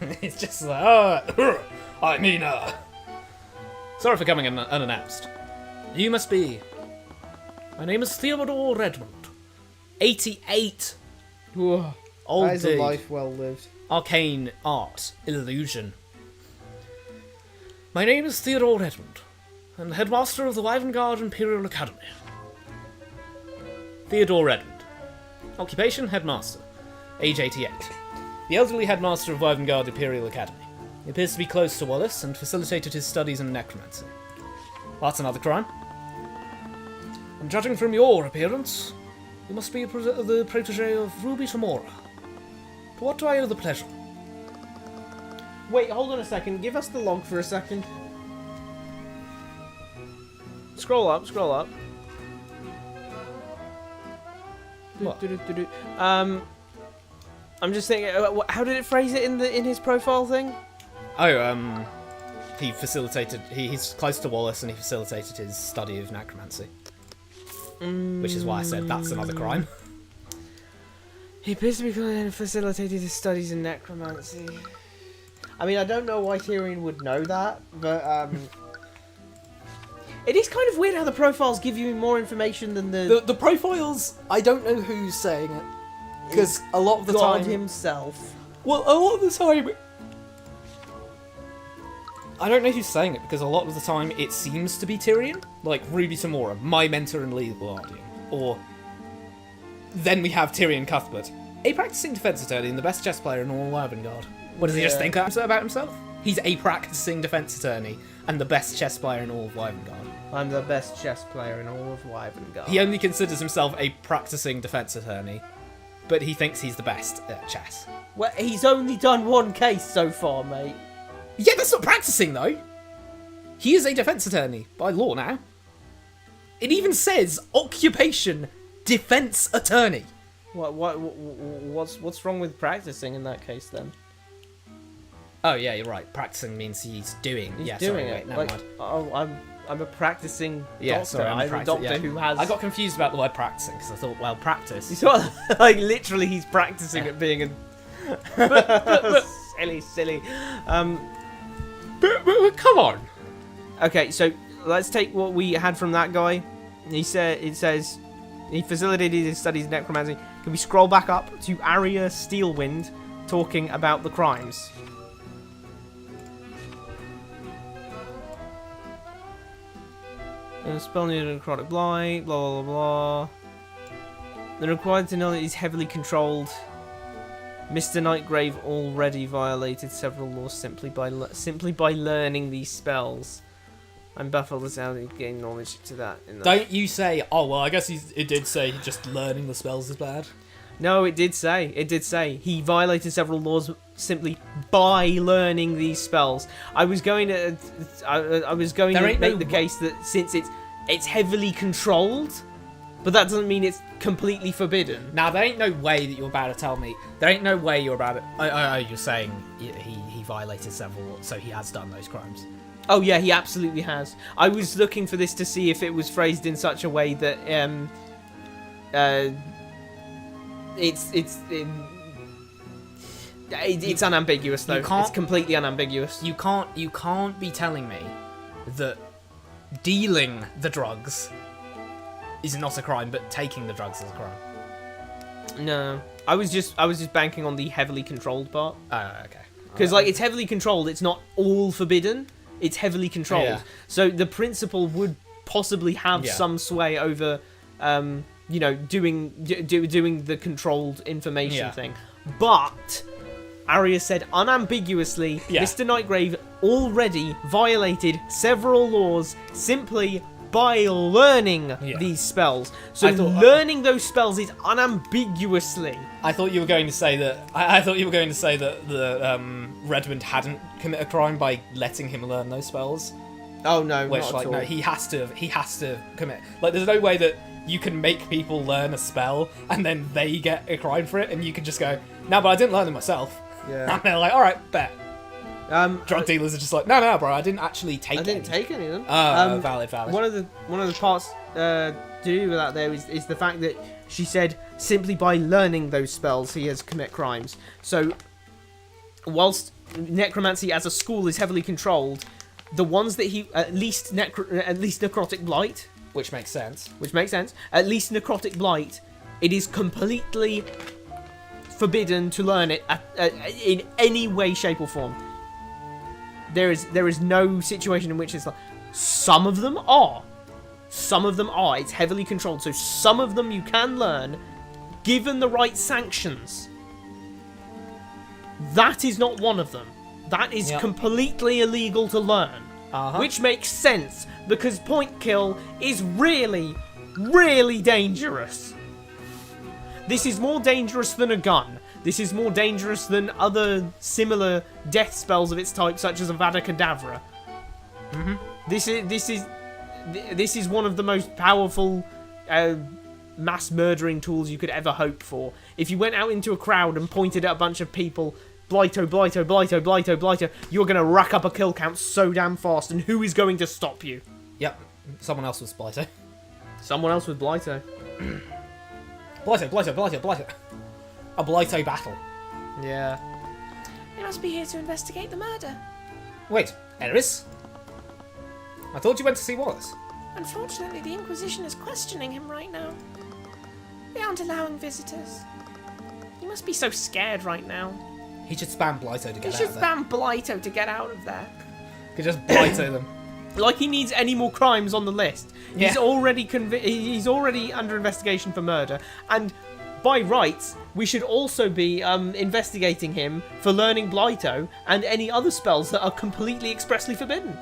It's just like, oh, I mean, sorry for coming unannounced. You must be... My name is Theodore Redmond. 88. Whoa. Old That is a dude. life well lived. Arcane art. Illusion. My name is Theodore Redmond. I'm the headmaster of the Wyvern Imperial Academy. Theodore Redmond. Occupation, headmaster. Age 88. The elderly headmaster of Wyvern Imperial Academy. He appears to be close to Wallace and facilitated his studies in necromancy. That's another crime. And judging from your appearance, you must be the protege of Ruby Tamora. To what do I owe the pleasure? Wait, hold on a second. Give us the log for a second. Scroll up, scroll up. What? I'm just thinking, how did it phrase it in his profile thing? Oh, he facilitated... He's close to Wallace and he facilitated his study of necromancy. Which is why I said that's another crime. He appears to be facilitated his studies in necromancy. I mean, I don't know why Tyrion would know that, but it is kind of weird how the profiles give you more information than The profiles, I don't know who's saying it. Because a lot of the God time... himself. Well, a lot of the time... I don't know who's saying it, because a lot of the time it seems to be Tyrion. Like, Ruby Tamora, my mentor and legal guardian. Or... Then we have Tyrion Cuthbert, a practicing defense attorney and the best chess player in all Wyvern. What does he just think about himself? He's a practicing defense attorney and the best chess player in all of Wyvern. I'm the best chess player in all of Wyvern. He only considers himself a practicing defense attorney, but he thinks he's the best at chess. Well, he's only done one case so far, mate. Yeah, that's not practicing, though. He is a defense attorney, by law now. It even says, occupation, defense attorney. What's wrong with practicing in that case, then? Oh, yeah, you're right. Practicing means he's doing. He's yeah, doing sorry, it. wait, never Like, mind. oh, I'm a practicing doctor. Sorry, I'm a doctor who has... I got confused about the word practicing, because I thought, well, practice. He's sort of, like, literally he's practicing at being a... silly. But come on. Okay, so let's take what we had from that guy. It says he facilitated his studies in necromancy. Can we scroll back up to Arya Steelwind talking about the crimes? Spell needed necrotic blight, blah blah blah. They're required to know that he's heavily controlled. Mr. Nightgrave already violated several laws simply by learning these spells. I'm baffled as how he gained knowledge to that. Don't you say, oh, well, I guess it did say just learning the spells is bad. No, it did say. He violated several laws simply by learning these spells. I was going to make the case that since it's heavily controlled, but that doesn't mean it's completely forbidden. Now, there ain't no way that you're about to tell me. There ain't no way you're about to... Oh, you're saying he violated several, so he has done those crimes. Oh yeah, he absolutely has. I was looking for this to see if it was phrased in such a way that it's unambiguous though. It's completely unambiguous. You can't be telling me that dealing the drugs is not a crime, but taking the drugs is a crime. No, I was just banking on the heavily controlled part. Oh, okay. Because it's heavily controlled. It's not all forbidden. It's heavily controlled. Yeah. So the principal would possibly have some sway over, doing the controlled information thing. But Arya said unambiguously, Mr. Nightgrave already violated several laws simply by learning these spells. So learning those spells is unambiguously. I thought you were going to say that. I thought you were going to say that Redmond hadn't committed a crime by letting him learn those spells. Oh no, which not at all. No, he has to commit. Like, there's no way that you can make people learn a spell and then they get a crime for it, and you can just go, no, but I didn't learn them myself. Yeah. And they're like, all right, bet. Drug dealers are just like, no, bro, I didn't actually take. I didn't take any of them. Valid. One of the parts to do with that there is the fact that she said simply by learning those spells he has commit crimes. So whilst necromancy as a school is heavily controlled, the ones that he at least necrotic blight, which makes sense. At least necrotic blight, it is completely forbidden to learn it in any way, shape, or form. There is no situation in which it's like, some of them are. It's heavily controlled, so some of them you can learn, given the right sanctions. That is not one of them. That is completely illegal to learn. Which makes sense, because point kill is really, really dangerous. This is more dangerous than a gun. This is more dangerous than other similar death spells of its type, such as Avada Kedavra. This is one of the most powerful mass murdering tools you could ever hope for. If you went out into a crowd and pointed at a bunch of people, Blighto, Blighto, Blighto, Blighto, Blighto, you're going to rack up a kill count so damn fast, and who is going to stop you? Yep, someone else was Blighto. Someone else with Blighto. Blighto. A Blighto battle. Yeah. They must be here to investigate the murder. Wait, Eris? I thought you went to see Wallace. Unfortunately, the Inquisition is questioning him right now. They aren't allowing visitors. He must be so scared right now. He should spam Blighto to get out of there. He should spam Blighto to get out of there. Could just Blighto them. Like he needs any more crimes on the list. Yeah. He's already under investigation for murder, and by rights, we should also be investigating him for learning Blighto and any other spells that are completely expressly forbidden.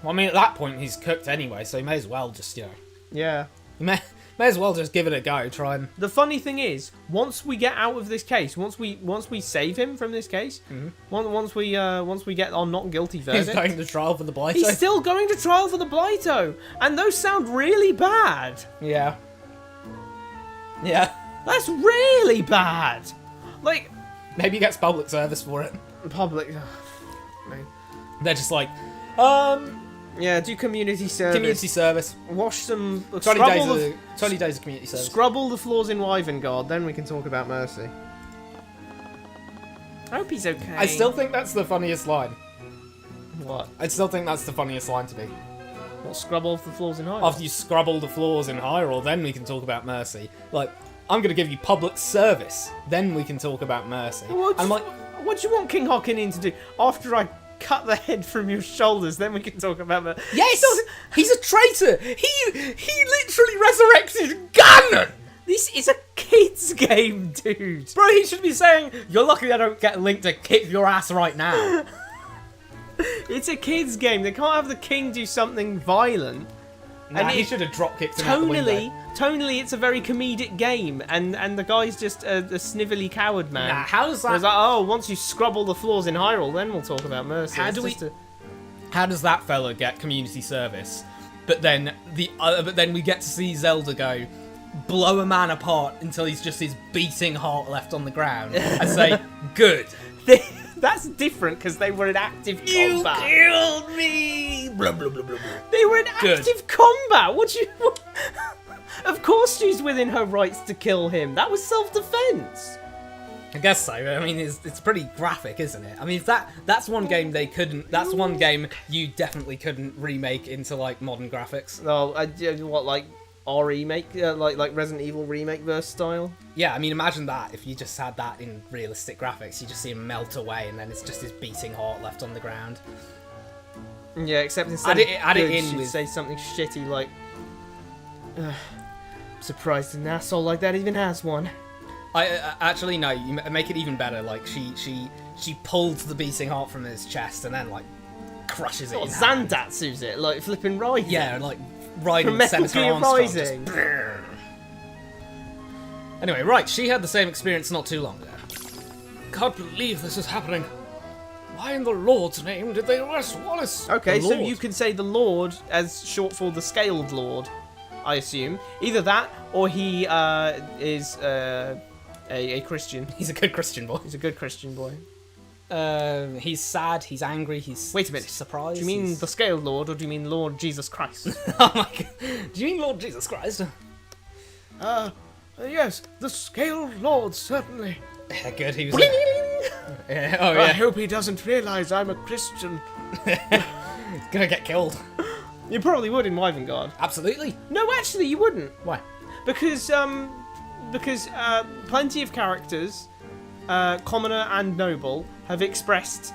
Well, I mean, at that point, he's cooked anyway, so he may as well just, Yeah. He may as well just give it a go, try and... The funny thing is, once we get out of this case, once we save him from this case, once we get our not guilty verdict... He's going to trial for the Blighto. He's still going to trial for the Blighto! And those sound really bad! Yeah. Yeah. That's really bad! Like... Maybe he gets public service for it. Public... They're just like, Yeah, do community service. Community service. Wash some... 20 days of community service. Scrub all the floors in Wyvengard, then we can talk about Mercy. I hope he's okay. I still think that's the funniest line. What? I still think that's the funniest line to be. What, scrub off the floors in Hyrule? After you scrub all the floors in Hyrule, then we can talk about Mercy. Like, I'm going to give you public service, then we can talk about Mercy. What do you want King Hockin to do? After I cut the head from your shoulders, then we can talk about the... Yes! He's a traitor! He literally resurrected Ganon! This is a kid's game, dude. Bro, he should be saying, you're lucky I don't get Link to kick your ass right now. It's a kid's game. They can't have the king do something violent. Nah, And he it- should have drop kicked him out the window. Tonally, it's a very comedic game, and the guy's just a snivelly coward man. Nah, how does It's that... like, oh, once you scrub all the floors in Hyrule, then we'll talk about mercy. How It's do we- just a- How does that fella get community service? But then we get to see Zelda go blow a man apart until he's just his beating heart left on the ground and say, good. That's different because they were in active combat. killed me! Blah, blah, blah, blah, blah. They were in Good. active combat. What you? Of course, she's within her rights to kill him. That was self-defense. I guess so. I mean, it's pretty graphic, isn't it? I mean, that's one game they couldn't... That's one game you definitely couldn't remake into, like, modern graphics. Oh, what, like remake, like Resident Evil remake verse style? Yeah, I mean, imagine that if you just had that in realistic graphics. You just see him melt away, and then it's just his beating heart left on the ground. Yeah, except instead Add it of good, in she'd with- say something shitty like, surprised an asshole like that even has one. I actually no. You make it even better. Like she pulled the beating heart from his chest and then like crushes it. What, in hand. Xandatsu's it? Like flipping Rising? Yeah, like riding From Metal Senator Gear Armstrong. Rising. Just... Anyway, right. She had the same experience not too long ago. Can't believe this is happening. Why in the Lord's name did they arrest Wallace? Okay, The so Lord. you can say the Lord as short for the Scaled Lord, I assume. Either that, or he is a Christian. He's a good Christian boy. He's a good Christian boy. He's sad. He's angry. He's Wait a minute. surprised. Do you mean he's- the Scaled Lord, or do you mean Lord Jesus Christ? Oh my God. Do you mean Lord Jesus Christ? Yes, the Scaled Lord, certainly. Yeah, good. He was. Yeah, oh I yeah. hope he doesn't realise I'm a Christian. Gonna get killed. You probably would in Wyvern Absolutely. No, actually, you wouldn't. Why? Because plenty of characters, commoner and noble, have expressed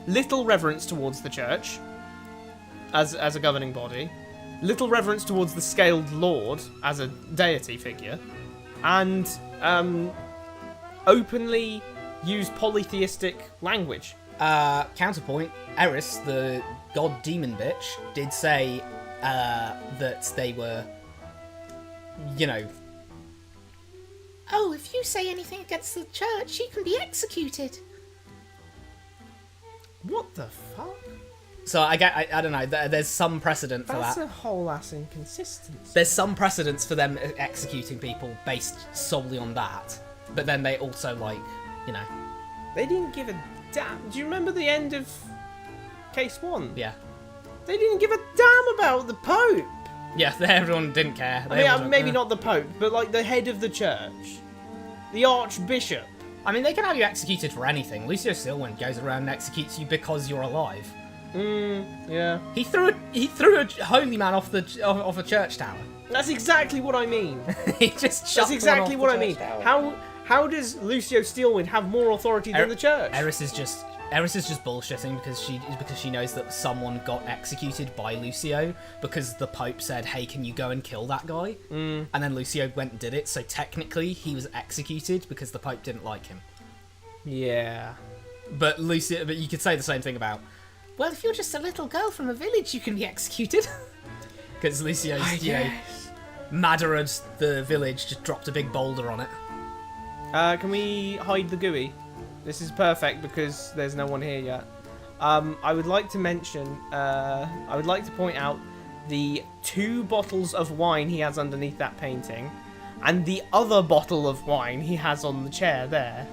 little reverence towards the church as a governing body, little reverence towards the Scaled Lord as a deity figure, and openly use polytheistic language. Counterpoint, Eris, the god demon bitch, did say that they were, you know... Oh, if you say anything against the church, you can be executed. What the fuck? So I don't know, there's some precedent for That's that. a whole ass inconsistency. There's some precedents for them executing people based solely on that. But then they also, like, you know... They didn't give a damn. Do you remember the end of Case 1? Yeah. They didn't give a damn about the Pope. Yeah, everyone didn't care. I mean, maybe not the Pope, but like the head of the church. The Archbishop. I mean, they can have you executed for anything. Lucio Silwyn goes around and executes you because you're alive. Yeah. He threw a holy man off a church tower. That's exactly what I mean. He just shot That's exactly what I mean. How does Lucio Steelwind have more authority than the church? Eris is just bullshitting because she knows that someone got executed by Lucio because the Pope said, "Hey, can you go and kill that guy?" And then Lucio went and did it. So technically, he was executed because the Pope didn't like him. Yeah. But you could say the same thing about, well, if you're just a little girl from a village, you can be executed. Because Lucio's, Madarad, the village, just dropped a big boulder on it. Can we hide the GUI? This is perfect because there's no one here yet. I would like to mention, I would like to point out the 2 bottles of wine he has underneath that painting, and the other bottle of wine he has on the chair there.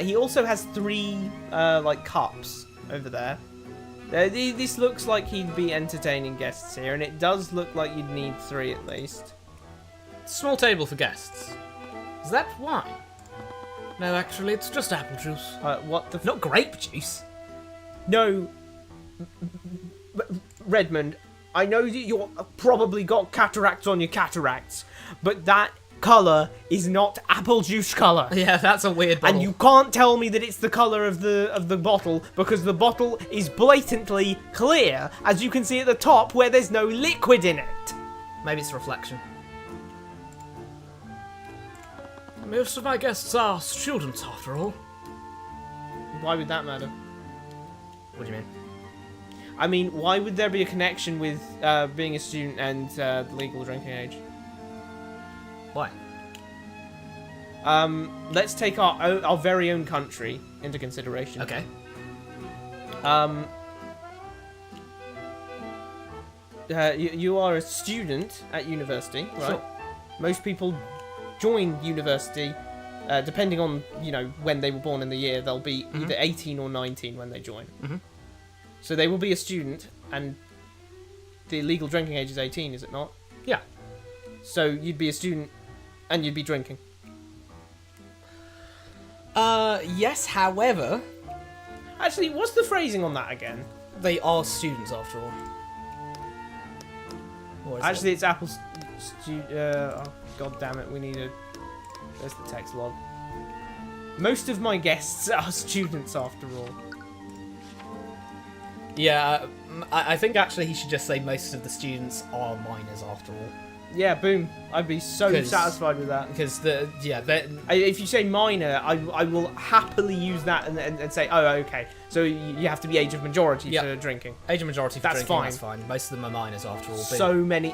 He also has 3 like cups over there. This looks like he'd be entertaining guests here, and it does look like you'd need 3 at least. Small table for guests. Is that wine? No, actually, it's just apple juice. What the? Not grape juice. No, Redmond. I know that you've probably got cataracts on your cataracts, but that colour is not apple juice colour. Yeah, that's a weird bottle. And you can't tell me that it's the colour of the bottle, because the bottle is blatantly clear, as you can see at the top where there's no liquid in it. Maybe it's a reflection. Most of my guests are students, after all. Why would that matter? What do you mean? I mean, why would there be a connection with being a student and legal drinking age? Why? Let's take our very own country into consideration. Okay. You are a student at university, right? Sure. Most people join university, depending on, when they were born in the year, they'll be either 18 or 19 when they join. Mhm. So they will be a student, and the legal drinking age is 18, is it not? Yeah. So you'd be a student, and you'd be drinking. Yes, however, Actually, what's the phrasing on that again? they are students, after all. Or is Actually, it's Apple's... oh, god damn it, we need a... There's the text log. Most of my guests are students, after all. Yeah, I think actually he should just say most of the students are minors, after all. Yeah, boom. I'd be so 'Cause- satisfied with that. Because, If you say minor, I will happily use that and say, oh, okay. So you have to be age of majority Yep. for drinking. age of majority for That's drinking, fine. that's fine. Most of them are minors, after all. but- So many,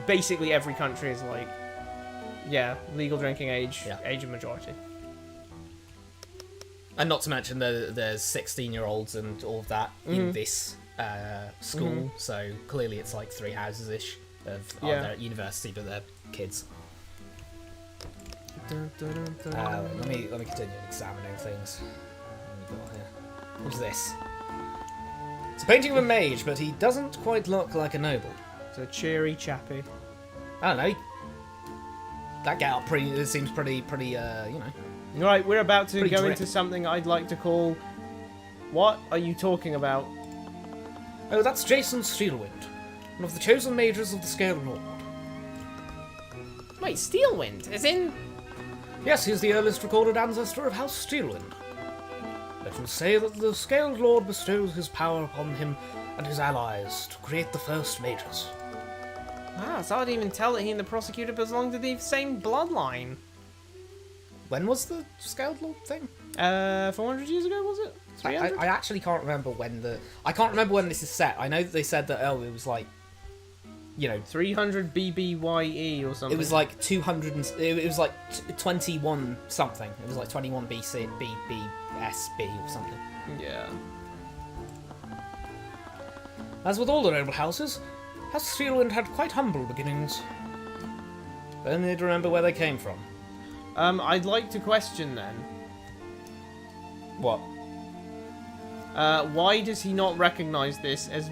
basically every country is legal drinking age, Yeah. age of majority. And not to mention there's 16-year-olds and all of that in this school, so clearly it's like 3 houses-ish of they're at university, but they're kids. Let me continue examining things. What have we got here? What's this? It's a painting of a mage, but he doesn't quite look like a noble. It's a cheery chappy. I don't know. That get-up seems pretty, Right, we're about to Pretty go drip. into something I'd like to call... What are you talking about? Oh, that's Jason Steelwind, one of the chosen mages of the Scale Lord. Wait, Steelwind, as in... Yes, he is the earliest recorded ancestor of House Steelwind. Legends say that the Scaled Lord bestows his power upon him and his allies to create the first mages. Ah, so I'd even tell that he and the prosecutor belong to the same bloodline. When was the Scaled Lord thing? 400 years ago, was it? 300? I actually can't remember when I can't remember when this is set. I know that they said that, it was like, 300 BBYE or something. it was like 200 it was like 21 something. It was like 21 BC, BBSB or something. Yeah. As with all the noble houses, House Steelwind had quite humble beginnings. Then they'd remember where they came from. I'd like to question then. What? Why does he not recognize this as...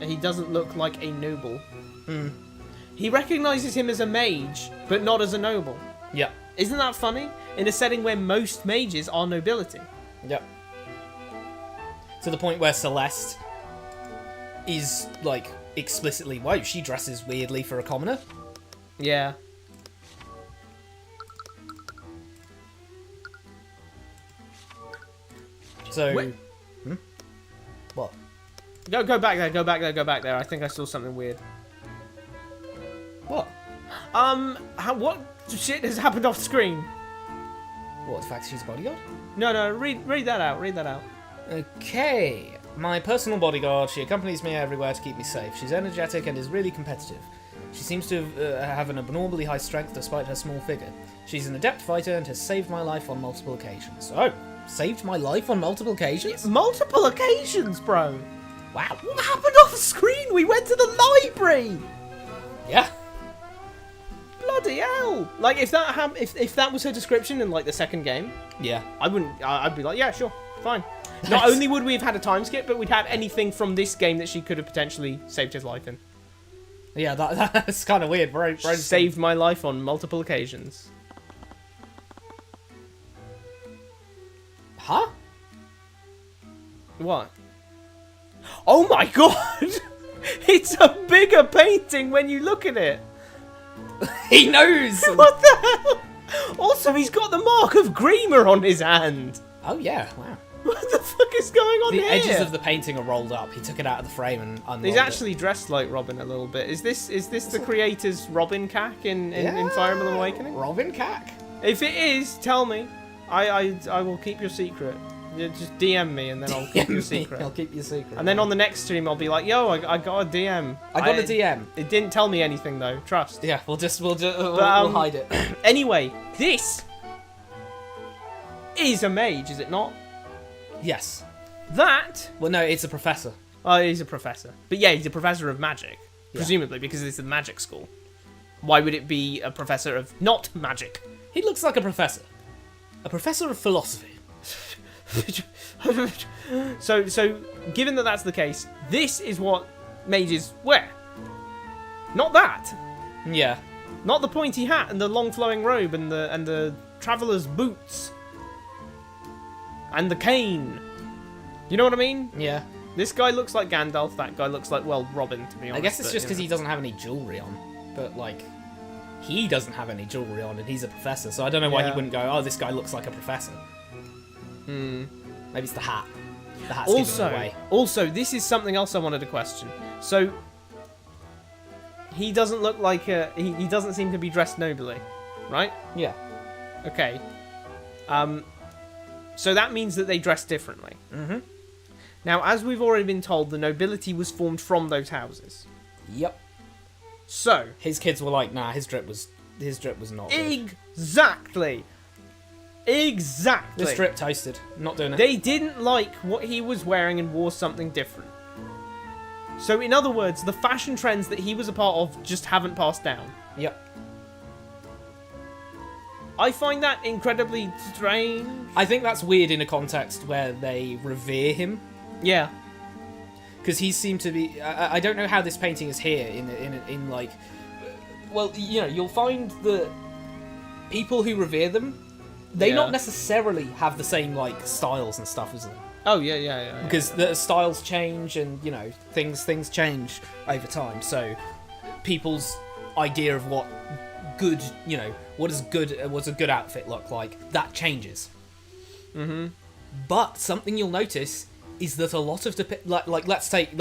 He doesn't look like a noble. He recognizes him as a mage, but not as a noble. Yep. Isn't that funny? In a setting where most mages are nobility. Yep. To the point where Celeste is, explicitly, wow, she dresses weirdly for a commoner. Yeah. So... Wait. What? Go back there, go back there, go back there. I think I saw something weird. What? What shit has happened off screen? What, the fact she's a bodyguard? No, read that out, read that out. Okay. My personal bodyguard, she accompanies me everywhere to keep me safe. She's energetic and is really competitive. She seems to have an abnormally high strength despite her small figure. She's an adept fighter and has saved my life on multiple occasions. Oh, saved my life on multiple occasions? Multiple occasions, bro. Wow. What happened off screen? We went to the library. Yeah. Bloody hell! If that if that was her description in the second game, Yeah. I wouldn't. I'd be like, yeah, sure, fine. Not only would we have had a time skip, but we'd have anything from this game that she could have potentially saved his life in. Yeah, that's kind of weird, bro. She saved my life on multiple occasions. Huh? What? Oh my god! It's a bigger painting when you look at it. He knows. What the hell? Also, he's got the mark of Grima on his hand. Oh yeah, wow. What the fuck is going on The here? edges of the painting are rolled up. He took it out of the frame and unrolled He's it. actually dressed like Robin a little bit. Is this the creator's Robin cack in Fire Emblem Awakening? Robin Cack. If it is, tell me. I will keep your secret. You just DM me and then I'll keep your secret. I'll keep your secret. And then on the next stream I'll be like, yo, I got a DM. I got a DM. It didn't tell me anything though. Trust. Yeah, we'll But, hide it. Anyway, this is a mage, is it not? Yes. That. Well, no, it's a professor. Oh, he's a professor. But yeah, he's a professor of magic, presumably because it's a magic school. Why would it be a professor of not magic? He looks like a professor. A professor of philosophy. So given that that's the case, this is what mages wear. Not that. Yeah. Not the pointy hat and the long flowing robe and the traveler's boots. And the cane. You know what I mean? Yeah. This guy looks like Gandalf, that guy looks like, well, Robin, to be honest. I guess it's but, just you because know. he he doesn't have any jewellery on. But, like, he doesn't have any jewellery on and he's a professor, so I don't know why he wouldn't go, oh, this guy looks like a professor. Maybe it's the hat. The hat's giving it away. Also, this is something else I wanted to question. So, he doesn't look like he doesn't seem to be dressed nobly, right? Yeah. Okay. So that means that they dress differently. Mm-hmm. Now, as we've already been told, the nobility was formed from those houses. Yep. So, His kids were like, nah, his drip was not good. exactly. This drip toasted. Not doing it. They didn't like what he was wearing and wore something different. So, in other words, the fashion trends that he was a part of just haven't passed down. Yep. I find that incredibly strange. I think that's weird in a context where they revere him. Yeah. Because he seemed to be... I don't know how this painting is here in like... Well, you know, you'll find that people who revere them, they not necessarily have the same, like, styles and stuff as them. Oh, yeah. Because the styles change and, you know, things change over time. So people's idea of what good, you know, what's a good outfit look like, that changes. Mm-hmm. But something you'll notice is that a lot of let's take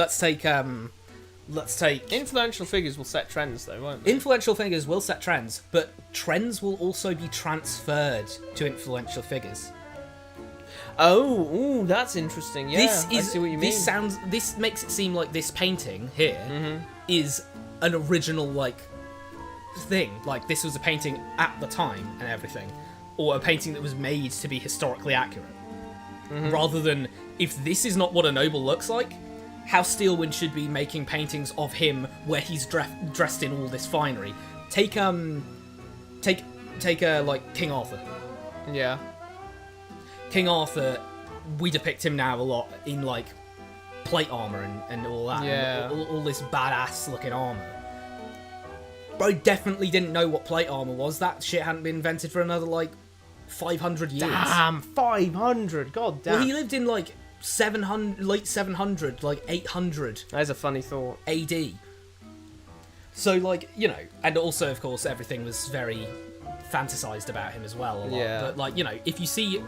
Influential figures will set trends, though, won't they? influential figures will set trends, but trends will also be transferred to influential figures. Oh, ooh, that's interesting. Yeah, I see what you mean. This makes it seem like this painting here is an original like thing. Like this was a painting at the time and everything, or a painting that was made to be historically accurate. Rather than, if this is not what a noble looks like, how Steelwind should be making paintings of him where he's dressed in all this finery. Take like King Arthur. Yeah. King Arthur, we depict him now a lot in like plate armor and all that. Yeah. And all this badass looking armor. Bro definitely didn't know what plate armor was. That shit hadn't been invented for another like 500 years. Damn, 500. God damn. Well, he lived in like 700, late 700, like 800 That's a funny thought. AD. So like, you know, and also of course everything was very fantasized about him as well a lot. Yeah. But like, you know, if you see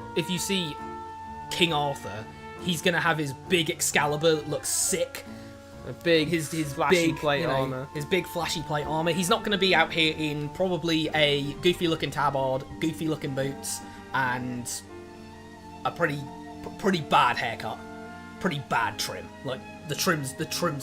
King Arthur, he's gonna have his big Excalibur that looks sick. His flashy big plate you know, armor. His big flashy plate armor. He's not going to be out here in probably a goofy looking tabard, goofy looking boots, and a pretty bad haircut, pretty bad trim. Like the trim's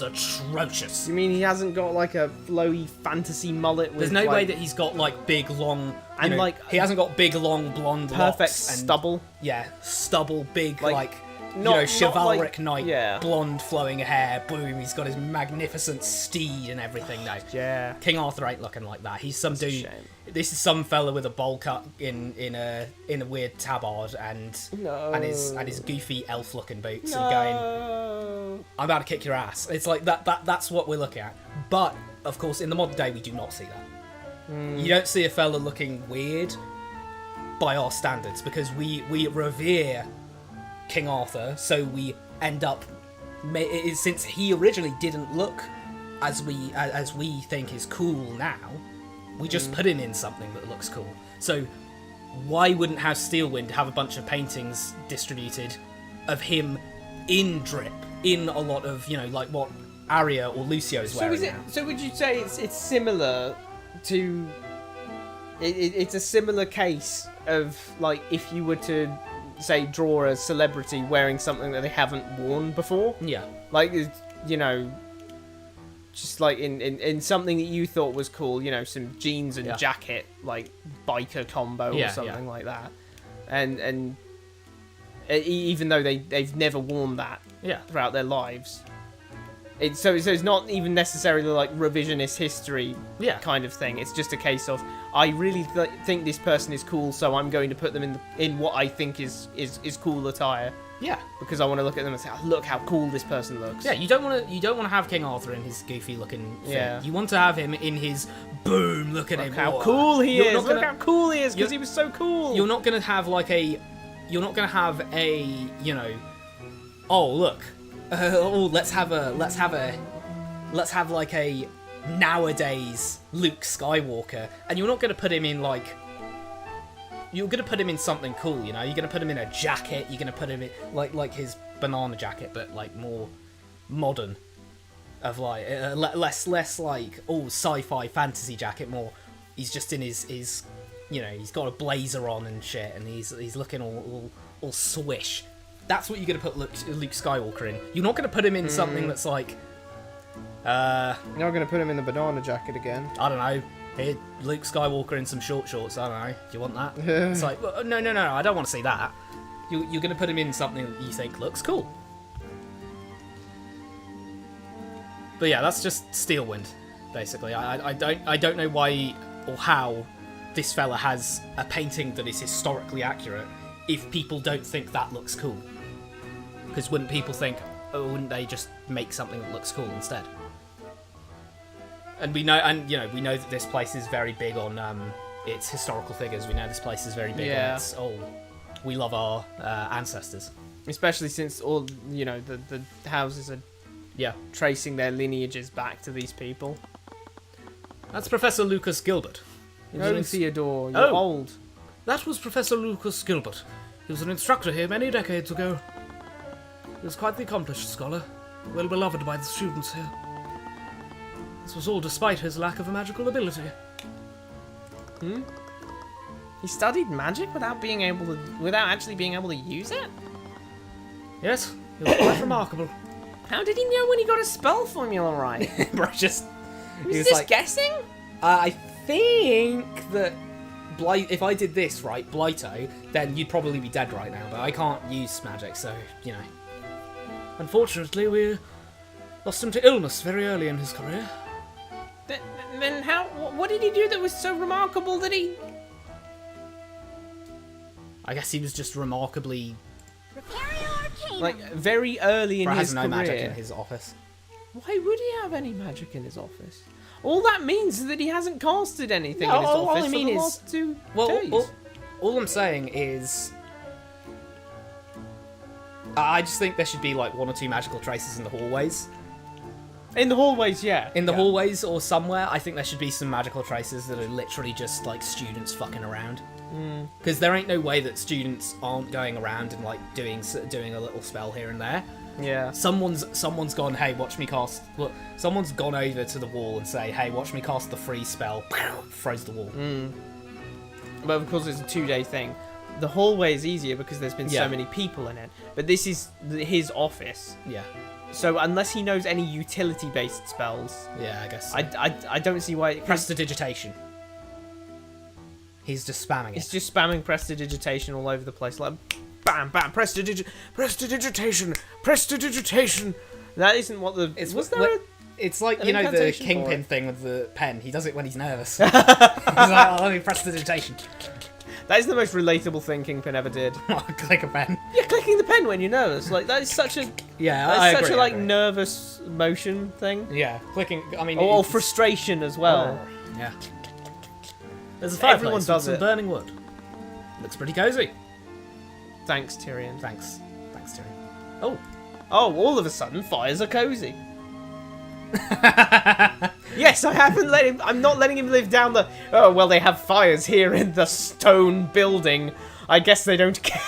atrocious. You mean he hasn't got like a flowy fantasy mullet with There's no like, way that he's got like big long And, you know, like, he hasn't got big long blonde perfect locks and, stubble? Yeah, stubble, big Like, you not- know, not chivalric like- knight, yeah. blonde flowing hair, boom. He's got his magnificent steed and everything. No, Yeah. King Arthur ain't looking like that. He's some a dude. shame. This is some fella with a bowl cut in a weird tabard and his goofy elf looking boots and going, No. I'm about to kick your ass. It's like that's what we're looking at. But of course, in the modern day, we do not see that. You don't see a fella looking weird by our standards because we revere King Arthur, so we end up since he originally didn't look as we think is cool now. We just put him in something that looks cool. So why wouldn't House Steelwind have a bunch of paintings distributed of him in drip, in a lot of, like what Arya or Lucio's wearing now? So would you say it's similar to... It's a similar case of, like, if you were to, say, draw a celebrity wearing something that they haven't worn before? Yeah. Like, just like in something that you thought was cool, some jeans and jacket, like biker combo or something like that. And even though they've never worn that throughout their lives. So it's not even necessarily like revisionist history kind of thing. It's just a case of, I really think this person is cool, so I'm going to put them in what I think is cool attire. Yeah, because I want to look at them and say, oh, look how cool this person looks. Yeah, you don't want to have King Arthur in his goofy looking thing. Yeah. You want to have him in his boom. Look at him! How cool he is! Look how cool he is because he was so cool. You're not gonna have a. Oh look. Let's have like a nowadays Luke Skywalker, and you're not gonna put him in like. You're going to put him in something cool, You're going to put him in a jacket. You're going to put him in like his banana jacket, but like more modern, of like less like sci-fi fantasy jacket. More, he's just in his he's got a blazer on and shit, and he's looking all swish. That's what you're going to put Luke Skywalker in. You're not going to put him in something that's like. You're not going to put him in the banana jacket again. I don't know. Here, Luke Skywalker in some short shorts. I don't know. Do you want that? It's like, well, no. I don't want to see that. You're going to put him in something that you think looks cool. But yeah, that's just Steelwind, basically. I don't know why or how this fella has a painting that is historically accurate if people don't think that looks cool. Because wouldn't people think, wouldn't they just make something that looks cool instead? And we know that this place is very big on its historical figures. We know this place is very big on its we love our ancestors. Especially since all the houses are tracing their lineages back to these people. That's Professor Lucas Gilbert. Theodore, you're old. That was Professor Lucas Gilbert. He was an instructor here many decades ago. He was quite the accomplished scholar, well beloved by the students here. This was all despite his lack of a magical ability. He studied magic without actually being able to use it? Yes, it was quite remarkable. How did he know when he got a spell formula right? Bro, he was just like, guessing? I think that if I did this right, Blighto, then you'd probably be dead right now, but I can't use magic, so, Unfortunately, we lost him to illness very early in his career. Then what did he do that was so remarkable that he... I guess he was just remarkably... Like, very early in his career. He has no magic in his office. Why would he have any magic in his office? All that means is that he hasn't casted anything in his office for the last 2 days. All I'm saying is... I just think there should be like 1 or 2 magical traces in the hallways. In the hallways, yeah. In the hallways or somewhere, I think there should be some magical traces that are literally just like students fucking around. Because there ain't no way that students aren't going around and like doing a little spell here and there. Yeah. Someone's gone, hey, watch me cast. Look, someone's gone over to the wall and say, hey, watch me cast the free spell. Froze the wall. But of course, it's a 2-day thing. The hallway is easier because there's been so many people in it. But this is his office. Yeah. So unless he knows any utility-based spells... Yeah, I guess so. I don't see why... Prestidigitation. He's just spamming it. He's just spamming prestidigitation all over the place. Like, bam, bam, prestidigitation. That isn't what the... It's like, the Kingpin thing with the pen. He does it when he's nervous. He's like, let me prestidigitation. That is the most relatable thing Kingpin ever did. Click a pen. Yeah, clicking the pen when you're nervous. Like, that is such a... Yeah, that's such a, nervous motion thing. Yeah, clicking... I mean... Or frustration as well. Oh, yeah. There's a fireplace with some burning wood. Looks pretty cozy. Thanks, Tyrion. Thanks, Tyrion. Oh, all of a sudden, fires are cozy. Yes, I haven't let him. I'm not letting him live down the. Oh well, they have fires here in the stone building. I guess they don't care.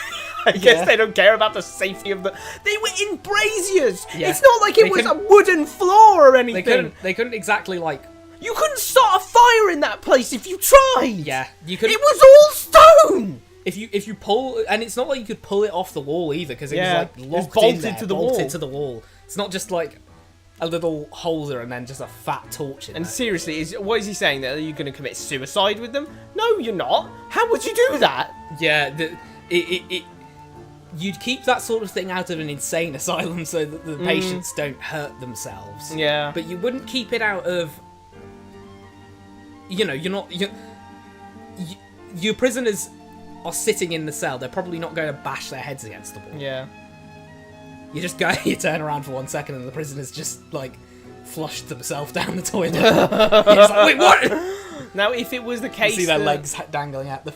I guess they don't care about the safety of the. They were in braziers. Yeah. It's not like it was a wooden floor or anything. They couldn't exactly like. You couldn't start a fire in that place if you tried. Yeah, you could. It was all stone. If you pull, and it's not like you could pull it off the wall either, because it was like locked bolted in there, to the bolted wall. to the wall. It's not just like a little holder and then just a fat torch in And there. seriously, what is he saying? That are you going to commit suicide with them? No, you're not. How would you do that? Yeah, you'd keep that sort of thing out of an insane asylum so that the patients don't hurt themselves. Yeah. But you wouldn't keep it out of. You know, your prisoners are sitting in the cell. They're probably not going to bash their heads against the wall. Yeah. You just go, you turn around for 1 second, and the prisoner's just like flushed themselves down the toilet. You're just like, wait, what? Now, if it was the case, You see their legs dangling at the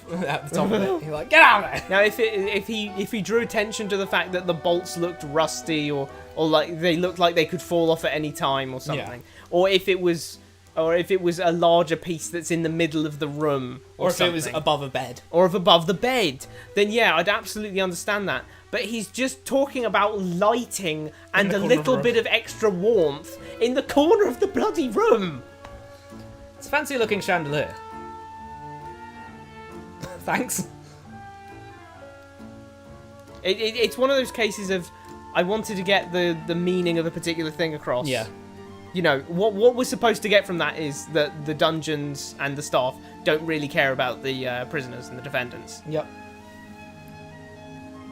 top of it. You're like, get out of there! Now, if he drew attention to the fact that the bolts looked rusty or like they looked like they could fall off at any time or something, or if it was a larger piece that's in the middle of the room, Or if something, it was above a bed. or if above the bed, then yeah, I'd absolutely understand that. But he's just talking about lighting and a little bit of extra warmth in the corner of the bloody room. It's a fancy looking chandelier. Thanks. It's one of those cases of I wanted to get the meaning of a particular thing across. Yeah. You know, what we're supposed to get from that is that the dungeons and the staff don't really care about the prisoners and the defendants. Yep.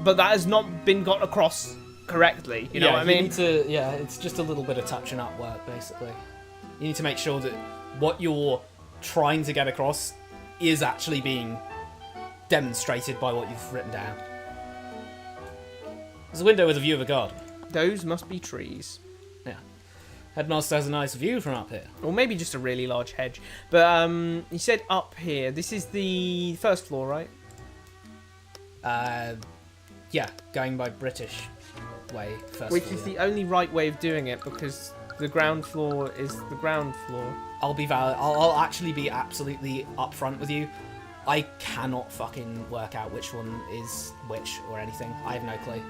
But that has not been got across correctly. You know what I mean? It's just a little bit of touching up work, basically. You need to make sure that what you're trying to get across is actually being demonstrated by what you've written down. There's a window with a view of a garden. Those must be trees. Yeah. Headmaster has a nice view from up here. Or maybe just a really large hedge. But you said up here. This is the first floor, right? Yeah, going by British way first. Which floor, is the only right way of doing it, because the ground floor is the ground floor. I'll be valid. I'll actually be absolutely upfront with you. I cannot fucking work out which one is which or anything. I have no clue.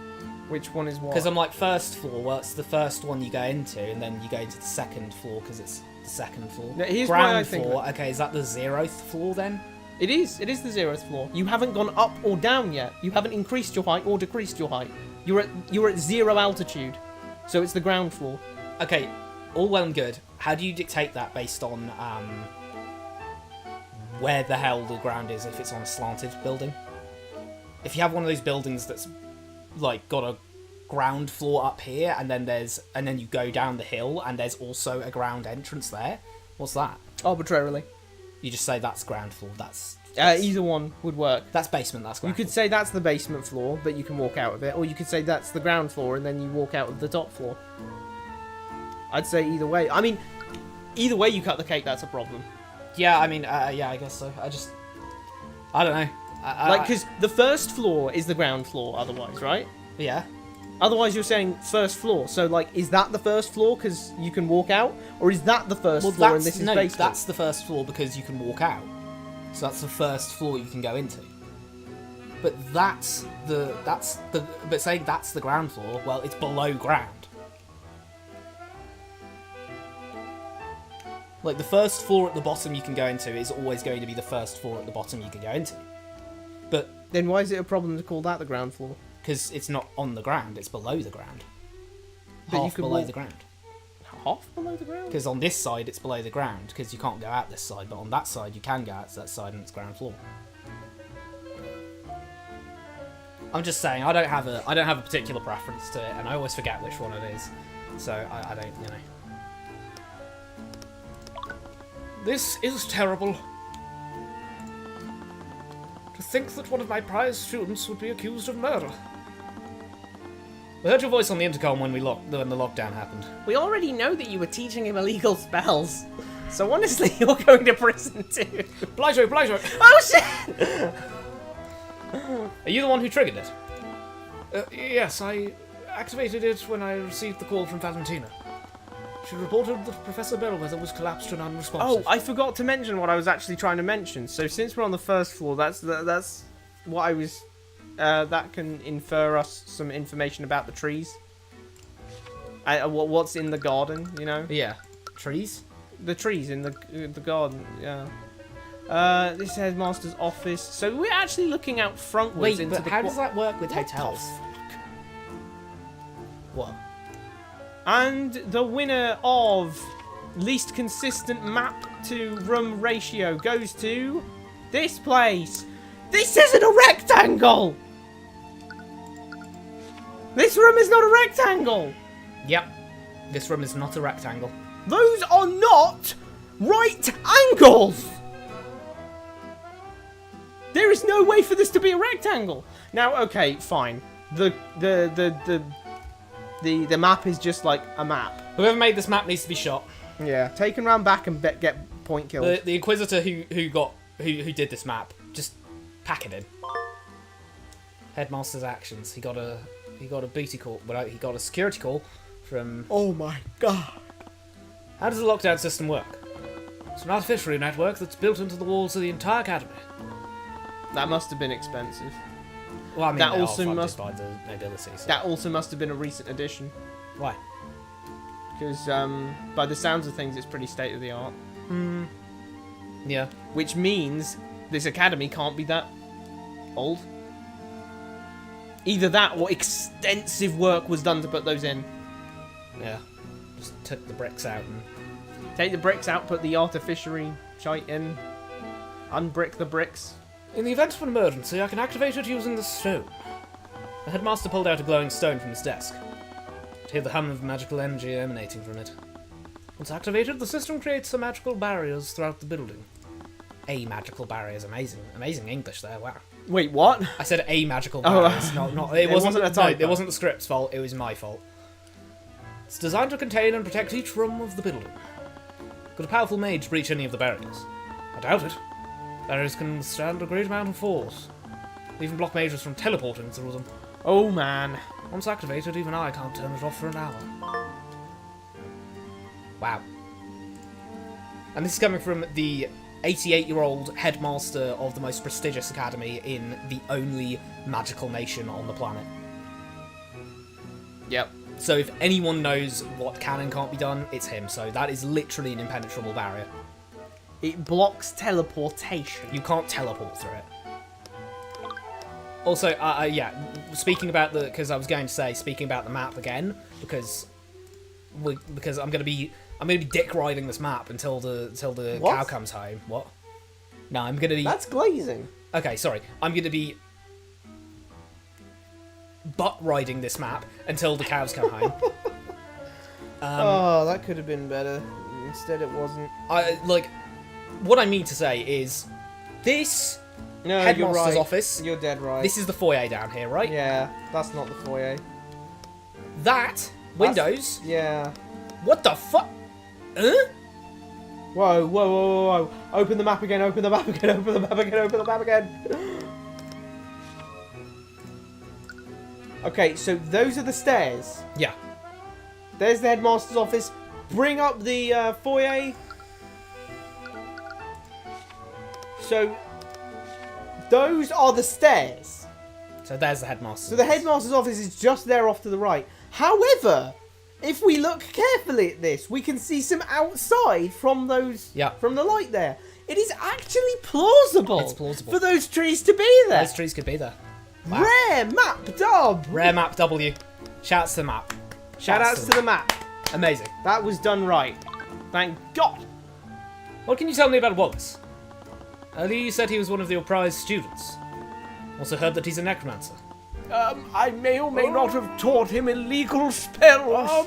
Which one is what? Because I'm like, first floor, well, it's the first one you go into, and then you go into the second floor because it's the second floor. Now, here's ground why I think floor, okay, is that the 0th floor then? It is the 0th floor. You haven't gone up or down yet. You haven't increased your height or decreased your height. You're at 0 altitude. So it's the ground floor. Okay, all well and good. How do you dictate that based on where the hell the ground is if it's on a slanted building? If you have one of those buildings that's like got a ground floor up here and then you go down the hill and there's also a ground entrance there, what's that? Arbitrarily. You just say that's ground floor. That's either one would work. That's basement. That's ground. You could say that's the basement floor, but you can walk out of it, or you could say that's the ground floor and then you walk out of the top floor. I'd say either way. I mean, either way you cut the cake, that's a problem. Yeah, I mean, yeah, I guess so. I don't know. Because the first floor is the ground floor, otherwise, right? Yeah. Otherwise, you're saying first floor. So, like, is that the first floor because you can walk out, or is that the first floor and this is basement? That's the first floor because you can walk out. So that's the first floor you can go into. But but saying that's the ground floor, well, it's below ground. Like, the first floor at the bottom you can go into is always going to be the first floor at the bottom you can go into. But then why is it a problem to call that the ground floor? Because it's not on the ground, it's below the ground. But Half you could below the ground. Half below the ground? Because on this side it's below the ground, because you can't go out this side, but on that side you can go out to that side and it's ground floor. I'm just saying, I don't have a particular preference to it, and I always forget which one it is. So I don't, you know. This is terrible. To think that one of my prize students would be accused of murder. We heard your voice on the intercom when the lockdown happened. We already know that you were teaching him illegal spells. So honestly, you're going to prison too. Blighto! Oh shit! Are you the one who triggered it? Yes, I activated it when I received the call from Valentina. She reported that Professor Bellwether was collapsed and Oh, unresponsive. I forgot to mention what I was actually trying to mention. So since we're on the first floor, that's what I was. That can infer us some information about the trees. What's in the garden? You know. Yeah. Trees? The trees in the garden. Yeah. This is headmaster's office. So we're actually looking out frontwards Wait, into but the. how does that work with What the hotels? What? And the winner of least consistent map to room ratio goes to this place. This isn't a rectangle! This room is not a rectangle! Yep. This room is not a rectangle. Those are not right angles! There is no way for this to be a rectangle. Now, okay, fine. The map is just like a map. Whoever made this map needs to be shot. Yeah, taken round back and get point killed. The Inquisitor who did this map, just pack it in. Headmaster's actions. He got a booty call. Well, he got a security call from. Oh my god! How does the lockdown system work? It's an artificial network that's built into the walls of the entire academy. That must have been expensive. Well, I mean, That they also are funded must- by the nobility. So. That also must have been a recent addition. Why? Because by the sounds of things, it's pretty state of the art. Yeah. Which means this academy can't be that old. Either that or extensive work was done to put those in. Yeah. Just took the bricks out and. Take the bricks out, put the artificiary shite in, unbrick the bricks. In the event of an emergency, I can activate it using the stone. The headmaster pulled out a glowing stone from his desk. To hear the hum of magical energy emanating from it. Once activated, the system creates some magical barriers throughout the building. A magical barriers, amazing. Amazing English there, wow. Wait, what? I said a magical barriers, not it wasn't wasn't a typo. No, it wasn't the script's fault, it was my fault. It's designed to contain and protect each room of the building. Could a powerful mage breach any of the barriers? I doubt it. Barriers can withstand a great amount of force. Even block mages from teleporting through them. Oh man. Once activated, even I can't turn it off for an hour. Wow. And this is coming from the 88-year-old headmaster of the most prestigious academy in the only magical nation on the planet. Yep. So if anyone knows what can and can't be done, it's him. So that is literally an impenetrable barrier. It blocks teleportation. You can't teleport through it. Also, yeah, speaking about because I was going to say, speaking about the map again, because I'm gonna be dick riding this map until the What? cow comes home. What? No, I'm gonna be. That's glazing. Okay, sorry. I'm gonna be butt riding this map until the cows come home. Oh, that could have been better. Instead, it wasn't. What I mean to say is, this No, you're headmaster's right. office. You're dead right. This is the foyer down here, right? Yeah, that's not the foyer. That windows. Yeah. What the fuck? Huh? Whoa, whoa, whoa, whoa, whoa. Open the map again, open the map again, open the map again, open the map again. Okay, so those are the stairs. Yeah. There's the headmaster's office. Bring up the foyer. So, those are the stairs. So there's the headmaster. So the headmaster's office is just there off to the right. However, if we look carefully at this, we can see some outside from those, from the light there. It is actually plausible. It's plausible for those trees to be there. Those trees could be there. Wow. Rare map dub. Rare map W. Shouts to the map. Shoutouts to the map. Amazing. That was done right. Thank God. What can you tell me about Wallace? Earlier you said he was one of your prized students. Also heard that he's a necromancer. I may or may not have taught him illegal spells.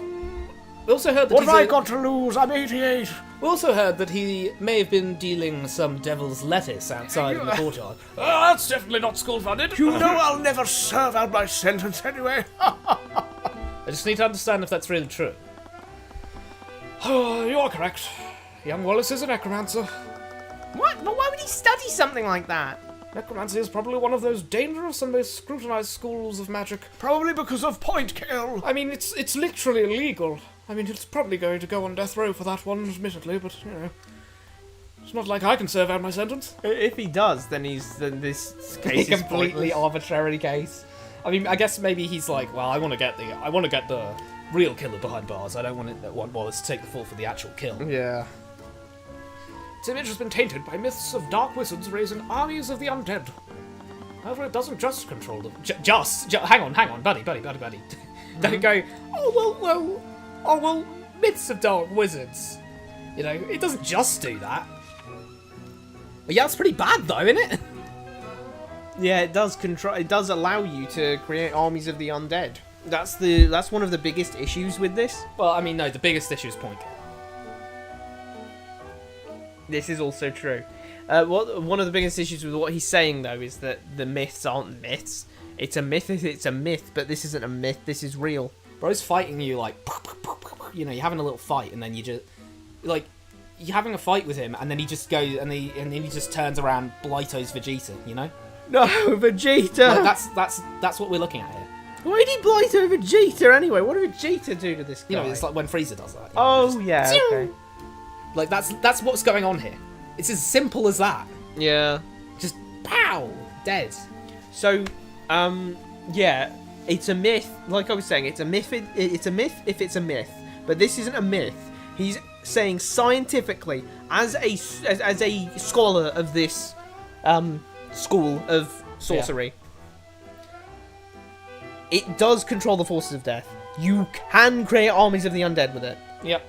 We also heard that What have I got to lose? I'm 88. We also heard that he may have been dealing some devil's lettuce outside in the courtyard. That's definitely not school funded. You know I'll never serve out my sentence anyway. I just need to understand if that's really true. You are correct. Young Wallace is a necromancer. What? But why would he study something like that? Necromancy is probably one of those dangerous and most scrutinized schools of magic. Probably because of point kill. I mean, it's literally illegal. I mean, he's probably going to go on death row for that one, admittedly, but, it's not like I can serve out my sentence. If he does, then this case A is completely pointless. arbitrary case. I mean, I guess maybe he's like, well, I want to get the real killer behind bars. I don't want Wallace to take the fall for the actual kill. Yeah. Its image has been tainted by myths of dark wizards raising armies of the undead. However, it doesn't just control them. Hang on, buddy. Don't go, oh, well, myths of dark wizards. It doesn't just do that. But yeah, it's pretty bad though, isn't it? Yeah, it does control. It does allow you to create armies of the undead. That's one of the biggest issues with this. Well, I mean, no, the biggest issue is point kill. This is also true. One of the biggest issues with what he's saying though is that the myths aren't myths. It's a myth. It's a myth, but this isn't a myth. This is real. Bro's fighting you like, you're having a little fight, and then you just like you're having a fight with him, and then he just goes and then he just turns around, Blightos Vegeta. No, Vegeta. Like, that's what we're looking at here. Why did he blight over Vegeta anyway? What did Vegeta do to this guy? It's like when Frieza does that. Oh yeah. Okay. Like that's what's going on here. It's as simple as that. Yeah. Just pow, dead. So, yeah, it's a myth. Like I was saying, it's a myth. It's a myth if it's a myth. But this isn't a myth. He's saying scientifically, as a scholar of this school of sorcery, it does control the forces of death. You can create armies of the undead with it. Yep.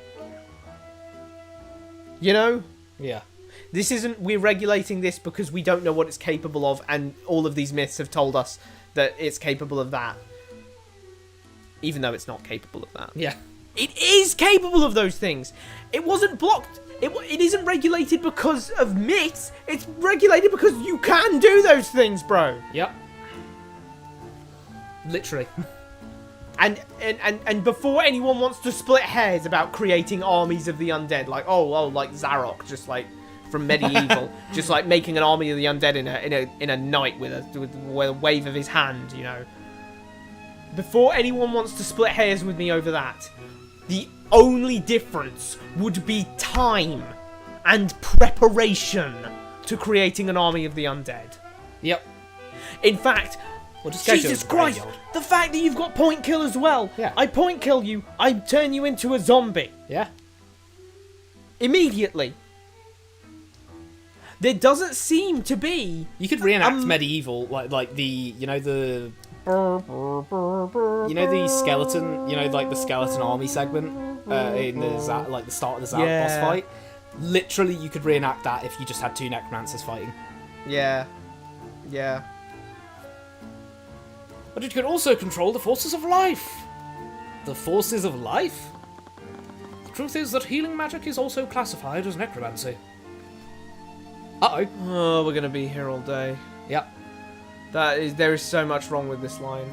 Yeah. This isn't, we're regulating this because we don't know what it's capable of, and all of these myths have told us that it's capable of that. Even though it's not capable of that. Yeah. It is capable of those things. It wasn't blocked. It isn't regulated because of myths. It's regulated because you can do those things, bro. Yep. Literally. And before anyone wants to split hairs about creating armies of the undead, like like Zarok, just like from medieval, just like making an army of the undead in a night with a wave of his hand, Before anyone wants to split hairs with me over that, the only difference would be time and preparation to creating an army of the undead. Yep. In fact, We'll just go to Jesus the Christ, graveyard. the fact that you've got point kill as well. Yeah. I point kill you, I turn you into a zombie. Yeah. Immediately. There doesn't seem to be... You could reenact medieval, like the the skeleton, like the skeleton army segment in the start of the Zarok boss fight. Literally, you could reenact that if you just had two necromancers fighting. Yeah. Yeah. But it could also control the forces of life. The forces of life? The truth is that healing magic is also classified as necromancy. Uh-oh. Oh, we're gonna be here all day. Yep. There is so much wrong with this line.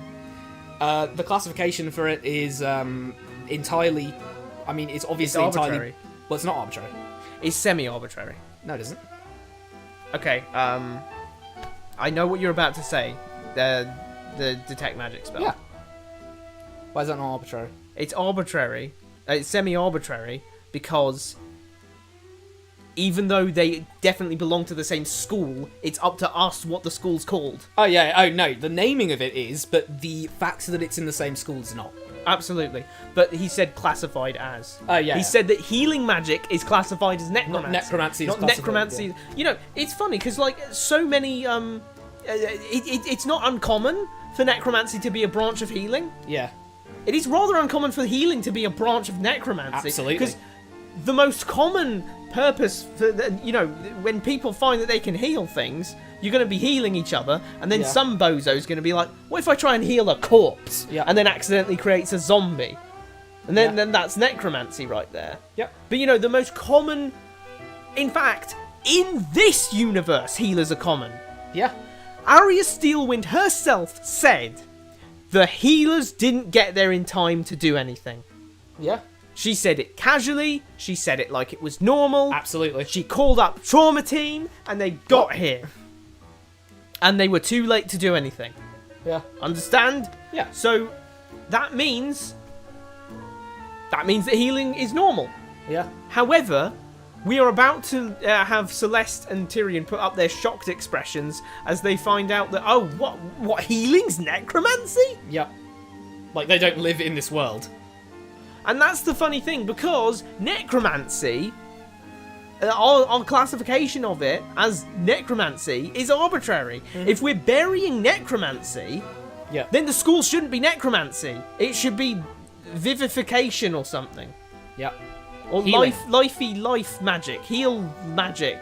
The classification for it is entirely... I mean, it's obviously It's arbitrary. entirely... Well, it's not arbitrary. It's semi-arbitrary. No, it isn't. Okay, I know what you're about to say. The detect magic spell. Yeah. Why is that not arbitrary? It's arbitrary. It's semi-arbitrary because even though they definitely belong to the same school, it's up to us what the school's called. Oh, yeah. Oh, no. The naming of it is, but the fact that it's in the same school is not. Absolutely. But he said classified as. Oh, yeah. He said that healing magic is classified as necromancy. Not necromancy is Not classified, necromancy. yeah. It's funny because, like, so many... it's not uncommon for necromancy to be a branch of healing. Yeah. It is rather uncommon for healing to be a branch of necromancy. Absolutely. Because the most common purpose for, when people find that they can heal things, you're going to be healing each other, and then some bozo's going to be like, what if I try and heal a corpse? Yeah. And then accidentally creates a zombie? And then that's necromancy right there. Yep. But, the most common... In fact, in this universe, healers are common. Yeah. Arya Steelwind herself said the healers didn't get there in time to do anything. Yeah. She said it casually, she said it like it was normal. Absolutely. She called up Trauma Team, and they got here. And they were too late to do anything. Yeah. Understand? Yeah. So, that means that means that healing is normal. Yeah. However, we are about to have Celeste and Tyrion put up their shocked expressions as they find out that, oh, what healing's necromancy? Yep. Like, they don't live in this world. And that's the funny thing, because necromancy, our classification of it as necromancy is arbitrary. If we're burying necromancy, Yeah. then the school shouldn't be necromancy. It should be vivification or something. Yep. Or Healing. life magic, heal magic.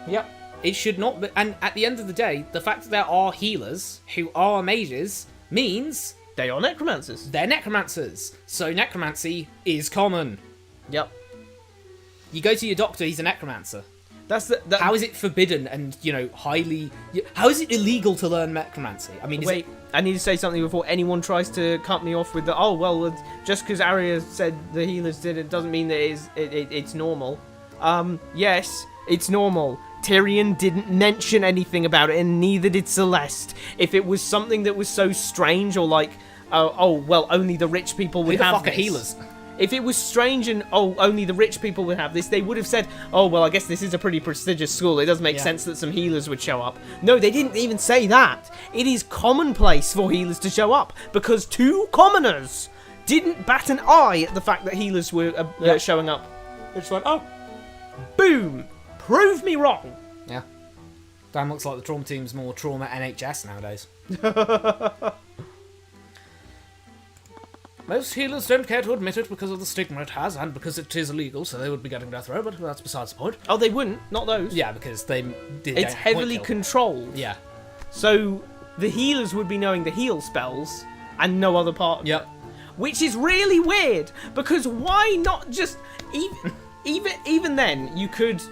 Yep. It should not be. And at the end of the day, the fact that there are healers who are mages means They are necromancers. they're necromancers. So necromancy is common. Yep. You go to your doctor, he's a necromancer. That's the. How is it forbidden and, highly... How is it illegal to learn necromancy? I mean, Wait, I need to say something before anyone tries to cut me off with the, oh, well, just because Arya said the healers did it doesn't mean that it's normal. Yes, it's normal. Tyrion didn't mention anything about it, and neither did Celeste. If it was something that was so strange, or like, well, only the rich people would who the have fuck this. are healers? If it was strange and, only the rich people would have this, they would have said, oh, well, I guess this is a pretty prestigious school. It does make sense that some healers would show up. No, they didn't even say that. It is commonplace for healers to show up because 2 commoners didn't bat an eye at the fact that healers were showing up. They just went, oh, boom, prove me wrong. Yeah. Damn, looks like the trauma team's more trauma NHS nowadays. Most healers don't care to admit it because of the stigma it has, and because it is illegal, so they would be getting death row, but that's besides the point. Oh, they wouldn't. Not those. Yeah, because they did. It's heavily controlled. Yeah. So the healers would be knowing the heal spells and no other part. Yep. Which is really weird, because why not just even then you could,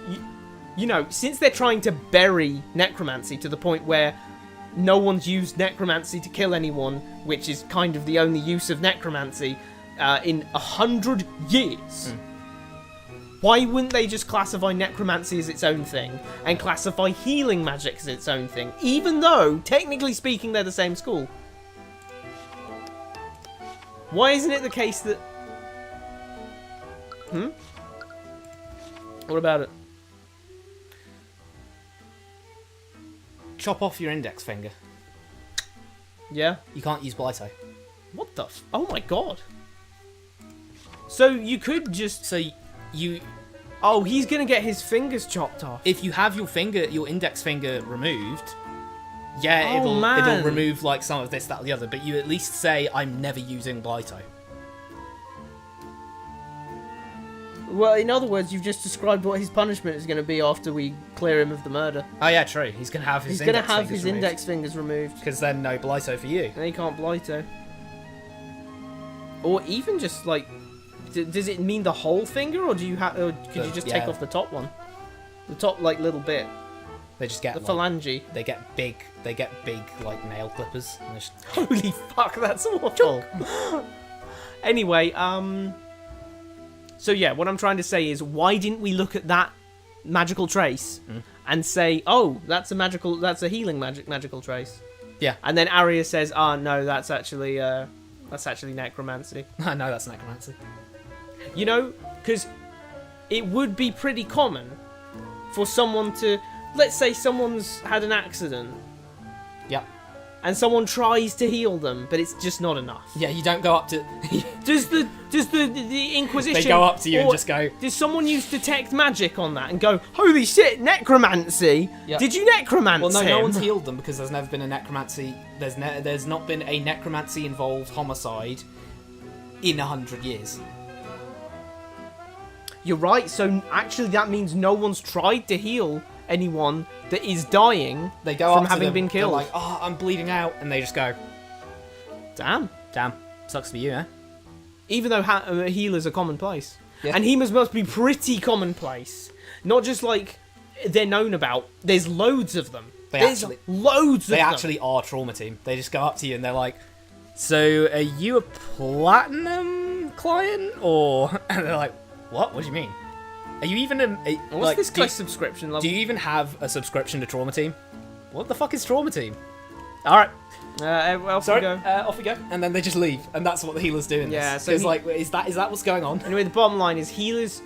since they're trying to bury necromancy to the point where no one's used necromancy to kill anyone, which is kind of the only use of necromancy in 100 years. Why wouldn't they just classify necromancy as its own thing and classify healing magic as its own thing, even though technically speaking they're the same school? Why isn't it the case that... What about it? Chop off your index finger. Yeah? You can't use Blyto. What the oh my god. So you could just... So you... Oh, he's gonna get his fingers chopped off. If you have your index finger removed, yeah, Oh, it'll man. remove like some of this, that, or the other, but you at least say, I'm never using Blyto. Well, in other words, you've just described what his punishment is going to be after we clear him of the murder. Oh yeah, true. He's gonna have his index fingers removed. Because then no Blyto for you. And he can't Blyto. Or even just like... does it mean the whole finger, or do you have? Or could you just take off the top one? The top, like, little bit. They just get The phalange. They get big like nail clippers. And just... Holy fuck, that's awful. Anyway, so yeah, what I'm trying to say is, why didn't we look at that magical trace and say, oh, that's a healing magical trace? Yeah. And then Arya says, oh no, that's actually necromancy. No, that's necromancy. Because it would be pretty common for someone to, let's say someone's had an accident. Yep. And someone tries to heal them, but it's just not enough. Yeah, you don't go up to... Does the Inquisition... They go up to you and just go... Does someone use detect magic on that and go, holy shit, necromancy? Yep. Did you necromance Well, no, him? no one's healed them because there's never been a necromancy... There's not been a necromancy-involved homicide in 100 years. You're right, so actually that means no one's tried to heal anyone that is dying They go from up to having them, been killed. They're like, oh, I'm bleeding out. And they just go, Damn. sucks for you, eh? Even though healers are commonplace. Yeah. And healers must be pretty commonplace. Not just like they're known about. There's loads of them. They actually are trauma team. They just go up to you and they're like, so are you a platinum client? Or... And they're like, what? What do you mean? Are you even What's this guy's subscription level? Do you even have a subscription to Trauma Team? What the fuck is Trauma Team? All right. Off Sorry. we go. Off we go. And then they just leave, and that's what the healers do. In Yeah, this. so Because he- like, is that what's going on? Anyway, the bottom line is healers.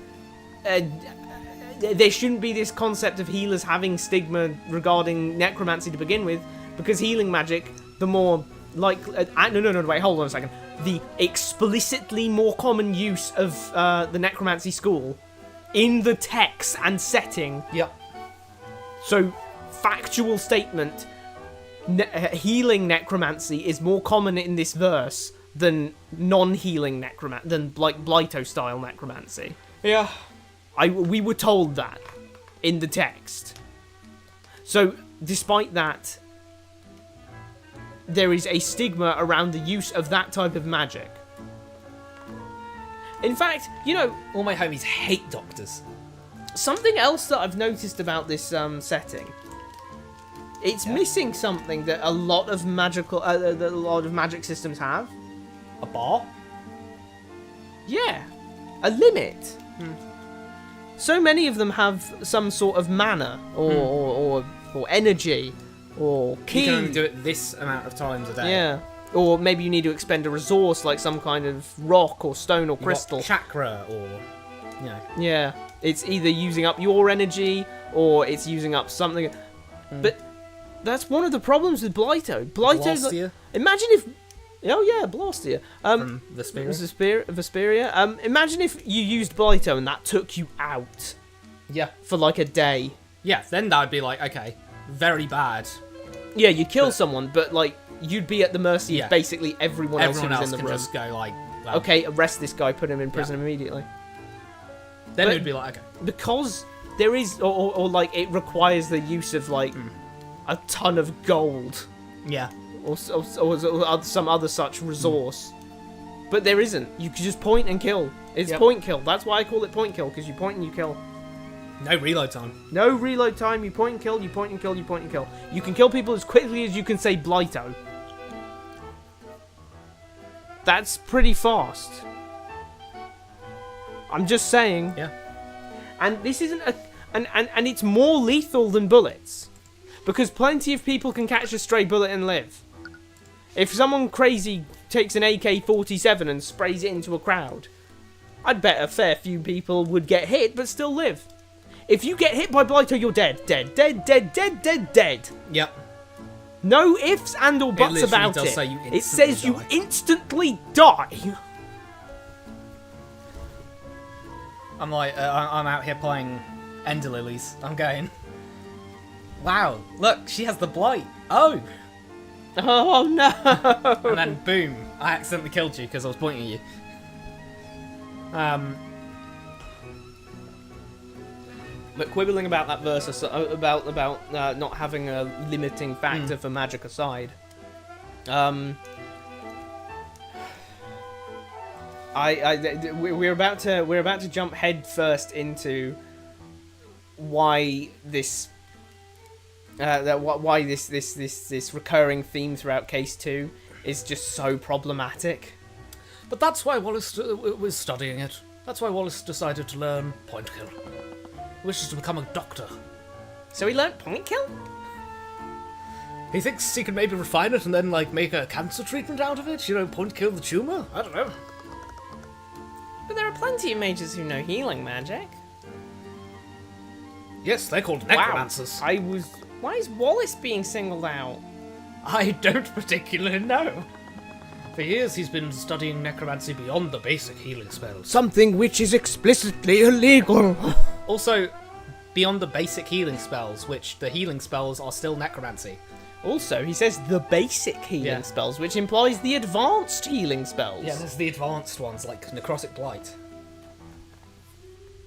There shouldn't be this concept of healers having stigma regarding necromancy to begin with, because healing magic, the more like no, wait, hold on a second. The explicitly more common use of the necromancy school in the text and setting. Yep. So, factual statement: healing necromancy is more common in this verse than non-healing necromancy, than like Blyto style necromancy. Yeah. We were told that in the text. So, despite that, there is a stigma around the use of that type of magic. In fact, you know, All my homies hate doctors. something else that I've noticed about this setting. It's missing something that a lot of magic systems have. A bar? Yeah, a limit. So many of them have some sort of mana or energy or key. You can only do it this amount of times a day. Yeah, or maybe you need to expend a resource like some kind of rock or stone or You've got crystal. chakra, or you know. Yeah, it's either using up your energy or it's using up something. But that's one of the problems with Blyto. Blyto's like, Blastia imagine if. Oh yeah, Blastia. from the spirit. Vesperia. Imagine if you used Blyto and that took you out Yeah. for like a day. Yeah. Then that would be like, okay, very bad. Yeah, you'd kill someone, but like you'd be at the mercy Yeah. of basically everyone else who Everyone was else in can the room. just go like, well, Okay, arrest this guy, put him in prison immediately. Then but- it would be like, okay. Because there is, or like it requires the use of like a ton of gold Yeah. or some other such resource. But there isn't. You can just point and kill. It's Yep. point kill. That's why I call it point kill, because you point and you kill. No reload time. No reload time. You point and kill. You point and kill. You point and kill. You can kill people as quickly as you can say Blyto. That's pretty fast. I'm just saying. Yeah. And this isn't a... And it's more lethal than bullets. Because plenty of people can catch a stray bullet and live. If someone crazy takes an AK-47 and sprays it into a crowd, I'd bet a fair few people would get hit but still live. If you get hit by Blyto, you're dead. Dead, dead, dead, dead, dead, dead. Yep. No ifs and or buts literally about does it. say you It says you instantly die. instantly die. I'm like, I'm out here playing Ender Lilies. I'm going, wow, look, she has the blight. Oh. Oh no! And then boom, I accidentally killed you because I was pointing at you. But quibbling about that verse, about not having a limiting factor for magic aside, we're about to jump head first into why this why this recurring theme throughout Case 2 is just so problematic. But that's why Wallace was studying it. That's why Wallace decided to learn point kill. He wishes to become a doctor. So he learnt point kill? He thinks he can maybe refine it and then, like, make a cancer treatment out of it? You know, point kill the tumour? I don't know. But there are plenty of mages who know healing magic. Yes, they're called necromancers. Wow. Why is Wallace being singled out? I don't particularly know. For years he's been studying necromancy beyond the basic healing spells. Something which is explicitly illegal. Also, beyond the basic healing spells, which the healing spells are still necromancy. Also, he says the basic healing spells, which implies the advanced healing spells. Yeah, there's the advanced ones, like Necrotic Blight.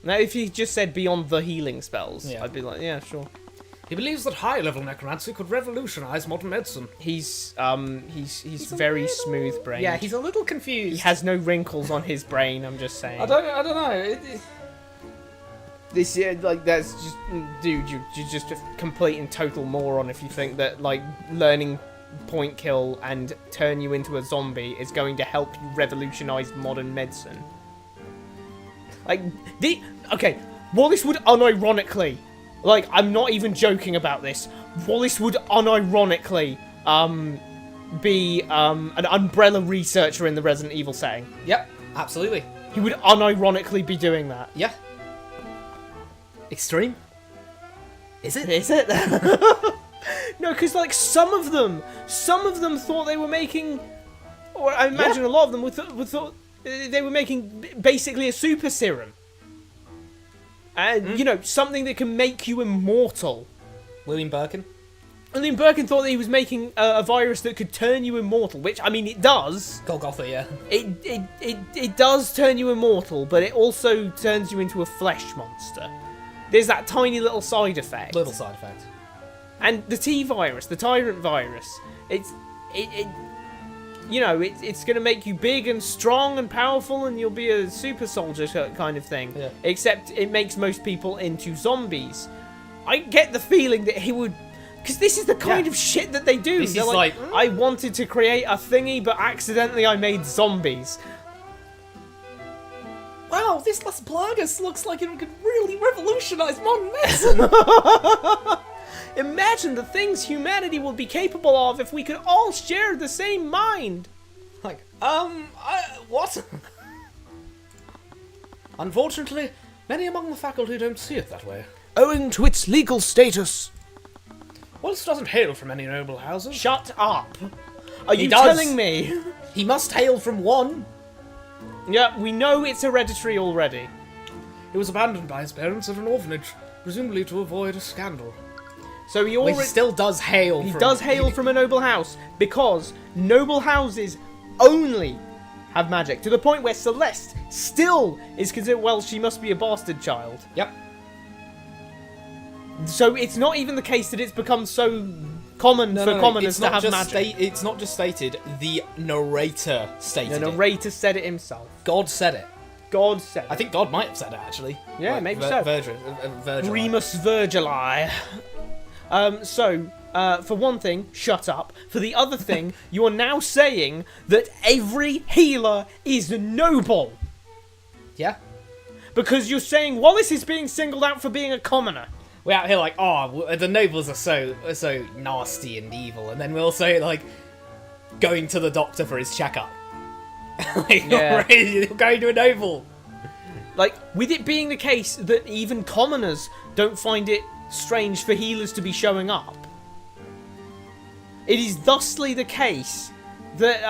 Now, if he just said beyond the healing spells, Yeah. I'd be like, yeah, sure. He believes that high-level necromancy could revolutionize modern medicine. He's very smooth brained. Yeah, he's a little He confused. has no wrinkles on his brain. I'm just saying. I don't know. This that's just, dude, you're just a complete and total moron if you think that like learning point kill and turn you into a zombie is going to help you revolutionize modern medicine. Like okay, Wallace would unironically, like I'm not even joking about this. Wallace would unironically be an umbrella researcher in the Resident Evil setting. Yep, absolutely. He would unironically be doing that. Yeah. Extreme? Is it? Is it? No, because like some of them thought they were making, or I imagine a lot of them thought they were making basically a super serum, and you know, something that can make you immortal. William Birkin? William Birkin thought that he was making a virus that could turn you immortal, which I mean it does. Golgotha, yeah. It does turn you immortal, but it also turns you into a flesh monster. There's that tiny little side effect. Little side effect. And the T virus, the Tyrant virus, it's going to make you big and strong and powerful, and you'll be a super soldier kind of thing. Yeah. Except it makes most people into zombies. I get the feeling that he would, because this is the kind of shit that they do. This They're is like, I wanted to create a thingy, but accidentally I made zombies. Wow, this Las Plagas looks like it could really revolutionize modern medicine. Imagine the things humanity would be capable of if we could all share the same mind. Like, what? Unfortunately, many among the faculty don't see it that way. Owing to its legal status. Wallace doesn't hail from any noble houses. Shut up. Are you does. telling me? He must hail from one. Yeah, we know it's hereditary already. He was abandoned by his parents at an orphanage, presumably to avoid a scandal. So he Well, already he still does hail he from... does hail from a noble house, because noble houses only have magic, to the point where Celeste still is considered, well, she must be a bastard child. Yep. So it's not even the case that it's become so common for commoners to have magic. It's not just stated, the narrator stated The narrator said it himself. God said it. God said it. I think God might have said it, actually. Yeah, maybe so. Virgil. Remus Virgili. For one thing, shut up. For the other thing, you are now saying that every healer is noble. Yeah. Because you're saying Wallace is being singled out for being a commoner. We're out here like, oh, the nobles are so nasty and evil, and then we're also like going to the doctor for his checkup. Like, Yeah. already you're going to a noble. Like, with it being the case that even commoners don't find it strange for healers to be showing up, it is thusly the case that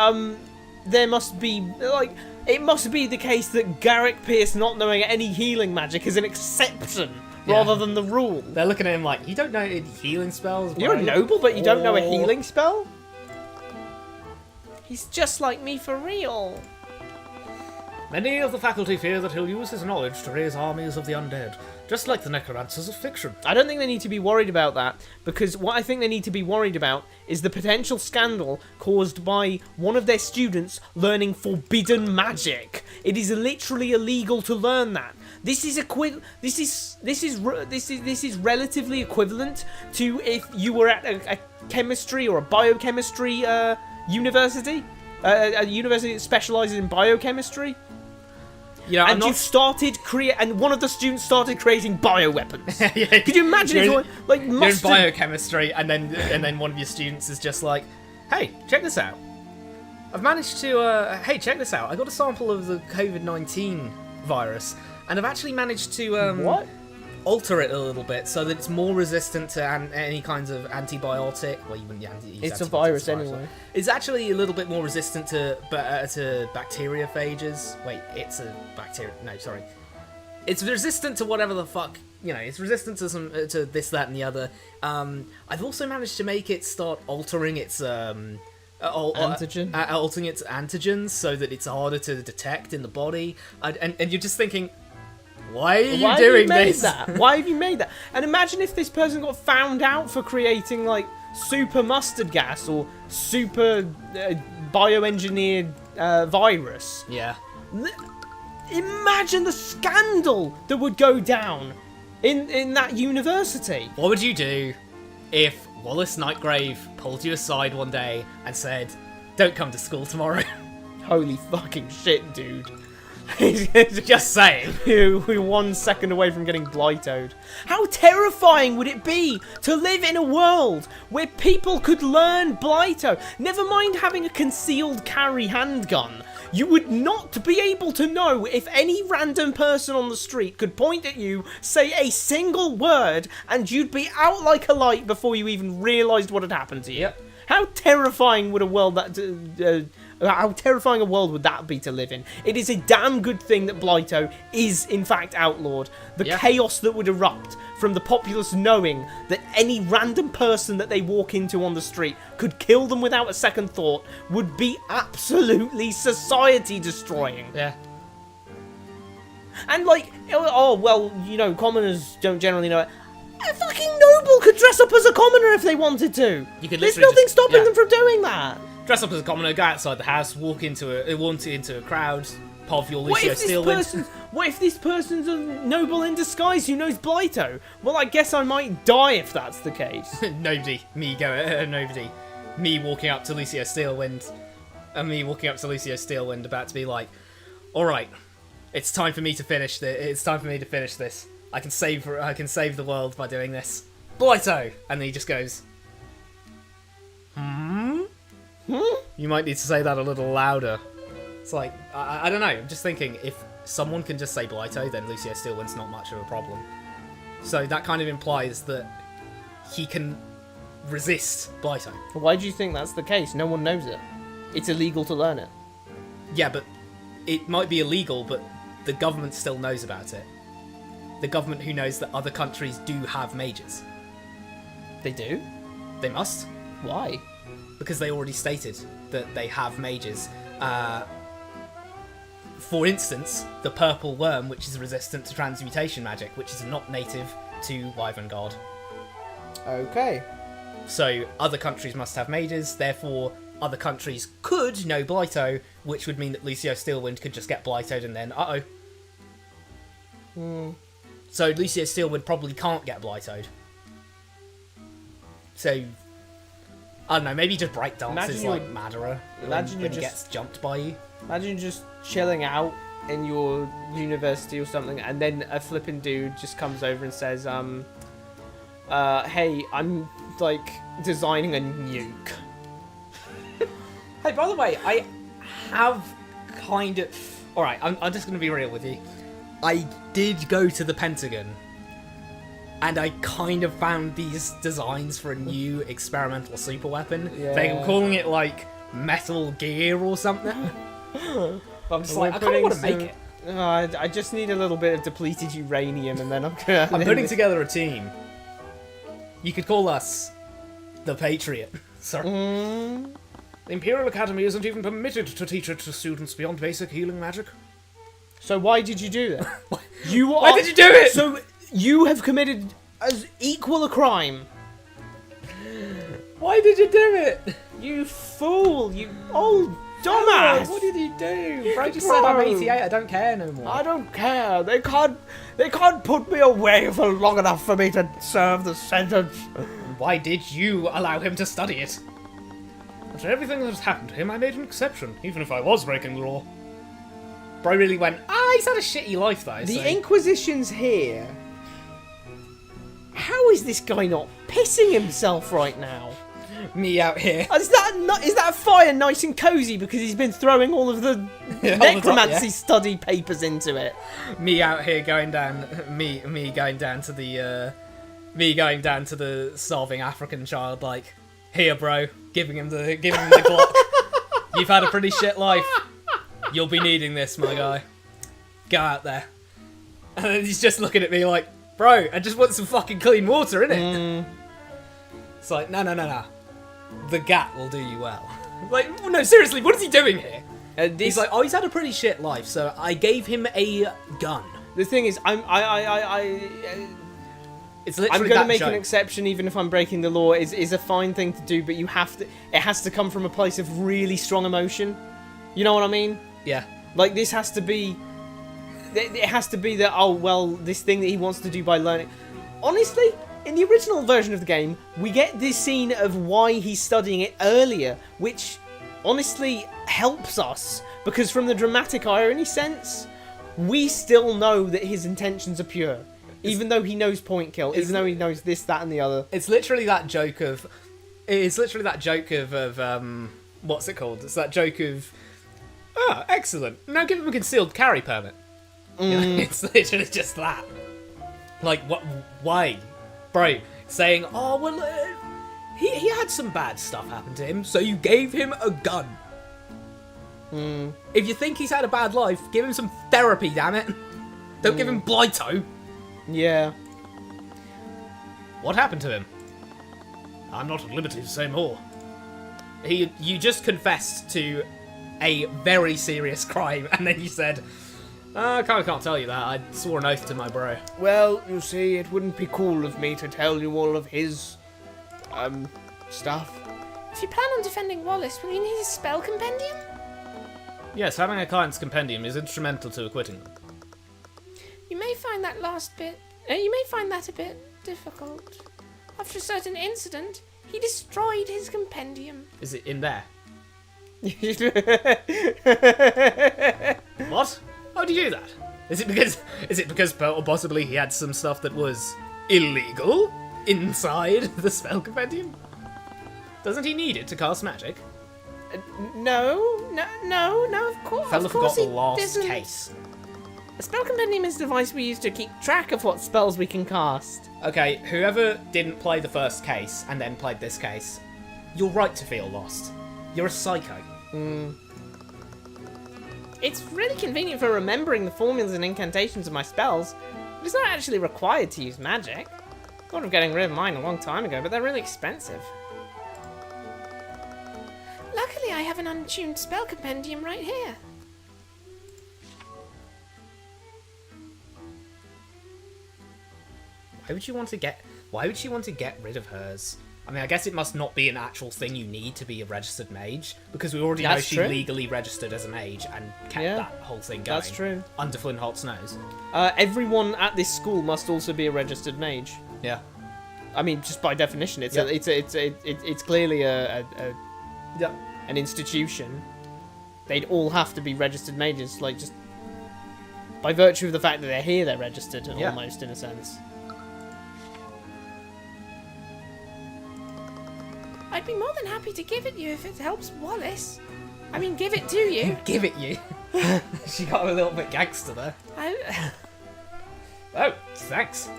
there must be, like, it must be the case that Garrick Pierce not knowing any healing magic is an exception rather than the rule. They're looking at him like, you don't know any healing spells? You're a noble, but you don't know a Or- healing spell? He's just like me for real. Many of the faculty fear that he'll use his knowledge to raise armies of the undead, just like the necromancers of fiction. I don't think they need to be worried about that, because what I think they need to be worried about is the potential scandal caused by one of their students learning forbidden magic. It is literally illegal to learn that. This is relatively equivalent to if you were at a chemistry or a biochemistry university, a university that specializes in biochemistry. You know, And and one of the students started creating bioweapons. Yeah. Could you imagine if You're in- like You're in mustard? biochemistry, and then one of your students is just like, "Hey, check this out! I've managed to check this out! I got a sample of the COVID-19 virus, and I've actually managed to What? alter it a little bit so that it's more resistant to any kinds of antibiotic. Well, you wouldn't use It's a antibiotics, virus right? anyway. It's actually a little bit more resistant to bacteriophages. Wait, it's a bacteria. No, sorry. It's resistant to whatever the fuck, it's resistant to to this, that, and the other. I've also managed to make it start altering its Antigen? altering its antigens so that it's harder to detect in the body. And you're just thinking, why are you doing this? Why have you made that? And imagine if this person got found out for creating like super mustard gas or super bioengineered virus. Yeah. Imagine the scandal that would go down in that university. What would you do if Wallace Nightgrave pulled you aside one day and said, "Don't come to school tomorrow"? Holy fucking shit, dude. Just saying. We're 1 second away from getting Blightoed. How terrifying would it be to live in a world where people could learn Blighto? Never mind having a concealed carry handgun. You would not be able to know if any random person on the street could point at you, say a single word, and you'd be out like a light before you even realised what had happened to you. Yep. How terrifying would a world that... how terrifying a world would that be to live in? It is a damn good thing that Blighto is, in fact, outlawed. The chaos that would erupt from the populace knowing that any random person that they walk into on the street could kill them without a second thought would be absolutely society-destroying. Yeah. And, like, oh, well, you know, commoners don't generally know it. A fucking noble could dress up as a commoner if they wanted to. You could There's literally nothing just- stopping yeah. them from doing that. Dress up as a commoner, go outside the house, walk into a crowd, pov your What Lucio if, Steelwind. what if this person's a noble in disguise who knows Blighto? Well, I guess I might die if that's the case. Nobody. Me walking up to Lucio Steelwind, and me walking up to Lucio Steelwind about to be like, all right, it's time for me to finish this. It's time for me to finish this. I can save the world by doing this. Blighto, and then he just goes, You might need to say that a little louder. It's like, I don't know, I'm just thinking, if someone can just say Blighto, then Lucio Steelwind's not much of a problem. So that kind of implies that he can resist Blighto. Why do you think that's the case? No one knows it. It's illegal to learn it. Yeah, but it might be illegal, but the government still knows about it. The government who knows that other countries do have mages. They do? They must, Why? because they already stated that they have mages. For instance, the purple worm, which is resistant to transmutation magic, which is not native to Wyvern God. Okay. So other countries must have mages, therefore other countries could know Blighto, which would mean that Lucio Steelwind could just get Blightoed and then, So Lucio Steelwind probably can't get Blightoed. So, I don't know, maybe just breakdance Imagine is you're- like Madara imagine when you're he just- gets jumped by you. Imagine just chilling out in your university or something, and then a flippin' dude just comes over and says, hey, I'm, like, designing a nuke. Hey, by the way, I have kind of... Alright, I'm just going to be real with you. I did go to the Pentagon, and I kind of found these designs for a new experimental super weapon. Yeah. They were calling it, like, Metal Gear or something. I'm just We're like, I kind of want to putting make it. I just need a little bit of depleted uranium, and then I'm gonna... I'm putting together a team. You could call us the Patriot. Sorry. The Imperial Academy isn't even permitted to teach it to students beyond basic healing magic. So why did you do that? Why did you do it? So you have committed as equal a crime. Why did you do it? You fool! You old dumbass! What did you do? Bro just Bro. said I'm 88, I don't care no more. I don't care. They can't put me away for long enough for me to serve the sentence. Why did you allow him to study it? After everything that has happened to him, I made an exception, even if I was breaking the law. Bro really went, he's had a shitty life though. The so. Inquisition's here. How is this guy not pissing himself right now? Me out here. Is that fire nice and cozy because he's been throwing all of the necromancy study papers into it? Me out here going down. Me going down to the. Me going down to the starving African child. Like, here, bro, giving him the Glock. You've had a pretty shit life. You'll be needing this, my guy. Go out there. And then he's just looking at me like, bro, I just want some fucking clean water, innit? It's like, no. The gat will do you well. Like, no, seriously, what is he doing here? He's like, he's had a pretty shit life, so I gave him a gun. The thing is, It's I'm literally going to that make joke. an exception even if I'm breaking the law. Is a fine thing to do, but you have to. It has to come from a place of really strong emotion. You know what I mean? Yeah. Like this has to be. It has to be that this thing that he wants to do by learning. Honestly, in the original version of the game, we get this scene of why he's studying it earlier, which honestly helps us because from the dramatic irony sense, we still know that his intentions are pure. Even though he knows point kill, even though he knows this, that, and the other. It's literally that joke of... It's literally that joke of what's it called? It's that joke of... Oh, excellent. Now give him a concealed carry permit. You know, it's literally just that. Like, what? Why? Bro, saying, oh, well, he had some bad stuff happen to him, so you gave him a gun. If you think he's had a bad life, give him some therapy, damn it. Don't give him Blighto. Yeah. What happened to him? I'm not at liberty to say more. You just confessed to a very serious crime, and then you said, I can't tell you that. I swore an oath to my bro. Well, you see, it wouldn't be cool of me to tell you all of his, stuff. If you plan on defending Wallace, will you need his spell compendium? Yes, having a client's compendium is instrumental to acquitting them. You may find that last bit... you may find that a bit difficult. After a certain incident, he destroyed his compendium. Is it in there? What? How'd you do that? Is it because possibly he had some stuff that was illegal inside the spell compendium? Doesn't he need it to cast magic? No, of course. Fella of course forgot the he last doesn't. case. A spell compendium is a device we use to keep track of what spells we can cast. Okay, whoever didn't play the first case and then played this case, you're right to feel lost. You're a psycho. It's really convenient for remembering the formulas and incantations of my spells, but it's not actually required to use magic. I thought of getting rid of mine a long time ago, but they're really expensive. Luckily, I have an untuned spell compendium right here. Why would you want to get rid of hers? I mean, I guess it must not be an actual thing you need to be a registered mage, because we already know That's she true. legally registered as a mage and kept that whole thing going. That's true. Under Flynn Holt's nose. Everyone at this school must also be a registered mage. Yeah. I mean, just by definition, it's clearly an institution. They'd all have to be registered mages, like just by virtue of the fact that they're here, they're registered almost in a sense. I'd be more than happy to give it you if it helps Wallace. I mean, give it to you. Give it you. She got a little bit gangster there. Oh, thanks.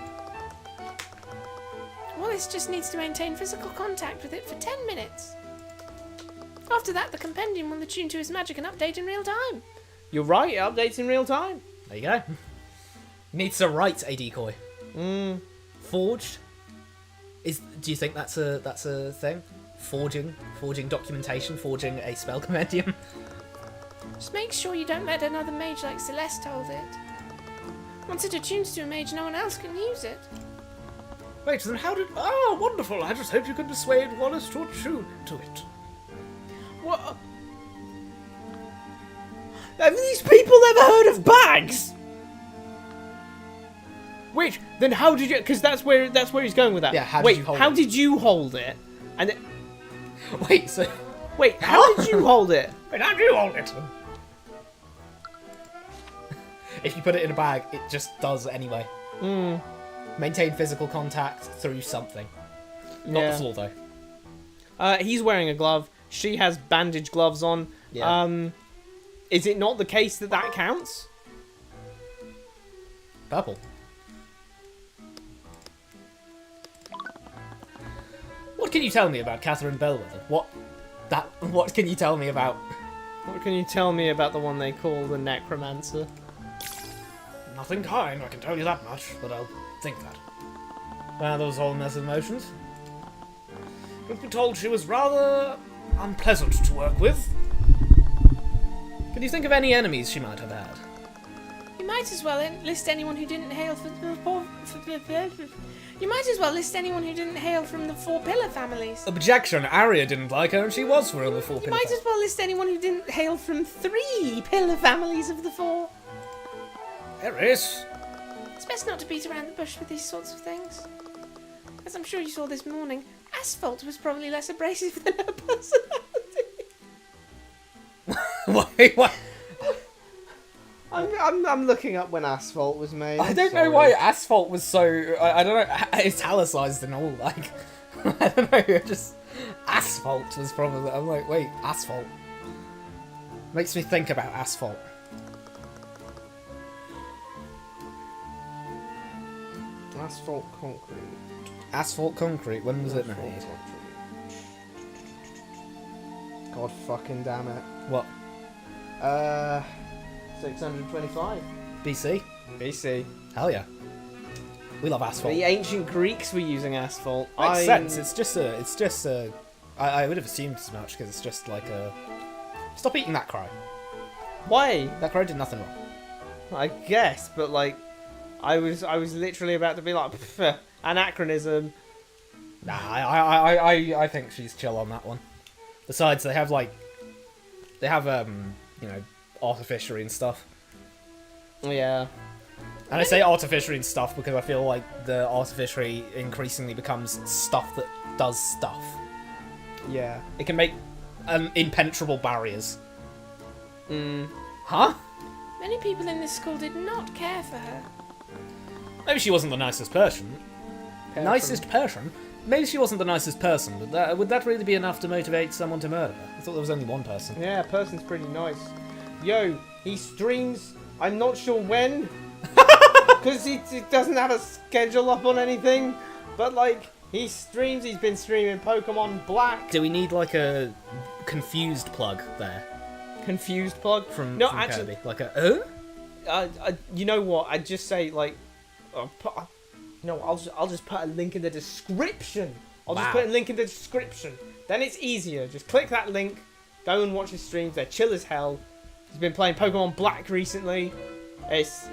Wallace just needs to maintain physical contact with it for 10 minutes. After that, the compendium will attune to his magic and update in real time. You're right, it updates in real time. There you go. Needs to write a decoy. Forged. Do you think that's a thing? Forging documentation, forging a spell compendium. Just make sure you don't let another mage like Celeste hold it. Once it attunes to a mage, no one else can use it. Wait, then how did... Oh, wonderful. I just hoped you could persuade Wallace to attune to it. What? Have these people ever heard of bags? Wait, then how did you? Because that's where he's going with that. Yeah, how Wait, did you hold how it? did you hold it? And then, Wait, so... wait, how did you hold it? Wait, how do you hold it? If you put it in a bag, it just does anyway. Maintain physical contact through something. Not the floor, though. He's wearing a glove. She has bandage gloves on. Yeah. Is it not the case that counts? Purple. What can you tell me about Catherine Bellwether? What can you tell me about... What can you tell me about the one they call the Necromancer? Nothing kind, I can tell you that much, but I'll think that. Well, those whole mess of emotions. I've been told she was rather unpleasant to work with. Can you think of any enemies she might have had? You might as well list anyone who didn't hail You might as well list anyone who didn't hail from the Four Pillar families. Objection! Arya didn't like her and she was from the Four You Pillar might as well list anyone who didn't hail from 3 pillar families of the 4. There is. It's best not to beat around the bush with these sorts of things. As I'm sure you saw this morning, Asphalt was probably less abrasive than her personality. Wait, what? I'm looking up when Asphalt was made. I don't know why Asphalt was so... I don't know, italicized and all, like... I don't know, just... Asphalt was probably... I'm like, wait, Asphalt. Makes me think about Asphalt. Asphalt concrete. Asphalt concrete, when was it made? God fucking damn it. What? 625. BC? BC. Hell yeah. We love asphalt. The ancient Greeks were using asphalt. Makes sense. It's just a. I would have assumed as much because it's just like a. Stop eating that crow. Why? That crow did nothing wrong. I guess, but like, I was literally about to be like, anachronism. Nah, I think she's chill on that one. Besides, they have you know, artificery and stuff. Yeah. And I say artificery and stuff because I feel like the artificery increasingly becomes stuff that does stuff. Yeah. It can make impenetrable barriers. Mm. Huh? Many people in this school did not care for her. Maybe she wasn't the nicest person. Maybe she wasn't the nicest person, but would that really be enough to motivate someone to murder her? I thought there was only one person. Yeah, person's pretty nice. Yo, he streams. I'm not sure when, because he doesn't have a schedule up on anything. But like, he streams. He's been streaming Pokemon Black. Do we need like a confused plug there Confused plug from actually. Kirby? Like a you know what? I'd just say like, I'll just put a link in the description. Just put a link in the description. Then it's easier. Just click that link. Go and watch his streams. They're chill as hell. He's been playing Pokemon Black recently. It's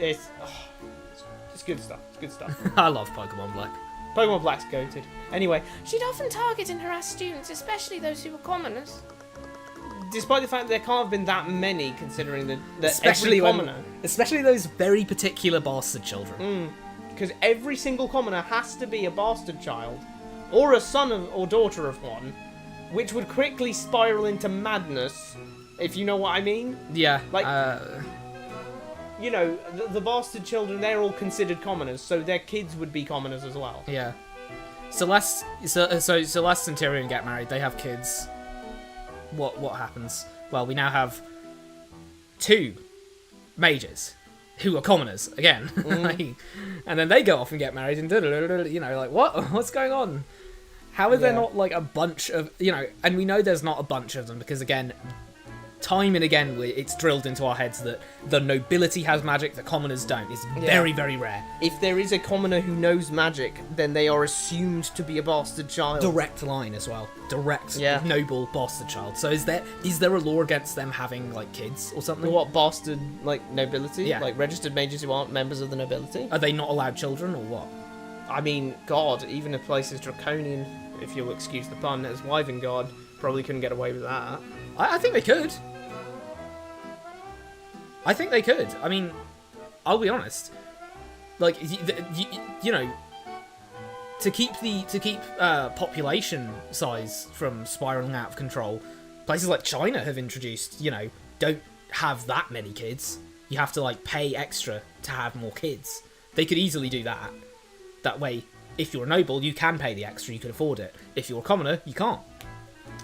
good stuff. It's good stuff. I love Pokemon Black. Pokemon Black's goated. Anyway, She'd often target and harass students, especially those who were commoners. despite the fact there can't have been that many, considering that Especially every commoner. especially those very particular bastard children. Because every single commoner has to be a bastard child, or a son or daughter of one, which would quickly spiral into madness, if you know what I mean. Yeah. Like, you know, the bastard children, they're all considered commoners, so their kids would be commoners as well. Yeah. Celeste and Tyrion get married. They have kids. What happens? Well, we now have 2 mages who are commoners again, and then they go off and get married, and you know, like what's going on? How is there not like a bunch of, you know? And we know there's not a bunch of them because again, time and again, it's drilled into our heads that the nobility has magic, the commoners don't. It's very, very rare. If there is a commoner who knows magic, then they are assumed to be a bastard child. Direct line as well. Direct, noble bastard child. So is there a law against them having like kids or something? What, bastard, like nobility? Yeah. Like registered mages who aren't members of the nobility? Are they not allowed children or what? I mean, God, even a place as draconian, if you'll excuse the pun, as Wyvern probably couldn't get away with that. I think they could. I think they could. I mean, I'll be honest. Like, you know, to keep population size from spiraling out of control, places like China have introduced, you know, don't have that many kids. You have to like pay extra to have more kids. They could easily do that. That way, if you're a noble, you can pay the extra. You can afford it. If you're a commoner, you can't.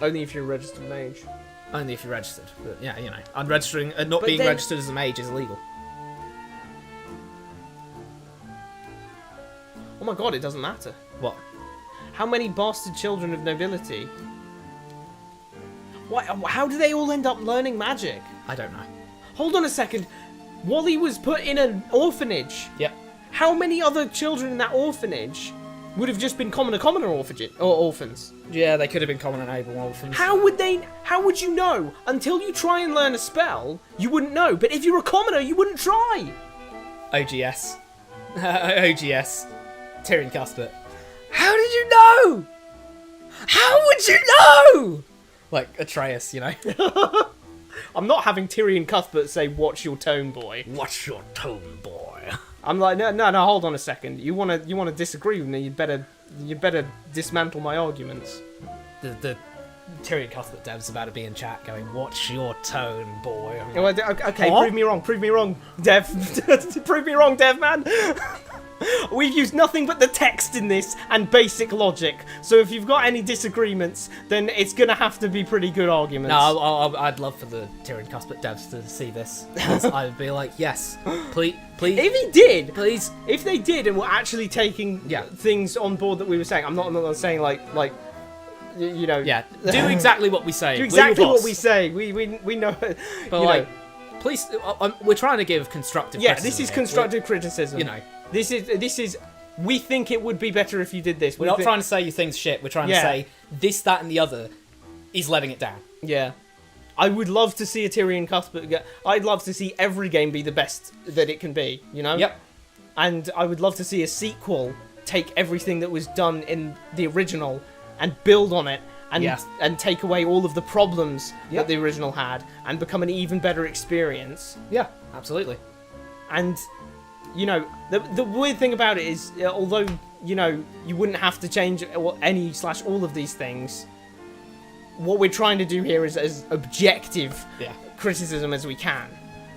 Only if you're a registered mage. Only if you're registered. But yeah, you know, unregistering and not being registered as a mage is illegal. Oh my God, it doesn't matter. What? How many bastard children of nobility? Why? How do they all end up learning magic? I don't know. Hold on a second. Wally was put in an orphanage. Yep. How many other children in that orphanage would have just been commoner orphans? Yeah, they could have been common and able orphans. How would you know? Until you try and learn a spell, you wouldn't know. But if you're a commoner, you wouldn't try. OGS. OGS. Tyrion Cuthbert. How did you know? How would you know? Like Atreus, you know. I'm not having Tyrion Cuthbert say, "Watch your tone, boy." Watch your tone, boy. I'm like, no, hold on a second. You wanna disagree with me? You'd better dismantle my arguments. The Tyrion Cuthbert Dev's about to be in chat going, "Watch your tone, boy." I'm Oh, like, okay, Huh? prove me wrong, Dev. Prove me wrong, Dev, man. We've used nothing but the text in this and basic logic, so if you've got any disagreements, then it's gonna have to be pretty good arguments. No, I'd love for the Tyrion Cuthbert Devs to see this. I'd be like, yes, please, If he did, please. if they did and were actually taking Yeah. things on board that we were saying, I'm not saying like you know, Yeah, do exactly what we say. do We're exactly your what boss. we say. We know. But you like, know. please, we're trying to give constructive. Yeah, criticism this is here. constructive criticism. You know, This is. We think it would be better if you did this. we're not trying to say you things shit. We're trying Yeah. to say this, that, and the other is letting it down. Yeah. I would love to see a Tyrion Cuthbert. I'd love to see every game be the best that it can be. You know. Yep. And I would love to see a sequel take everything that was done in the original and build on it and Yeah. and take away all of the problems Yep. that the original had and become an even better experience. Yeah, absolutely. And you know, the weird thing about it is, although you know you wouldn't have to change any / all of these things, what we're trying to do here is as objective Yeah. criticism as we can.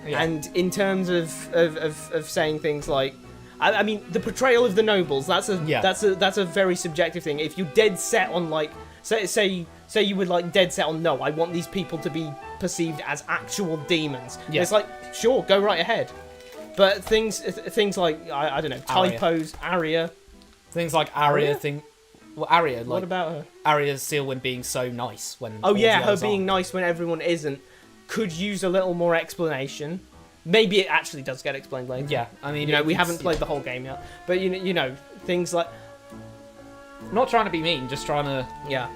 Yeah. And in terms of saying things like, I mean, the portrayal of the nobles, that's a very subjective thing. If you're dead set on like, say you would like dead set on no, I want these people to be perceived as actual demons. Yeah. It's like, sure, go right ahead. But things like I don't know, Arya. typos, Arya. Things like Arya. Arya. Like, What about her? Arya's Sealwind being so nice when. Oh all yeah, the her others being aren't. nice when everyone isn't could use a little more explanation. Maybe it actually does get explained later. Yeah, I mean, You know, we it's- haven't played the whole game yet, but you know things like Not trying to be mean, just trying to yeah.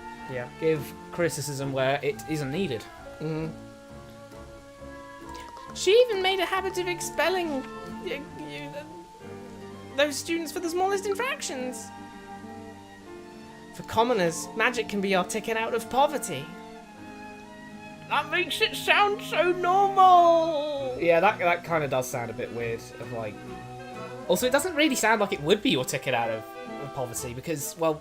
give criticism where it isn't needed. She even made a habit of expelling those students for the smallest infractions. For commoners, magic can be our ticket out of poverty. That makes it sound so normal. Yeah, that kind of does sound a bit weird. Of like, also it doesn't really sound like it would be your ticket out of poverty because, well,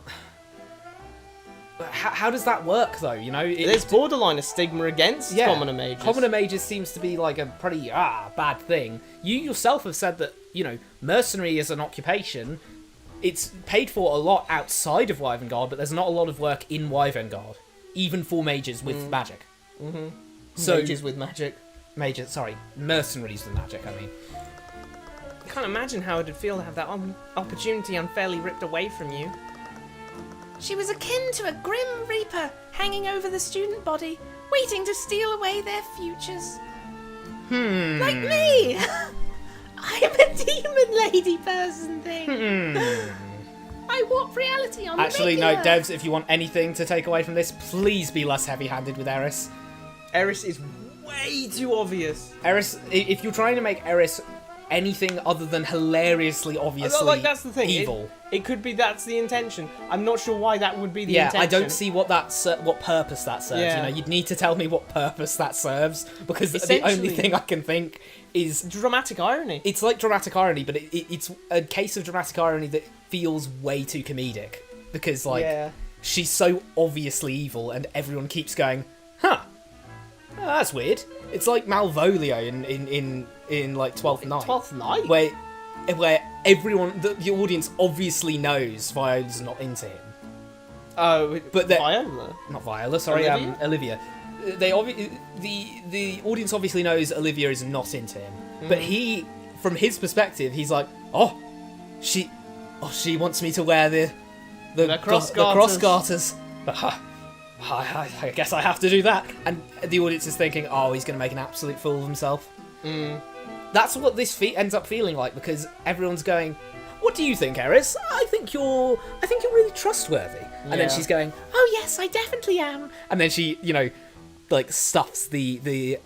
how does that work though? You know, There's borderline a stigma against commoner mages. Commoner mages seems to be like a pretty bad thing. You yourself have said that, you know, mercenary is an occupation. It's paid for a lot outside of Wyvern-Guard, but there's not a lot of work in Wyvern-Guard, even for mages with magic. Mm-hmm. So Mages with magic. mercenaries with magic. I mean, I can't imagine how it'd feel to have that opportunity unfairly ripped away from you. She was akin to a grim reaper hanging over the student body, waiting to steal away their futures. Like me! I'm a demon lady person thing. I warp reality on actually, the no, regular. devs. If you want anything to take away from this, please be less heavy-handed with Eris. Eris is way too obvious. Eris, if you're trying to make Eris anything other than hilariously obviously Like, that's the thing. evil. It could be that's the intention. I'm not sure why that would be the Yeah, intention. I don't see what what purpose that serves. Yeah. You know, you'd need to tell me what purpose that serves because the only Essentially- thing I can think is Dramatic irony. it's like dramatic irony, but it's a case of dramatic irony that feels way too comedic because like Yeah. she's so obviously evil and everyone keeps going, huh? Oh, that's weird. It's like Malvolio in like 12th Night. 12th Night? Where everyone, the audience obviously knows Viola's not into him. Oh, But that- Viola. Not Viola, sorry, Olivia. The audience obviously knows Olivia is not into him, but he, from his perspective, he's like, she wants me to wear the cross garters. I guess I have to do that. And the audience is thinking, he's going to make an absolute fool of himself. That's what this ends up feeling like because everyone's going, "What do you think, Eris? I think you're really trustworthy." And then Yeah. she's going, "Oh yes, I definitely am." And then she, like stuffs the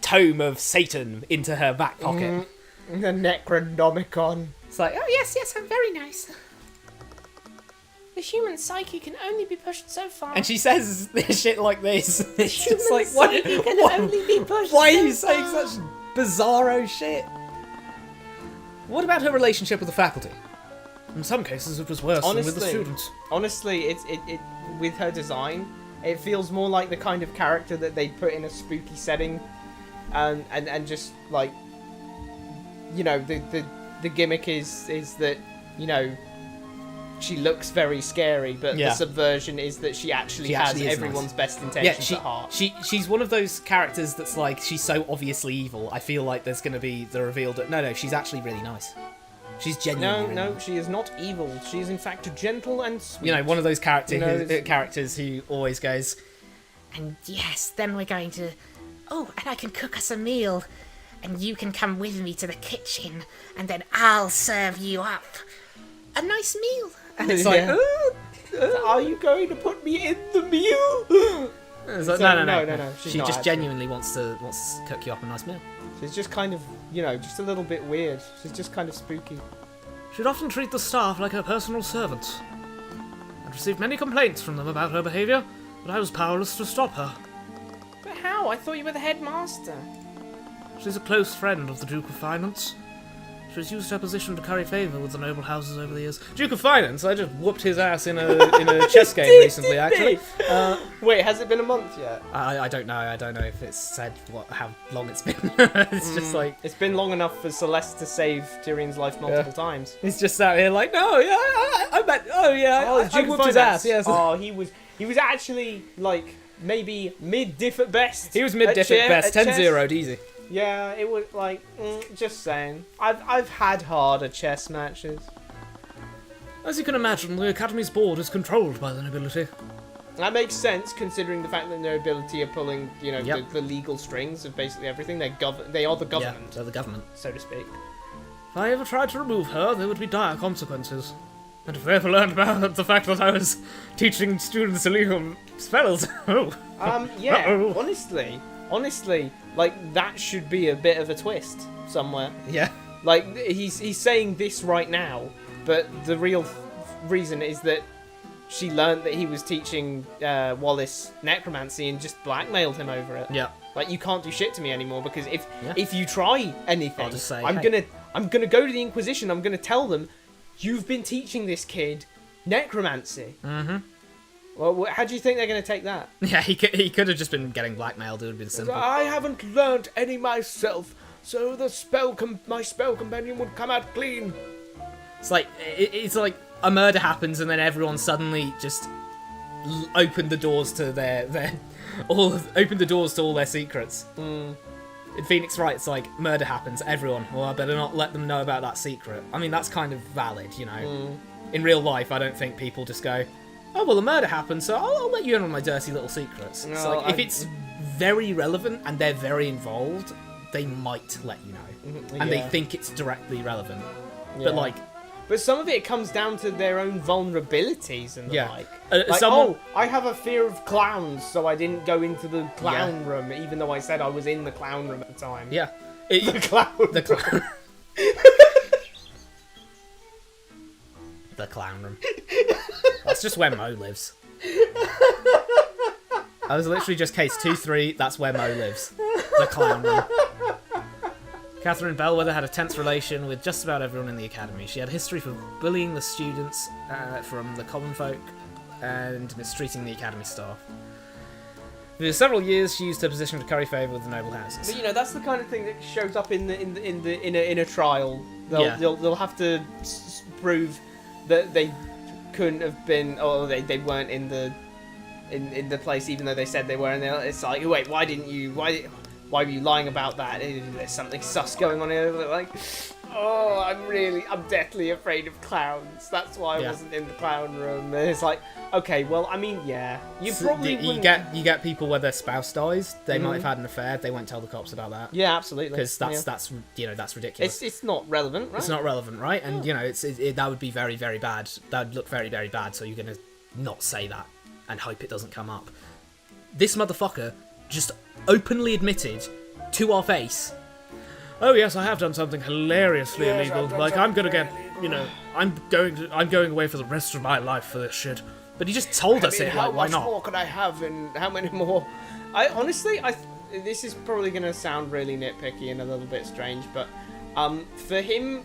tome of Satan into her back pocket. The Necronomicon. It's like, "Oh yes, I'm very nice." The human psyche can only be pushed so far. And she says this shit like this. It's Human just like, psyche can only be pushed why are so you saying far. such bizarro shit? What about her relationship with the faculty? In some cases, it was worse than with the Honestly, students. Honestly, it with her design, It feels more like the kind of character that they'd put in a spooky setting, and just like, you know, the gimmick is that, you know, she looks very scary, but the subversion is that she actually has everyone's best intentions at heart. She's one of those characters that's like, she's so obviously evil. I feel like there's going to be the reveal that no, she's actually really nice. She's genuinely No, she is not evil. She is in fact gentle and sweet. You know, one of those You characters who always goes, And yes, then we're going to... Oh, and I can cook us a meal. And you can come with me to the kitchen. And then I'll serve you up a nice meal. and it's like, Are you going to put me in the meal? it's like, So, no. she's She not just actually. genuinely wants to cook you up a nice meal. She's just kind of, you know, just a little bit weird. She's just kind of spooky. She'd often treat the staff like her personal servants. I'd received many complaints from them about her behaviour, but I was powerless to stop her. But how? I thought you were the headmaster. She's a close friend of the Duke of Finance. She's used her position to curry favour with the noble houses over the years. Duke of Finance, I just whooped his ass in a chess game recently, actually. Wait, has it been a month yet? I don't know. I don't know if it's said how long it's been. It's just like, It's been long enough for Celeste to save Tyrion's life multiple times. he's just out here like, no, yeah, I bet, I Duke of whooped his Finance. ass, yes. Oh, he was actually like maybe mid-diff at best. He was mid-diff at best, 10-0'd easy. Yeah, it was like, just saying. I've had harder chess matches. As you can imagine, the Academy's board is controlled by the nobility. That makes sense considering the fact that the nobility are pulling, you know, Yep. the legal strings of basically everything. They are the Yeah, government, they're the government. so to speak. If I ever tried to remove her, there would be dire consequences. And if they ever learned about the fact that I was teaching students illegal spells, Yeah, Uh-oh. honestly, like that should be a bit of a twist somewhere. Yeah. Like he's saying this right now, but the real reason is that she learned that he was teaching Wallace necromancy and just blackmailed him over it. Yeah. Like, you can't do shit to me anymore because Yeah. if you try anything, I'll just say, I'm hey. gonna go to the Inquisition. I'm gonna tell them you've been teaching this kid necromancy. Mm-hmm. Well, how do you think they're gonna take that? Yeah, he could have just been getting blackmailed. It would have been simple. I haven't learnt any myself, so my spell companion would come out clean. It's like it's like a murder happens and then everyone suddenly just opened the doors to opened the doors to all their secrets. In Phoenix Wright, it's like murder happens, everyone. Well, I better not let them know about that secret. I mean, that's kind of valid, you know. In real life, I don't think people just go, "Oh, well, a murder happened, so I'll let you in on my dirty little secrets." It's No, like if it's very relevant and they're very involved, they might let you know, and they Yeah. think it's directly relevant. Yeah. But like, But some of it comes down to their own vulnerabilities and the Yeah. like. Someone- Oh, I have a fear of clowns, so I didn't go into the clown room, even though I said I was in the clown room at the time. yeah, The clown the clown. The clown room. That's just where Mo lives. I was literally just case 2-3. That's where Mo lives. The clown room. Catherine Bellwether had a tense relation with just about everyone in the academy. She had a history for bullying the students from the common folk and mistreating the academy staff. For several years, she used her position to curry favour with the noble houses. But you know, that's the kind of thing that shows up in a trial. They'll have to prove that they couldn't have been, or they weren't in the place, even though they said they were. And it's like, wait, why were you lying about that? There's something sus going on here. Like, oh, I'm deathly afraid of clowns. That's why I wasn't in the clown room. And it's like, okay, well, I mean, yeah, you probably you get people where their spouse dies. They might have had an affair. They won't tell the cops about that. Yeah, absolutely. Because that's ridiculous. It's not relevant, right? It's not relevant, right? And you know, that would be very, very bad. That would look very, very bad. So you're gonna not say that and hope it doesn't come up. This motherfucker just openly admitted to our face. oh yes, I have done something hilariously illegal. Like, I'm gonna get, you know, I'm going away for the rest of my life for this shit. But he just told us it. How Like, why much not? more could I have, and how many more? I honestly, this is probably going to sound really nitpicky and a little bit strange, but for him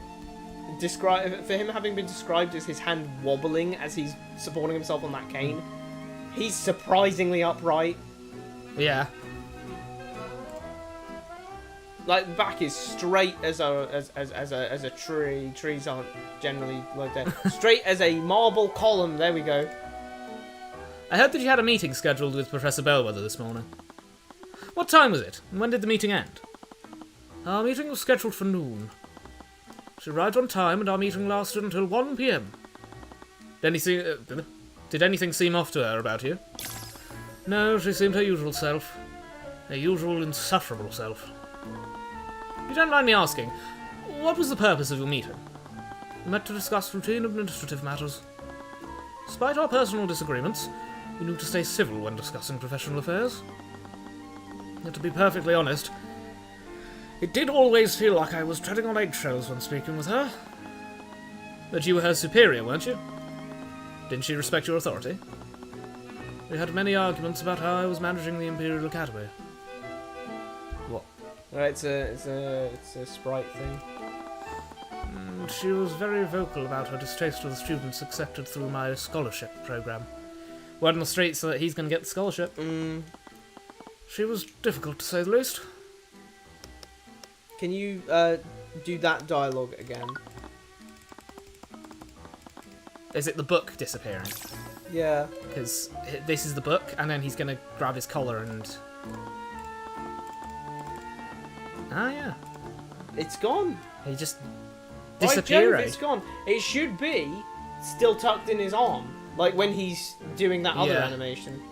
having been described as his hand wobbling as he's supporting himself on that cane, He's surprisingly upright. Yeah. Like, the back is straight as a tree. Trees aren't generally like that. Straight as a marble column. There we go. I heard that you had a meeting scheduled with Professor Bellwether this morning. What time was it, and when did the meeting end? Our meeting was scheduled for noon. She arrived on time, and our meeting lasted until 1 p.m. Did anything seem off to her about you? No, she seemed her usual self. Her usual insufferable self. If you don't mind me asking, what was the purpose of your meeting? We met to discuss routine administrative matters. Despite our personal disagreements, we knew to stay civil when discussing professional affairs. Yet to be perfectly honest, it did always feel like I was treading on eggshells when speaking with her. But you were her superior, weren't you? Didn't she respect your authority? We had many arguments about how I was managing the Imperial Academy. What? Right, it's a sprite thing. She was very vocal about her distaste for the students accepted through my scholarship program. Word on the street so that he's going to get the scholarship. She was difficult, to say the least. Can you do that dialogue again? Is it the book disappearing? Yeah. Because this is the book, and then he's going to grab his collar and... Ah, yeah. It's gone. He just By Jove, disappeared. it's gone. It should be still tucked in his arm, like when he's doing that other Yeah. animation.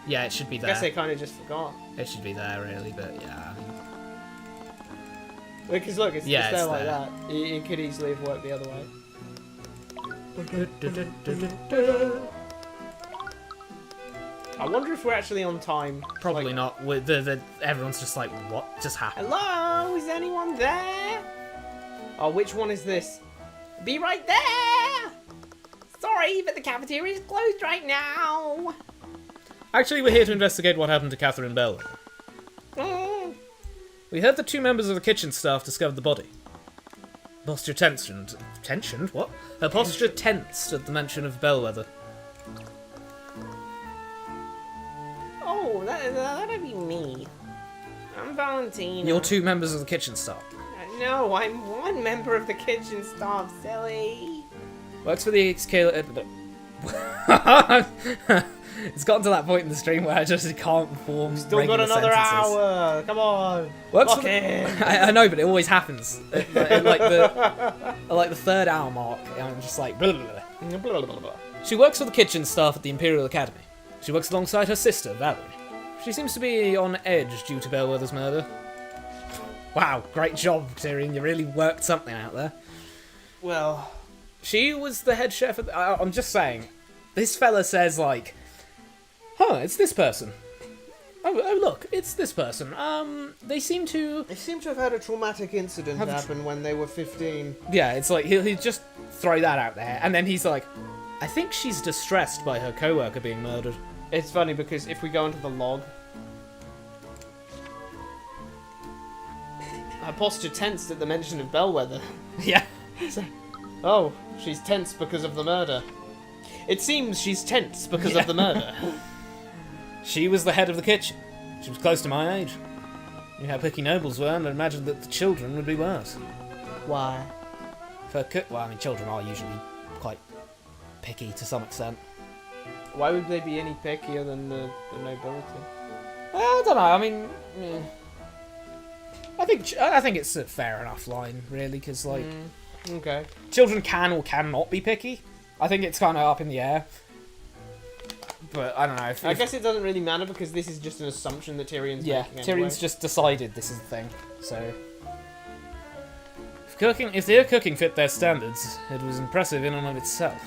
Yeah, it should be I there. guess they kind of just forgot. It should be there, really, but yeah. Because look, it's Yeah, just there it's like there. that. It could easily have worked the other way. I wonder if we're actually on time. Probably Like, not. With everyone's just like, what just happened? hello, is anyone there? Oh, which one is this? Be right there! Sorry, but the cafeteria is closed right now. Actually, we're here to investigate what happened to Catherine Bell. Mm. We heard that 2 members of the kitchen staff discovered the body. Posture tensioned. Tensioned? What? Her posture tensed at the mention of Bellwether. Oh, that'd be me. I'm Valentina. You're 2 members of the kitchen staff. No, I'm one member of the kitchen staff, silly. Works for the scale. It's gotten to that point in the stream where I just can't form. Still got regular another sentences. hour. Come on. Works Lock for in. I know, but it always happens. At like the 3rd hour mark, I'm just like. Blah, blah, blah. Blah, blah, blah. She works for the kitchen staff at the Imperial Academy. She works alongside her sister, Valerie. She seems to be on edge due to Bellwether's murder. Wow, great job, Tyrion. You really worked something out there. Well, She was the head chef at I'm just saying. This fella says, like, it's this person. Oh, look, it's this person. They seem to... they seem to have had a traumatic incident happen when they were 15. Yeah, it's like, he'll just throw that out there. And then he's like, I think she's distressed by her co-worker being murdered. It's funny because if we go into the log, her posture tensed at the mention of Bellwether. Yeah. Oh, she's tense because of the murder. It seems she's tense because of the murder. She was the head of the kitchen. She was close to my age. Knew how picky nobles were, and I imagined that the children would be worse. Why? Well, I mean, children are usually quite picky to some extent. Why would they be any pickier than the nobility? I don't know. I mean, yeah. I think it's a fair enough line, really, because like Okay. children can or cannot be picky. I think it's kind of up in the air. But I don't know. I guess it doesn't really matter because this is just an assumption that Tyrion's yeah, making Tyrion's anyway. just decided this is the thing. So if their cooking fit their standards, it was impressive in and of itself.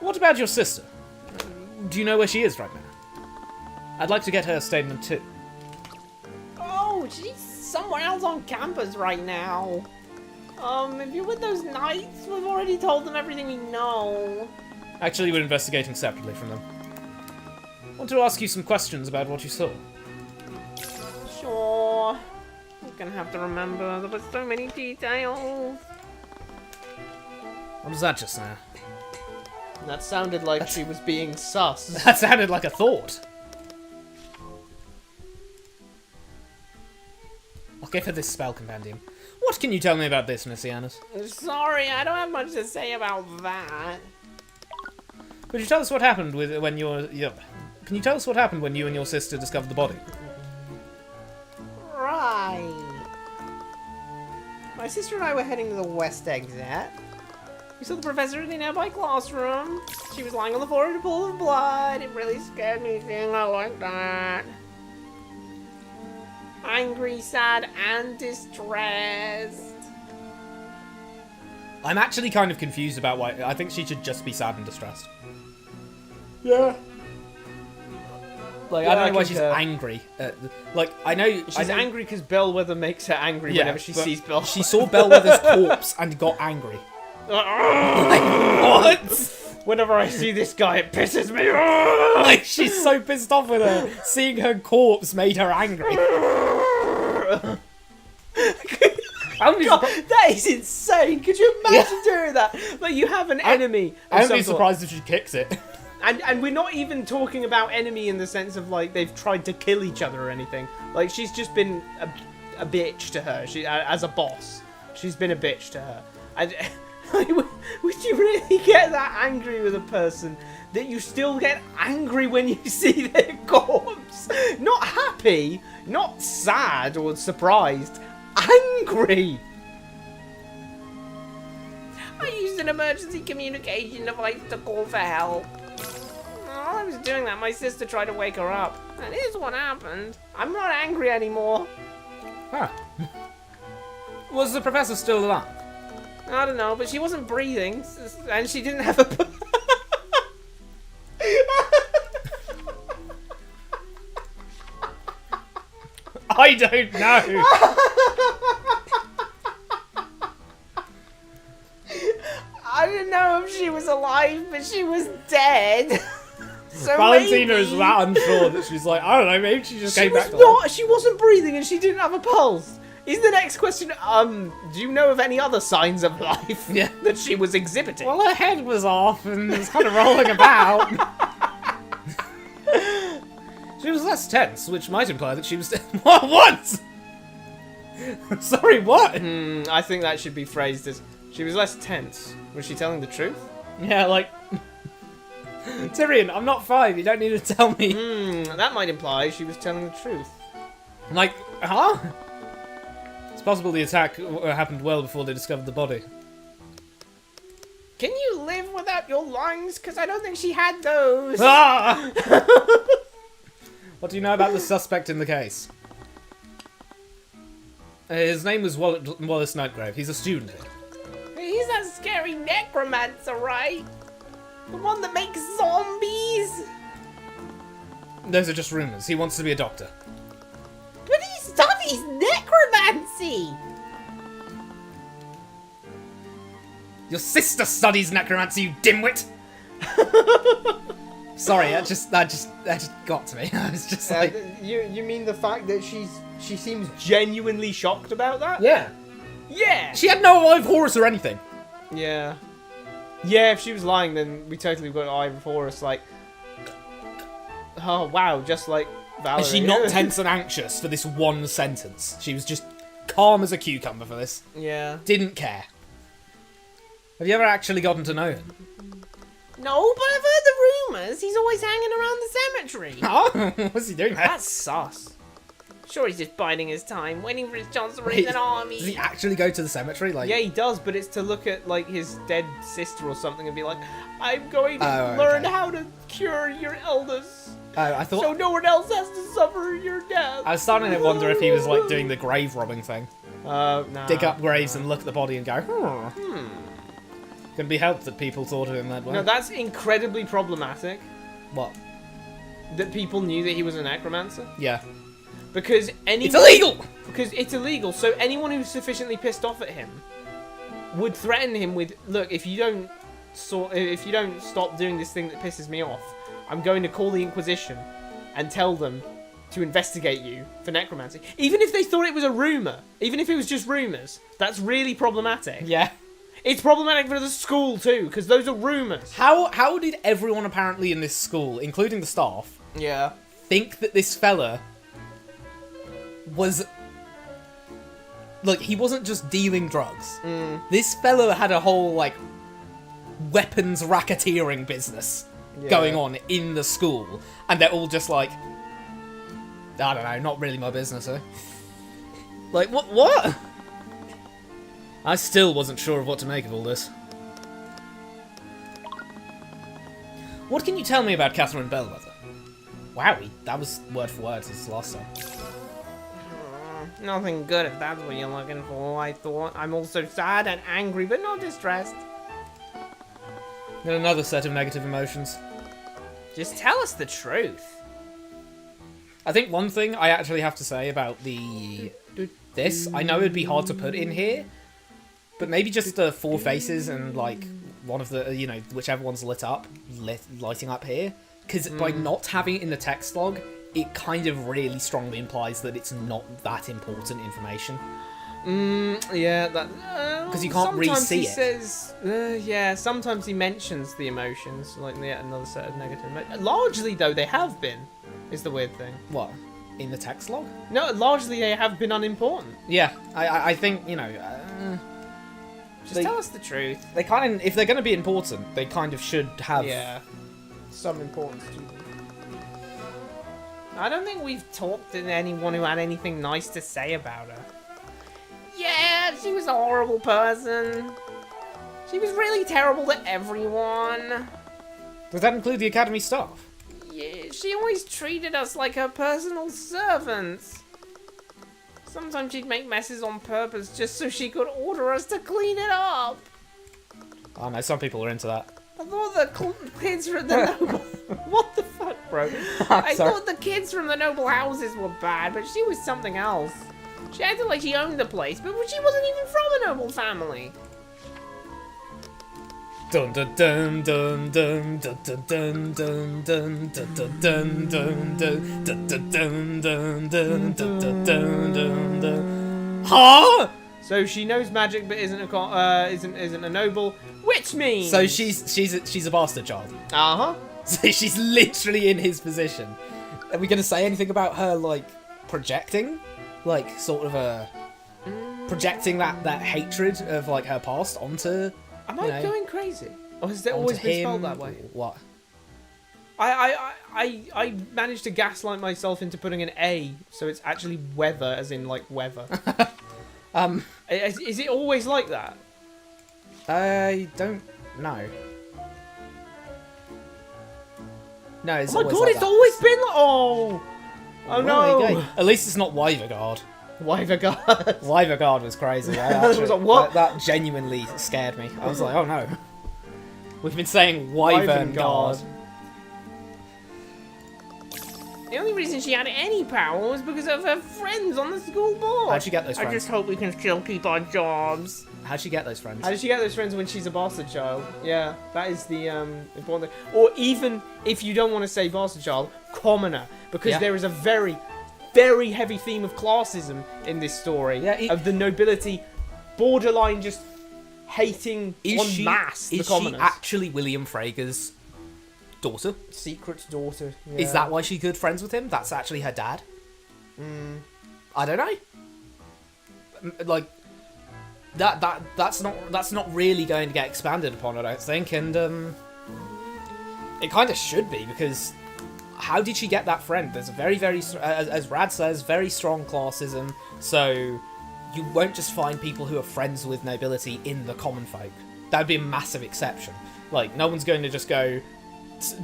What about your sister? Do you know where she is right now? I'd like to get her statement too. Oh, she's somewhere else on campus right now. If you're with those knights, we've already told them everything we know. Actually, we're investigating separately from them. I want to ask you some questions about what you saw. Sure. I'm gonna have to remember. There were so many details. What was that just now? That sounded like she was being sus. That sounded like a thought. I'll give her this spell compendium. What can you tell me about this, Miss Iannis? Sorry, I don't have much to say about that. Could you tell us what happened when your... Can you tell us what happened when you and your sister discovered the body? Right. My sister and I were heading to the west exit. We saw the professor in the nearby classroom. She was lying on the floor in a pool of blood. It really scared me seeing her like that. Angry, sad, and distressed. I'm actually kind of confused about why... I think she should just be sad and distressed. Yeah. Like, Yeah, I don't I know why she's concur. angry. Like, I know... She's angry because Bellwether makes her angry whenever she but sees Bell. She saw Bellwether's corpse and got angry. What? Whenever I see this guy, it pisses me off. Like, she's so pissed off with her. Seeing her corpse made her angry. God, that is insane. Could you imagine doing that? Like, you have an enemy. I of wouldn't be some sort. surprised if she kicks it. And we're not even talking about enemy in the sense of, like, they've tried to kill each other or anything. Like, she's just been a bitch to her. She, as a boss, she's been a bitch to her. And would you really get that angry with a person that you still get angry when you see their corpse? Not happy, not sad or surprised, angry. I used an emergency communication device to call for help. While I was doing that, my sister tried to wake her up. That is what happened. I'm not angry anymore. Huh. Was the professor still alive? I don't know, but she wasn't breathing, and she didn't have a... I don't know. I didn't know if she was alive, but she was dead. So Valentina maybe... is that unsure that she's like, I don't know, maybe she just She came was back to life. not. She wasn't breathing, and she didn't have a pulse. Is the next question? Do you know of any other signs of life Yeah. that she was exhibiting? Well, her head was off and was kind of rolling about. She was less tense, which might imply that she was... What? Sorry, what? I think that should be phrased as she was less tense. Was she telling the truth? Yeah, like... Tyrion, I'm not 5, you don't need to tell me. That might imply she was telling the truth. Like, huh? It's possible the attack happened well before they discovered the body. Can you live without your lungs? Because I don't think she had those. Ah! What do you know about the suspect in the case? His name was Wallace Nightgrave. He's a student here. He's that scary necromancer, right? The one that makes zombies? Those are just rumours. He wants to be a doctor. But he studies necromancy! Your sister studies necromancy, you dimwit! Sorry, that just got to me. I was just like... You mean the fact that she seems genuinely shocked about that? Yeah. Yeah. She had no eye of Horus or anything. Yeah. Yeah, if she was lying, then we totally got Eye of Horus, like... Oh, wow, just like Valerie. Is she not tense and anxious for this one sentence? She was just calm as a cucumber for this. Yeah. Didn't care. Have you ever actually gotten to know him? No, but I've heard the rumours. He's always hanging around the cemetery. Oh, what's he doing there? That's sus. Sure, he's just biding his time, waiting for his chance to raise an army. Does he actually go to the cemetery? Like, Yeah, he does, but it's to look at, like, his dead sister or something and be like, I'm going to Oh, learn okay. how to cure your elders, oh, I thought so no one else has to suffer your death. I was starting to wonder if he was like doing the grave robbing thing. Nah. Dig up graves and look at the body and go, Can be helped that people thought of him that way. No, that's incredibly problematic, What? that people knew that he was a necromancer. Yeah. Because It's illegal! Because it's illegal, so anyone who's sufficiently pissed off at him would threaten him with, look, if you don't stop doing this thing that pisses me off, I'm going to call the Inquisition and tell them to investigate you for necromancy. Even if they thought it was a rumour, even if it was just rumours, that's really problematic. Yeah. It's problematic for the school too, because those are rumours. How did everyone apparently in this school, including the staff, Yeah. think that this fella was... Like, he wasn't just dealing drugs. This fella had a whole, like, weapons racketeering business going on in the school. And they're all just like, I don't know, not really my business, eh? Like, what? I still wasn't sure of what to make of all this. What can you tell me about Catherine Bellwether? Wow, that was word for word as last time. Nothing good if that's what you're looking for, I thought. I'm also sad and angry, but not distressed. Then another set of negative emotions. Just tell us the truth. I think one thing I actually have to say about this, I know it'd be hard to put in here, but maybe just the four faces and, like, one of the, you know, whichever one's lighting up here. Because by not having it in the text log, it kind of really strongly implies that it's not that important information. Yeah, that... Because you can't re-see it. Says, yeah, sometimes he mentions the emotions, like yet another set of negative... Largely, though, they have been, is the weird thing. What? In the text log? No, largely they have been unimportant. Yeah, I think, you know... Just tell us the truth. They kind of... If they're going to be important, they kind of should have... Yeah, some importance to them. I don't think we've talked to anyone who had anything nice to say about her. Yeah, she was a horrible person. She was really terrible to everyone. Does that include the academy staff? Yeah, she always treated us like her personal servants. Sometimes she'd make messes on purpose just so she could order us to clean it up. Oh no, some people are into that. I thought the kids from the noble... What the fuck, bro? I thought the kids from the noble houses were bad, but she was something else. She acted like she owned the place, but she wasn't even from a noble family. Dun dun dun dun dun dun dun dun dun dun dun dun dun dun dun dun dun dun dun dun. Huh? So she knows magic, but isn't a noble, which means So she's a bastard child. Uh-huh. So she's literally in his position. Are we gonna say anything about her, like, projecting? Like, sort of projecting that hatred of, like, her past onto... Am I going crazy? Or has it always been spelled that way? What? I managed to gaslight myself into putting an A, so it's actually weather, as in, like, weather. Is it always like that? I don't know. No, it's Oh my always god, like it's that. always been like... Oh! Oh Well, no! there you go. At least it's not Wyvergard. Wyvergard. Wyvergard was crazy. I was like, what? That genuinely scared me. I was like, oh no. We've been saying Wyverngard. The only reason she had any power was because of her friends on the school board. How'd she get those friends? I just hope we can still keep our jobs. How'd she get those friends? How did she get those friends when she's a bastard child? Yeah, that is the important thing. Or even, if you don't want to say bastard child, commoner. Because there is a very, very heavy theme of classism in this story. Yeah, of the nobility borderline just hating masse the commoners. Is she actually William Frager's daughter? Secret daughter. Yeah. Is that why she's good friends with him? That's actually her dad? I don't know. Like... That's not really going to get expanded upon, I don't think, and it kind of should be, because how did she get that friend? There's a very, as Rad says, very strong classism, so you won't just find people who are friends with nobility in the common folk. That would be a massive exception. Like, no one's going to just go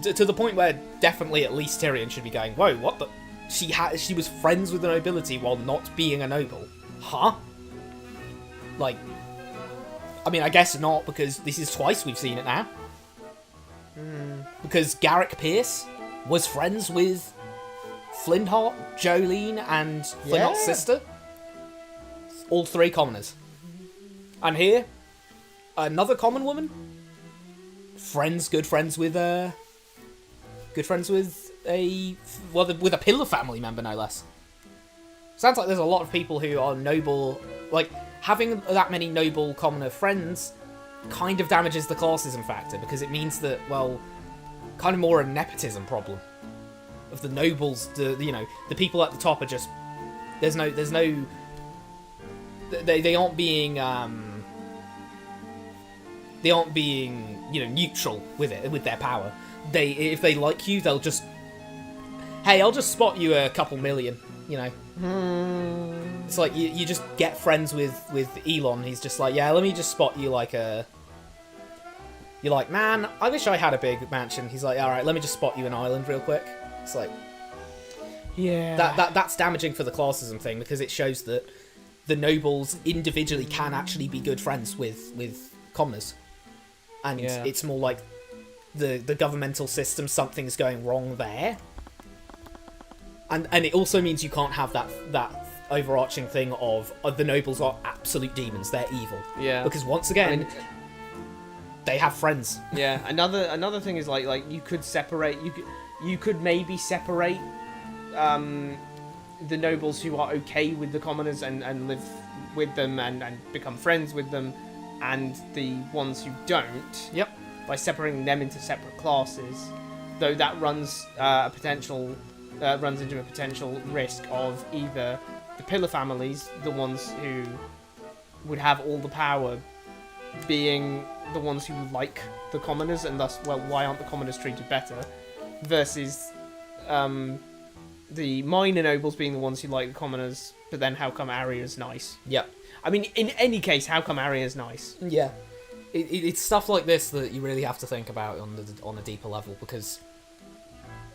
to the point where definitely at least Tyrion should be going, whoa, what the? She was friends with the nobility while not being a noble. Huh? Like, I mean, I guess not, because this is twice we've seen it now. Because Garrick Pierce was friends with Flintheart, Jolene, and Flintheart's sister. All three commoners. And here, another common woman. Good friends with a with a pillar family member, no less. Sounds like there's a lot of people who are noble, like, having that many noble commoner friends kind of damages the classism factor, because it means that, well, kind of more a nepotism problem of the nobles. The people at the top are just they aren't being neutral with it, with their power. If they like you, they'll just, hey, I'll just spot you a couple million. It's like you just get friends with Elon. He's just like, yeah, let me just spot you like a. You're like, man, I wish I had a big mansion. He's like, all right, let me just spot you an island real quick. It's like, yeah, that's damaging for the classism thing, because it shows that the nobles individually can actually be good friends with commoners, and it's more like the governmental system, something's going wrong there. And it also means you can't have that overarching thing of the nobles are absolute demons, they're evil. Yeah. Because once again, they have friends. Yeah. Another thing is like you could separate. You could maybe separate the nobles who are okay with the commoners and live with them and become friends with them, and the ones who don't. Yep. By separating them into separate classes, though that runs into a potential risk of either the pillar families, the ones who would have all the power, being the ones who like the commoners, and thus, well, why aren't the commoners treated better, versus the minor nobles being the ones who like the commoners, but then how come Arya's nice? Yep. I mean, in any case, how come Arya's nice? Yeah. It's stuff like this that you really have to think about on a deeper level, because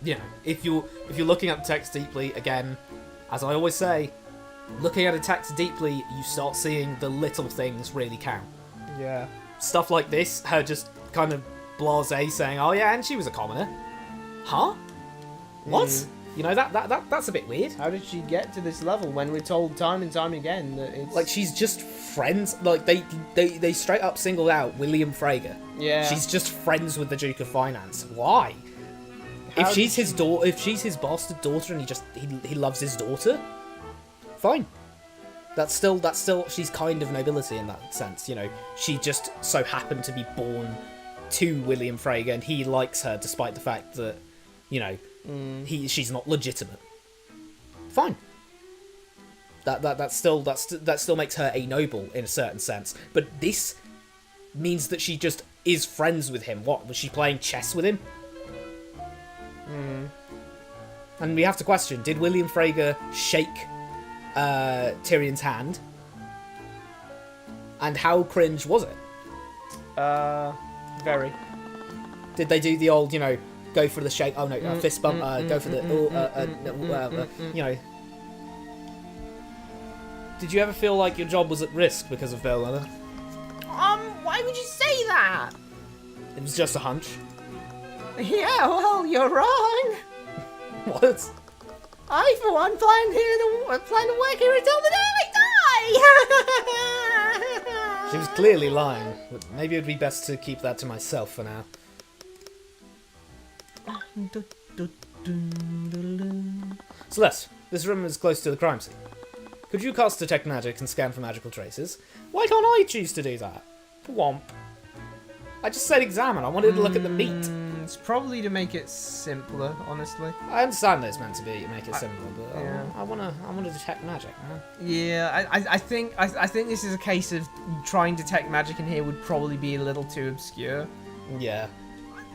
if you're looking at the text deeply, again, as I always say, looking at a text deeply, you start seeing the little things really count. Yeah. Stuff like this, her just kind of blasé saying, "Oh yeah, and she was a commoner." Huh? What? That's a bit weird. How did she get to this level when we're told time and time again that it's like she's just friends? Like they straight up singled out William Frager. Yeah. She's just friends with the Duke of Finance. Why? How If she's his daughter, if she's his bastard daughter, and he loves his daughter, fine. That's still she's kind of nobility in that sense. She just so happened to be born to William Frager, and he likes her despite the fact that she's not legitimate. Fine. That still makes her a noble in a certain sense. But this means that she just is friends with him. What, was she playing chess with him? And we have to question, did William Frager shake Tyrion's hand? And how cringe was it? Very. Did they do the old, go for the shake? Oh no, fist bump. Go for the. Did you ever feel like your job was at risk because of Bellwether? Why would you say that? It was just a hunch. Yeah, well, you're wrong. What? I, for one, plan to work here until the day I die. She was clearly lying, but maybe it would be best to keep that to myself for now. Celeste, this room is close to the crime scene. Could you cast Detect Magic and scan for magical traces? Why can't I choose to do that? Womp. I just said examine. I wanted to look at the meat. It's probably to make it simpler, honestly. I understand that it's meant to make it simpler, but yeah. I want to detect magic, man. Yeah, I think this is a case of trying to detect magic in here would probably be a little too obscure. Yeah.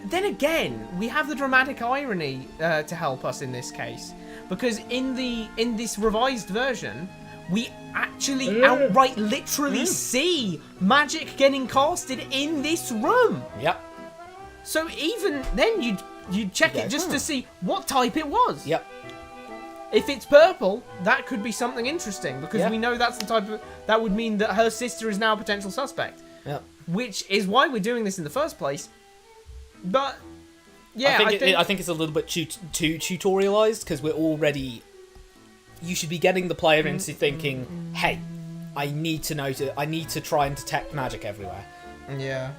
Then again, we have the dramatic irony to help us in this case, because in this revised version, we actually outright literally see magic getting casted in this room. Yep. So even then, you'd check it just to see what type it was. Yep. If it's purple, that could be something interesting, because we know that's the type of... That would mean that her sister is now a potential suspect. Yep. Which is why we're doing this in the first place. But, yeah, I think it's a little bit too tutorialized, because we're already... You should be getting the player into thinking, hey, I need to try and detect magic everywhere. Yeah.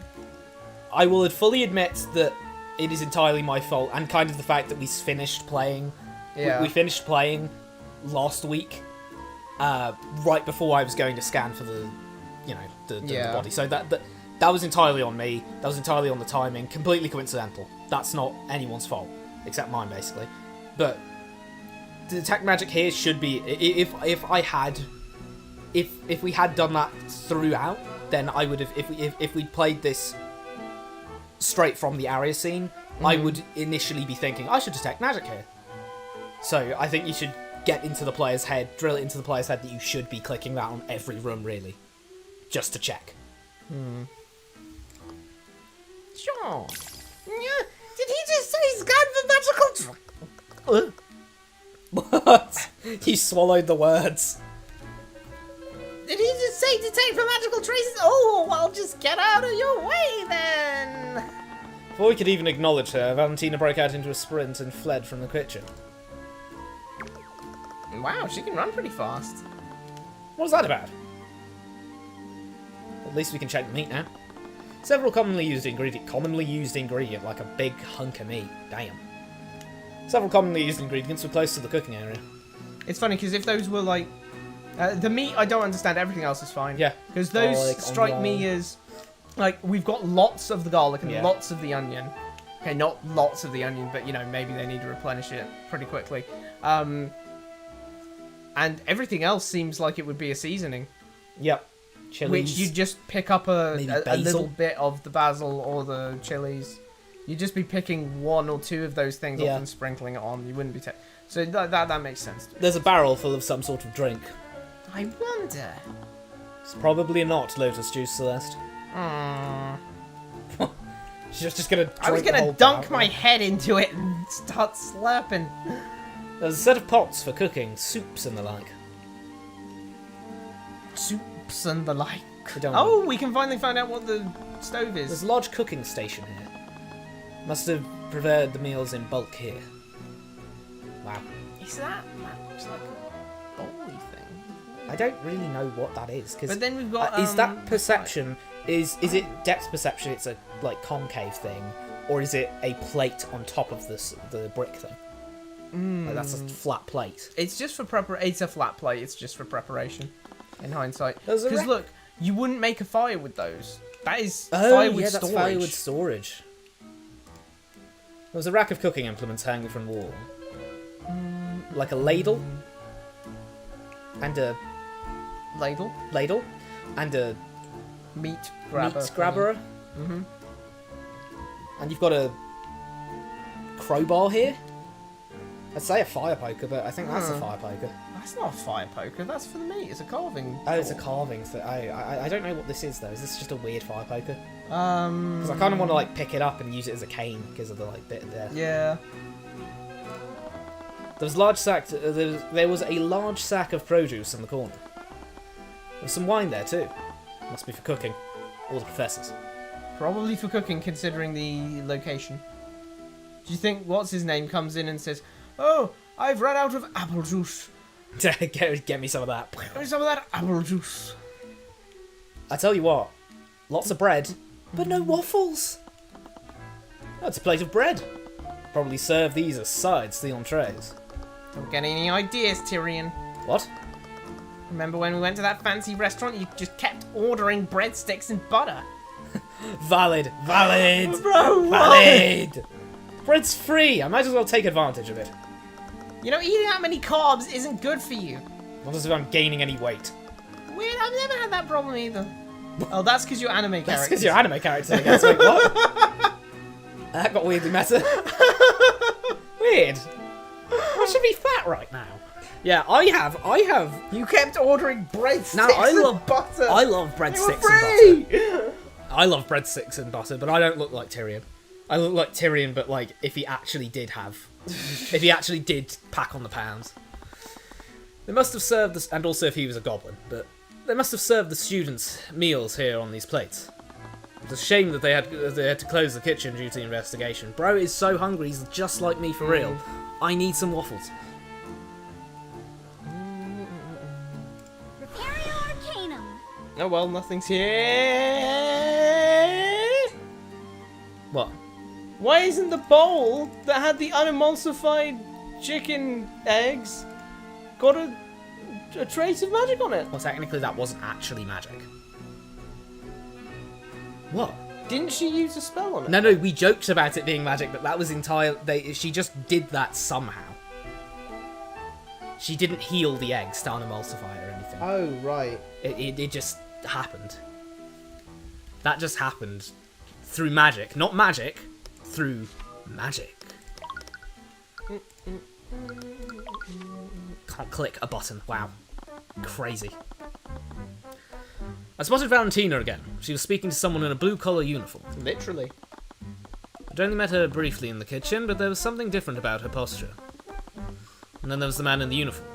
I will fully admit that it is entirely my fault, and kind of the fact that we finished playing. Yeah. We finished playing last week, right before I was going to scan for the body. So that That was entirely on me. That was entirely on the timing. Completely coincidental. That's not anyone's fault, except mine, basically. But the detect magic here should be... If we had done that throughout, then I would have... If we'd played this straight from the area scene, I would initially be thinking, I should detect magic here. So I think you should get into the player's head, drill it into the player's head that you should be clicking that on every room, really. Just to check. Sure. Yeah, did he just say he's gone for magical... What? You swallowed the words. Did he just say detect for magical traces? Oh, well, just get out of your way, then. Before we could even acknowledge her, Valentina broke out into a sprint and fled from the kitchen. Wow, she can run pretty fast. What was that about? At least we can check the meat now. Several commonly used ingredient, like a big hunk of meat. Damn. Several commonly used ingredients were close to the cooking area. It's funny because if those were like the meat, I don't understand. Everything else is fine. Yeah. Because those Garlic, strike me onion. as like we've got lots of the garlic and Yeah. lots of the onion. Okay, not lots of the onion, but you know maybe they need to replenish it pretty quickly. And everything else seems like it would be a seasoning, Yep. Chilies. which you just pick up Maybe a basil? little bit of the basil or the chilies. You'd just be picking one or two of those things Yeah. off and sprinkling it on. You wouldn't be... So that makes sense. There's a barrel full of some sort of drink. I wonder. It's probably not lotus juice, Celeste. She's just gonna drink I was the gonna whole dunk barrel. my head into it and start slurping. There's a set of pots for cooking, soups and the like. Soups and the like. We don't Oh, we can finally find out what the stove There's is. a large cooking station here. Must have prepared the meals in bulk here. Wow. Is that looks like a bowly thing? I don't really know what that is. Cause, But then we've got. is that perception? Is it depth perception? It's a like concave thing, or is it a plate on top of the brick thing? Like that's a flat plate. It's just for preparation. It's a flat plate. It's just for preparation. In hindsight, There's a because rack- look, you wouldn't make a fire with those. That is Oh firewood yeah, storage. that's firewood storage. There was a rack of cooking implements hanging from the wall, like a ladle, and a Ladle, and a meat grabber. meat grabber. Mm-hmm. And you've got a crowbar here. I'd say a fire poker, but I think that's a fire poker. That's not a fire poker. That's for the meat. It's a carving. Oh, it's a carving thing. I don't know what this is though. Is this just a weird fire poker? Um. Because I kind of want to like pick it up and use it as a cane because of the like bit there. Yeah. There was a large sack of produce in the corner. There's some wine there too. Must be for cooking. All the professors. Probably for cooking, considering the location. Do you think what's his name comes in and says, "Oh, I've run out of apple juice. Get me some of that. Give me some of that apple juice." I tell you what, lots of bread, but no waffles. That's a plate of bread. Probably serve these as sides to the entrees. Don't get any ideas, Tyrion. What? Remember when we went to that fancy restaurant? You just kept ordering breadsticks and butter. Valid. Bro, Valid. Bread's free. I might as well take advantage of it. You know, eating that many carbs isn't good for you. Not as if I'm gaining any weight. Weird, I've never had that problem either. Oh, that's because you're anime characters. That's because you're anime character, I guess. Wait, what? That got weirdly meta. Weird. I should be fat right now. Yeah, I have. You kept ordering breadsticks Now, I and love butter. I love They were breadsticks and butter. free. I love breadsticks and butter, but I don't look like Tyrion. I look like Tyrion, but like if he actually did pack on the pounds. They must have served this, and also if he was a goblin, but they must have served the students meals here on these plates. It's a shame that they had to close the kitchen due to the investigation. Bro is so hungry, he's just like me for real. I need some waffles. Repairing Arcanum. Oh well, nothing's here. What? Why isn't the bowl that had the unemulsified chicken eggs got a trace of magic on it? Well, technically that wasn't actually magic. What? Didn't she use a spell on it? No, we joked about it being magic, but that was she just did that somehow. She didn't heal the eggs to unemulsify it or anything. Oh, right. It just happened. That just happened. Through magic. Not magic. Through magic. Can't click a button. Wow. Crazy. I spotted Valentina again. She was speaking to someone in a blue-collar uniform. Literally. I'd only met her briefly in the kitchen, but there was something different about her posture. And then there was the man in the uniform.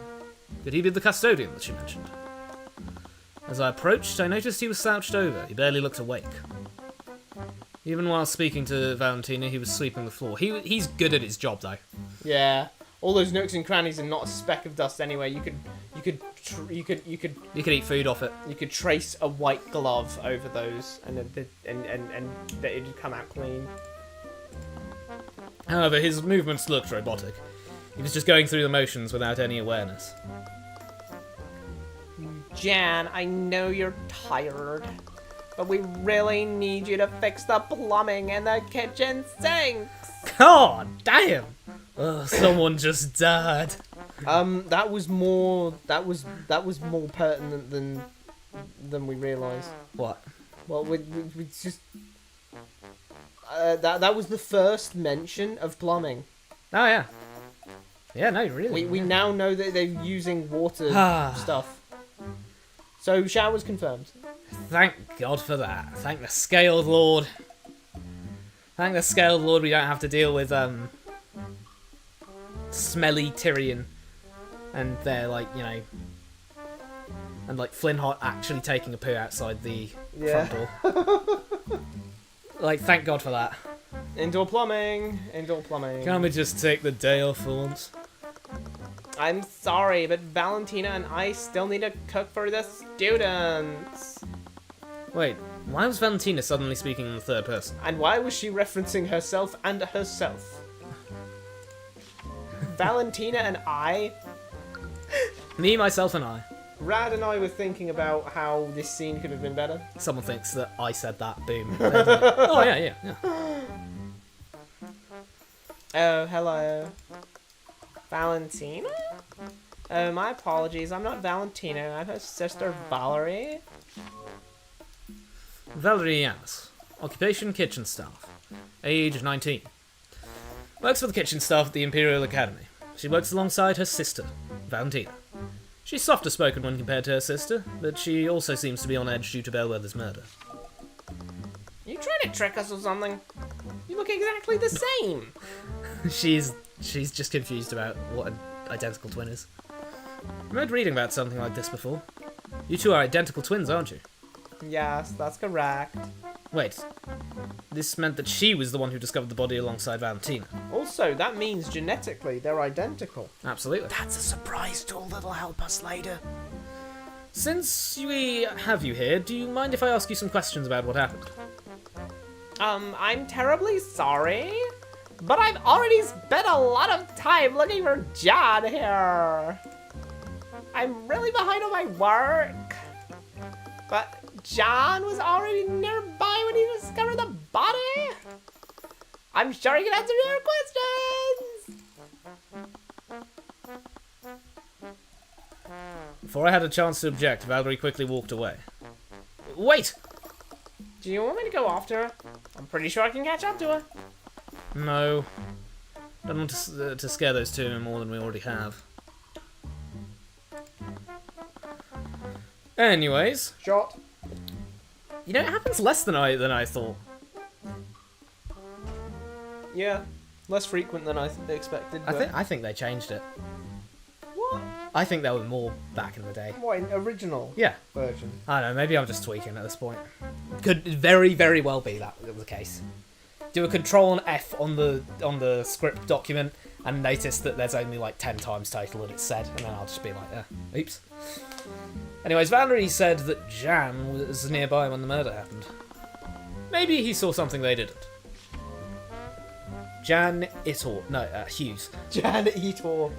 Could he be the custodian that she mentioned? As I approached, I noticed he was slouched over. He barely looked awake. Even while speaking to Valentina, he was sweeping the floor. He's good at his job, though. Yeah. All those nooks and crannies and not a speck of dust anywhere. You could You could eat food off it. You could trace a white glove over those, and it'd come out clean. However, his movements looked robotic. He was just going through the motions without any awareness. Jan, I know you're tired, but we really need you to fix the plumbing in the kitchen sinks. God damn! Ugh, someone just died. That was more pertinent than we realised. What? Well, we just that was the first mention of plumbing. Oh yeah. Yeah, no, really. We now know that they're using water stuff. So showers confirmed. Thank God for that. Thank the Scaled Lord. Thank the Scaled Lord we don't have to deal with smelly Tyrion and they're and Flynn Hot actually taking a poo outside the front door. Thank God for that. Indoor plumbing. Can't we just take the day off for once? I'm sorry, but Valentina and I still need to cook for the students. Wait, why was Valentina suddenly speaking in the third person? And why was she referencing herself and herself? Valentina and I... Me, myself, and I. Rad and I were thinking about how this scene could have been better. Someone thinks that I said that. Boom. Oh, yeah. Oh, hello. Valentina? Oh, my apologies. I'm not Valentina. I'm her sister, Valerie. Valerie Yanis. Occupation kitchen staff. Age 19. Works for the kitchen staff at the Imperial Academy. She works alongside her sister, Valentina. She's softer spoken when compared to her sister, but she also seems to be on edge due to Bellwether's murder. You trying to trick us or something? You look exactly the same. She's just confused about what an identical twin is. I remember reading about something like this before. You two are identical twins, aren't you? Yes, that's correct. Wait, this meant that she was the one who discovered the body alongside Valentina. Also, that means genetically they're identical. Absolutely. That's a surprise tool that'll help us later. Since we have you here, do you mind if I ask you some questions about what happened? I'm terribly sorry, but I've already spent a lot of time looking for John here. I'm really behind on my work, but John was already nearby when he discovered the body. I'm sure he can answer your questions. Before I had a chance to object, Valerie quickly walked away. Wait! Do you want me to go after her? I'm pretty sure I can catch up to her. No. Don't want to scare those two more than we already have. Anyways, Shot. you know, it happens less than I thought. Yeah, less frequent than I expected. But... I think they changed it. What? I think there were more back in the day. What, in original Yeah. version? I don't know, maybe I'm just tweaking at this point. Could very, very well be that was the case. Do a Control and F on the script document and notice that there's only 10 times total that it's said, and then I'll just be like, oops. Anyways, Valerie said that Jan was nearby when the murder happened. Maybe he saw something they didn't. Jan Itor. No, Hughes. Jan Etor.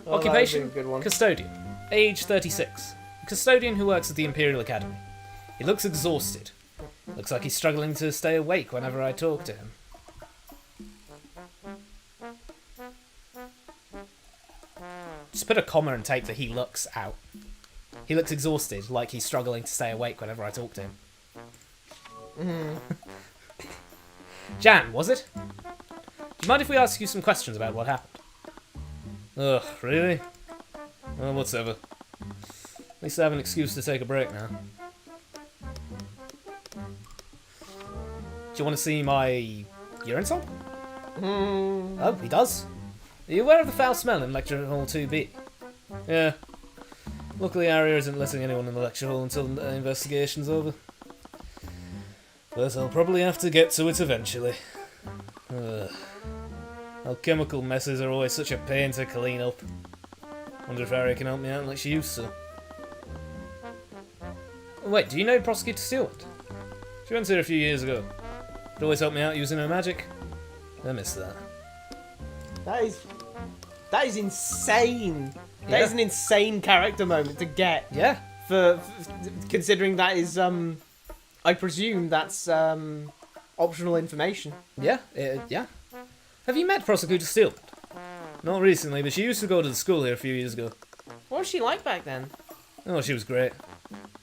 Oh, Occupation, that would be a good one. custodian. Age 36. Custodian who works at the Imperial Academy. He looks exhausted. Looks like he's struggling to stay awake whenever I talk to him. Just put a comma and take the he looks out. He looks exhausted, like he's struggling to stay awake whenever I talk to him. Jan, was it? Do you mind if we ask you some questions about what happened? Ugh, really? Well, whatever. At least I have an excuse to take a break now. Do you want to see my urine sample? Oh, he does. Are you aware of the foul smell in Lecture Hall 2B? Yeah. Luckily, Aria isn't letting anyone in the lecture hall until the investigation's over. But I'll probably have to get to it eventually. Alchemical messes are always such a pain to clean up. Wonder if Aria can help me out like she used to. Wait, do you know Prosecutor Stewart? She went here a few years ago. She'd always help me out using her magic. I miss that. That is insane. That is an insane character moment to get. Yeah. For considering that is, I presume that's optional information. Yeah, yeah. Have you met Prosecutor Stewart? Not recently, but she used to go to the school here a few years ago. What was she like back then? Oh, she was great.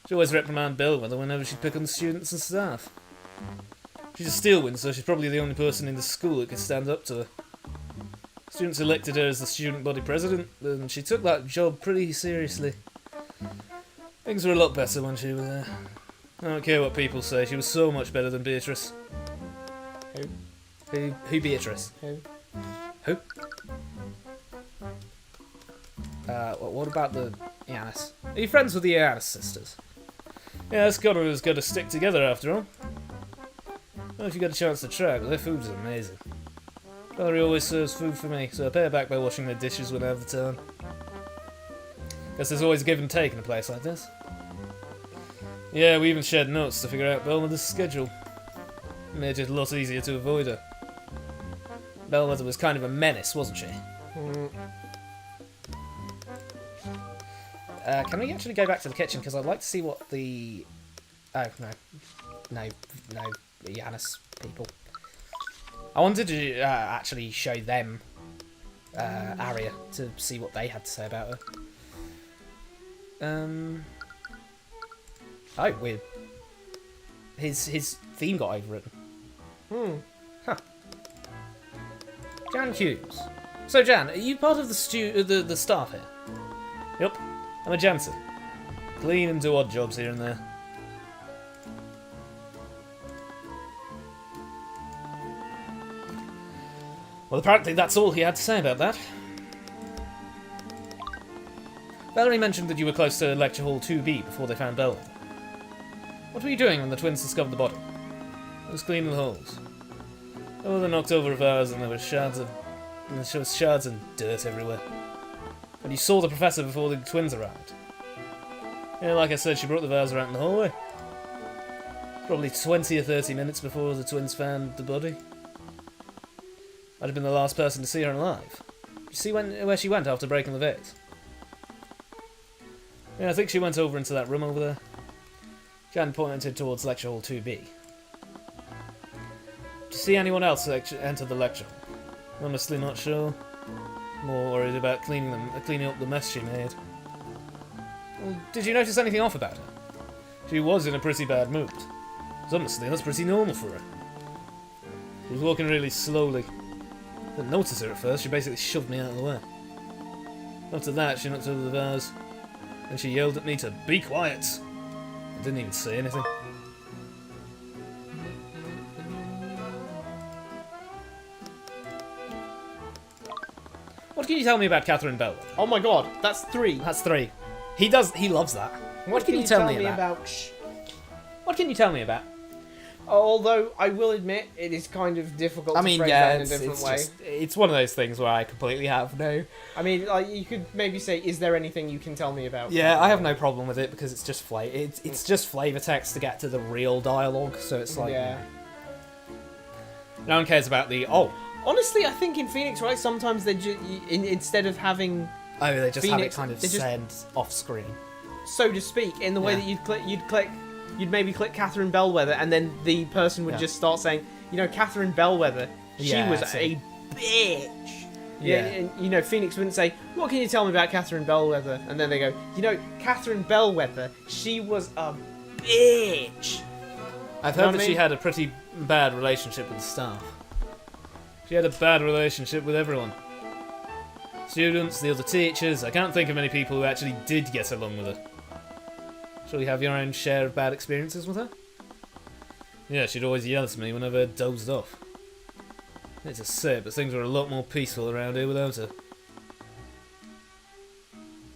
She always reprimanded Bellwether whenever she'd pick on the students and staff. She's a Steelwind, so she's probably the only person in the school that could stand up to her. Students elected her as the student body president, and she took that job pretty seriously. Things were a lot better when she was there. I don't care what people say, she was so much better than Beatrice. Who Beatrice? Who? What about the Yanis? Are you friends with the Yanis sisters? Yeah, scholars got to stick together after all. Well, if you get a chance to try it, their food's amazing. Valerie always serves food for me, so I pay her back by washing their dishes when I have the time. Guess there's always give and take in a place like this. Yeah, we even shared notes to figure out Bellwether's schedule. It made it a lot easier to avoid her. Bellwether was kind of a menace, wasn't she? Can we actually go back to the kitchen? Because I'd like to see what the... Oh, no, Yanis people. I wanted to actually show them Aria to see what they had to say about her. Oh, weird. His theme got overwritten. Huh. Jan Hughes. So Jan, are you part of the staff here? Yep. I'm a janitor. Clean and do odd jobs here and there. Well, apparently that's all he had to say about that. Valerie mentioned that you were close to Lecture Hall 2B before they found Bellwether. What were you doing when the twins discovered the body? I was cleaning the holes. Oh, they knocked over a vase and there were shards and dirt everywhere. And you saw the professor before the twins arrived. Yeah, like I said, she brought the vase around in the hallway. Probably 20 or 30 minutes before the twins found the body. I'd have been the last person to see her alive. Did you see where she went after breaking the vase? Yeah, I think she went over into that room over there. Jan pointed towards Lecture Hall 2B. Did you see anyone else enter the lecture hall? Honestly not sure. More worried about cleaning up the mess she made. Well, did you notice anything off about her? She was in a pretty bad mood. Honestly, that's pretty normal for her. She was walking really slowly. Didn't notice her at first, she basically shoved me out of the way. After that, she knocked over the vase, and she yelled at me to be quiet. I didn't even say anything. What can you tell me about Catherine Bellwether? Oh my god, that's 3. That's 3. He loves that. What can you tell me about? What can you tell me about? Although, I will admit, it is kind of difficult to phrase that in a different way. It's one of those things where I completely have no... I mean, like, you could maybe say, is there anything you can tell me about? Yeah, I have no problem with it, because it's just it's just flavour text to get to the real dialogue, so it's like... Yeah. No one cares about the... Honestly, I think in Phoenix, right, sometimes they instead of having... Oh, they just Phoenix, have it kind of sent off-screen. So to speak, in the way that you'd click you'd maybe click Catherine Bellwether, and then the person would just start saying, Catherine Bellwether, she was a bitch. Yeah. And, Phoenix wouldn't say, what can you tell me about Catherine Bellwether? And then they go, Catherine Bellwether, she was a bitch. I've heard that she had a pretty bad relationship with the staff. She had a bad relationship with everyone. Students, the other teachers. I can't think of many people who actually did get along with her. Shall you have your own share of bad experiences with her? Yeah, she'd always yell at me whenever I dozed off. I hate to say it, but things were a lot more peaceful around here without her.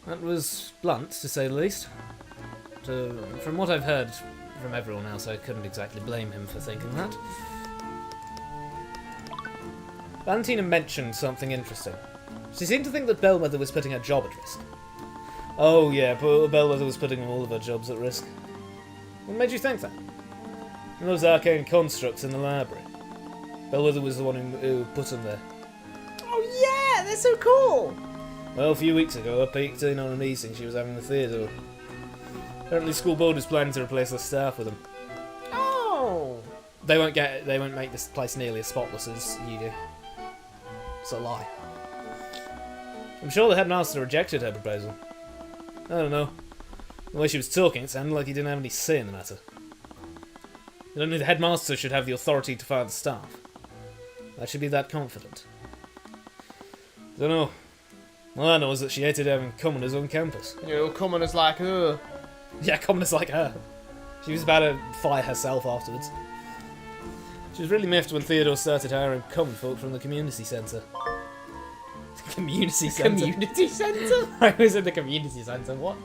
That was blunt, to say the least. From what I've heard from everyone else, I couldn't exactly blame him for thinking that. Valentina mentioned something interesting. She seemed to think that Bellwether was putting her job at risk. Oh yeah, but Bellwether was putting all of her jobs at risk. What made you think that? And those arcane constructs in the library. Bellwether was the one who put them there. Oh yeah, they're so cool. Well, a few weeks ago, I peeked in on a meeting she was having with Theodore. Apparently, school board is planning to replace the staff with them. Oh. They won't make this place nearly as spotless as you do. It's a lie. I'm sure the headmaster rejected her proposal. I don't know. The way she was talking, it sounded like he didn't have any say in the matter. Only the headmaster should have the authority to fire the staff. I should be that confident. Don't know. All I know is that she hated having commoners on campus. Commoners like her. Yeah, commoners like her. She was about to fire herself afterwards. She was really miffed when Theodore started hiring common folk from the community centre. Community centre? Community centre? I was in the community centre, what?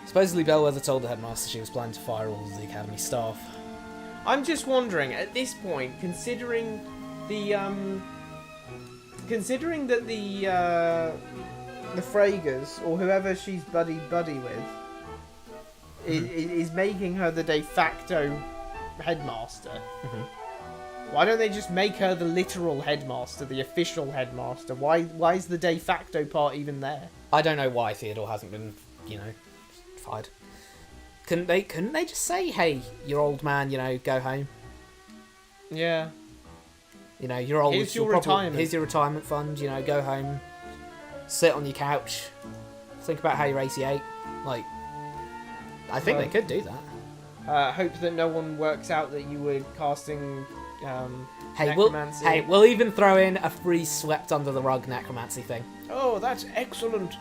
Supposedly Bellwether told the headmaster she was planning to fire all of the academy staff. I'm just wondering, at this point, considering that the Fragers, or whoever she's buddy with, is making her the de facto headmaster. Why don't they just make her the literal headmaster, the official headmaster? Why is the de facto part even there? I don't know why Theodore hasn't been, fired. Couldn't they just say, hey, you're old man, go home? Yeah. You're old. Here's your retirement. Here's your retirement fund, go home, sit on your couch, think about how you're 88. I think they could do that. Hope that no one works out that you were casting Hey, necromancy. we'll even throw in a free swept under the rug necromancy thing. Oh, that's excellent.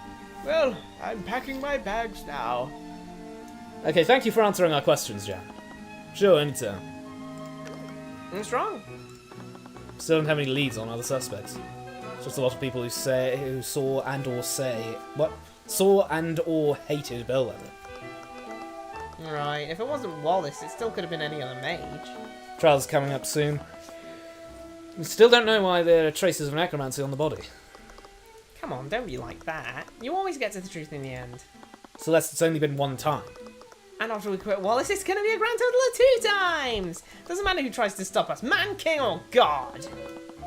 Well, I'm packing my bags now. Okay, thank you for answering our questions, Jan. Sure, anytime. What's wrong? Still don't have any leads on other suspects. Just a lot of people who saw and or hated Bellwether. Right, if it wasn't Wallace, it still could have been any other mage. Trial's coming up soon. We still don't know why there are traces of necromancy on the body. Come on, don't be like that. You always get to the truth in the end. Celeste, it's only been one time. And after we quit Wallace, it's going to be a grand total of 2 times! Doesn't matter who tries to stop us, man, king, or god!